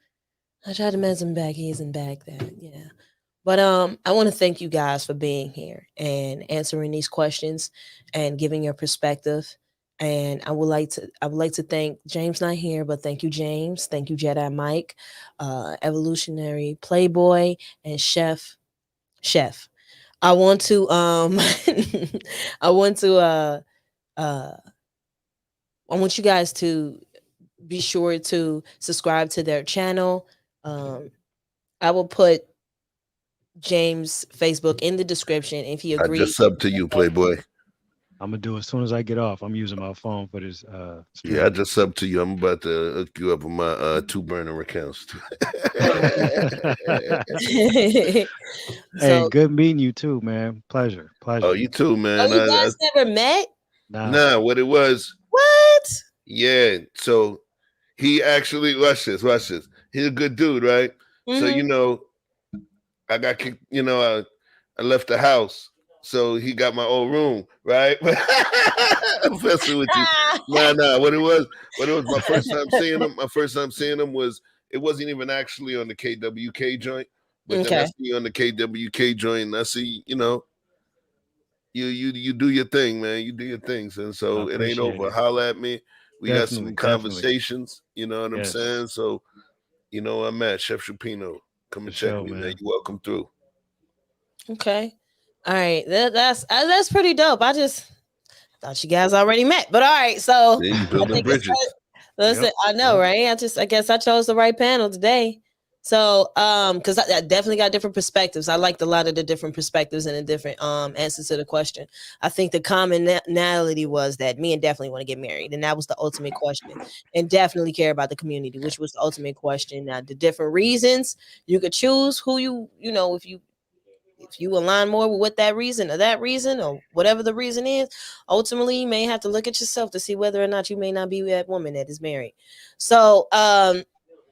I tried to mess him back. He isn't back. There, yeah. But I want to thank you guys for being here and answering these questions and giving your perspective. And I would like to thank James not here, but thank you, James. Thank you, Jedi Mike, Evolutionary Playboy, and Chef. I want to I want to uh I want you guys to be sure to subscribe to their channel. I will put James' Facebook in the description if he I agrees. just sub to you, Playboy. I'm gonna do it as soon as I get off. I'm using my phone for this Yeah, I stream. just sub to you. I'm about to hook you up with my two burner accounts. Hey, So, good meeting you too, man. Pleasure, Oh, pleasure. you too, oh, man. you guys never met? Nah, Nah, what it was, What? yeah. So he actually, watch this, watch this. He's a good dude, right? So Mm-hmm. I got kicked. I left the house, so he got my old room, right? I'm messing with you. Nah. What it was, my first time seeing him was, it wasn't even actually on the KWK joint, but then I Okay. see you on the KWK joint, and I see, you do your thing, man. You do your things, and I so it ain't appreciate over. it. Holla at me. We got some Definitely, definitely. conversations. You know what I'm Yes, saying? So I'm at Chef Choupino. Come for and check sure, me, man. man. You're welcome through. Okay. All right. That's pretty dope. I just thought you guys already met, but all right. So See, you I building think it's bridges. listen. Yep, I know, yep, right? I guess I chose the right panel today. So because I definitely got different perspectives. I liked a lot of the different perspectives and the different answers to the question. I think the commonality was that me and definitely want to get married, and that was the ultimate question. And definitely care about the community, which was the ultimate question. Now the different reasons you could choose who if you if you align more with what that reason or whatever the reason is, ultimately you may have to look at yourself to see whether or not you may not be that woman that is married. So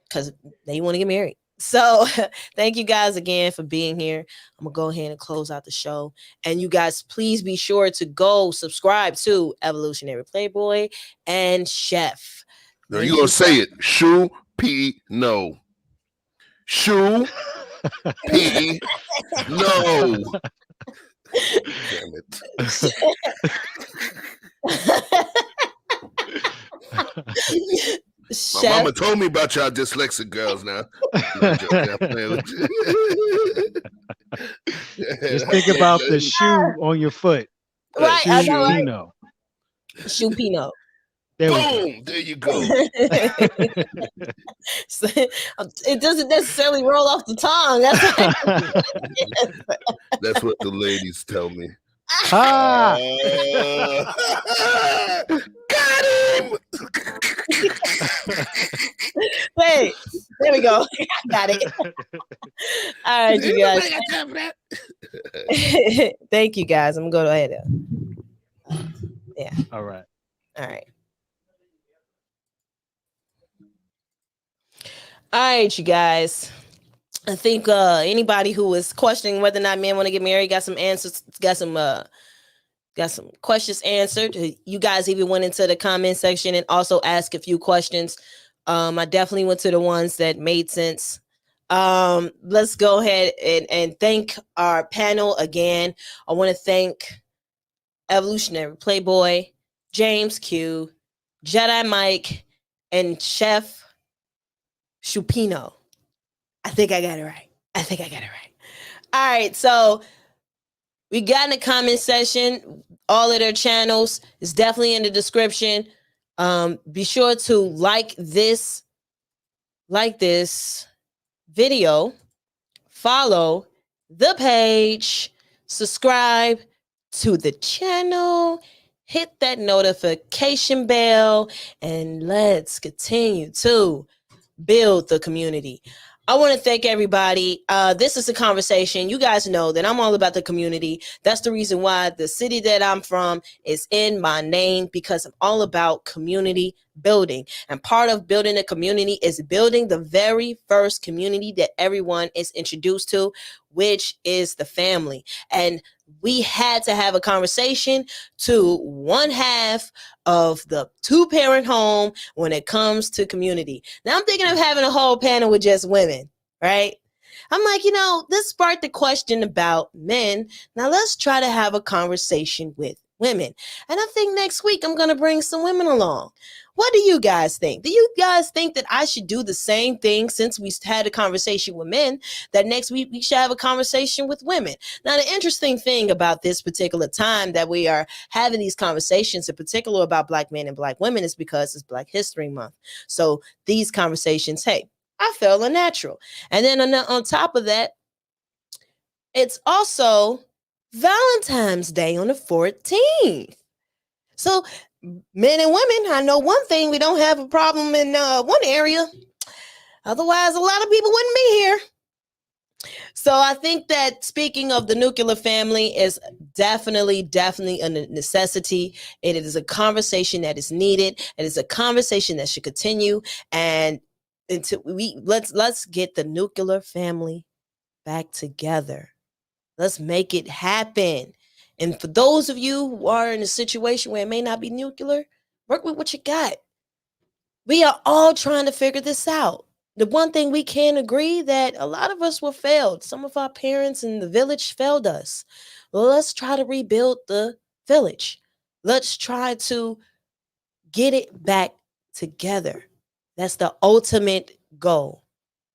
because they want to get married. So thank you guys again for being here. I'm gonna go ahead and close out the show. And you guys, please be sure to go subscribe to Evolutionary Playboy and Chef. No, you gonna say it. Choupino. Choupino. Damn it. My Chef, mama told me about y'all dyslexic girls now. I'm joking. I'm playing with you. Just think about the shoe on your foot. right? I know, right? Choupino. Choupino. There we go. Boom! There you go. So, it doesn't necessarily roll off the tongue. That's what the ladies tell me. Ah! Got him! Hey, there we go. Got it. All right, you guys. Got time for that. Thank you, guys. I'm gonna go ahead. Yeah. All right. All right. All right, you guys. I think anybody who is questioning whether or not men want to get married got some answers, got some questions answered. You guys even went into the comment section and also asked a few questions. I definitely went to the ones that made sense. Let's go ahead and thank our panel again. I want to thank Evolutionary Playboy, James Q, Jedi Mike, and Chef Choupino. I think I got it right. All right, so we got in the comment section. All of their channels is definitely in the description. Be sure to like this video, follow the page, subscribe to the channel, hit that notification bell, and let's continue to build the community. I want to thank everybody. This is a conversation. You guys know that I'm all about the community. That's the reason why the city that I'm from is in my name, because I'm all about community building. And part of building a community is building the very first community that everyone is introduced to, which is the family. And we had to have a conversation to one half of the two-parent home when it comes to community. Now I'm thinking of having a whole panel with just women, right? I'm like, this sparked the question about men. Now let's try to have a conversation with women. And I think next week I'm going to bring some women along. What do you guys think? Do you guys think that I should do the same thing since we had a conversation with men, that next week we should have a conversation with women? Now, the interesting thing about this particular time that we are having these conversations, in particular about Black men and Black women, is because it's Black History Month. So these conversations, hey, I felt unnatural. And then on top of that, it's also Valentine's Day on the 14th. So men and women, I know one thing, we don't have a problem in one area. Otherwise, a lot of people wouldn't be here. So I think that speaking of the nuclear family is definitely a necessity. It is a conversation that is needed. It is a conversation that should continue. And until let's get the nuclear family back together. Let's make it happen. And for those of you who are in a situation where it may not be nuclear, work with what you got. We are all trying to figure this out. The one thing we can agree that a lot of us were failed. Some of our parents in the village failed us. Well, let's try to rebuild the village. Let's try to get it back together. That's the ultimate goal.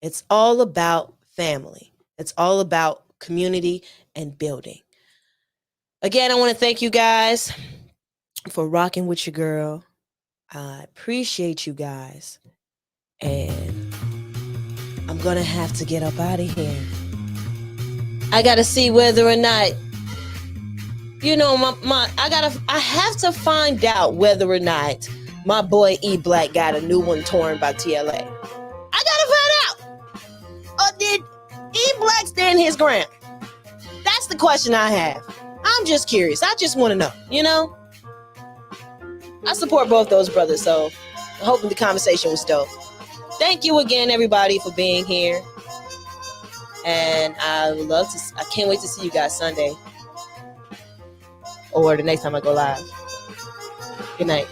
It's all about family. It's all about community and building. Again, I want to thank you guys for rocking with your girl. I appreciate you guys. And I'm going to have to get up out of here. I got to see whether or not, I have to find out whether or not my boy E Black got a new one torn by TLA. I got to find out. Or did E Black stand his ground? That's the question I have. I'm just curious. I just want to know, you know? I support both those brothers, so I'm hoping the conversation was dope. Thank you again, everybody, for being here. And I can't wait to see you guys Sunday or the next time I go live. Good night.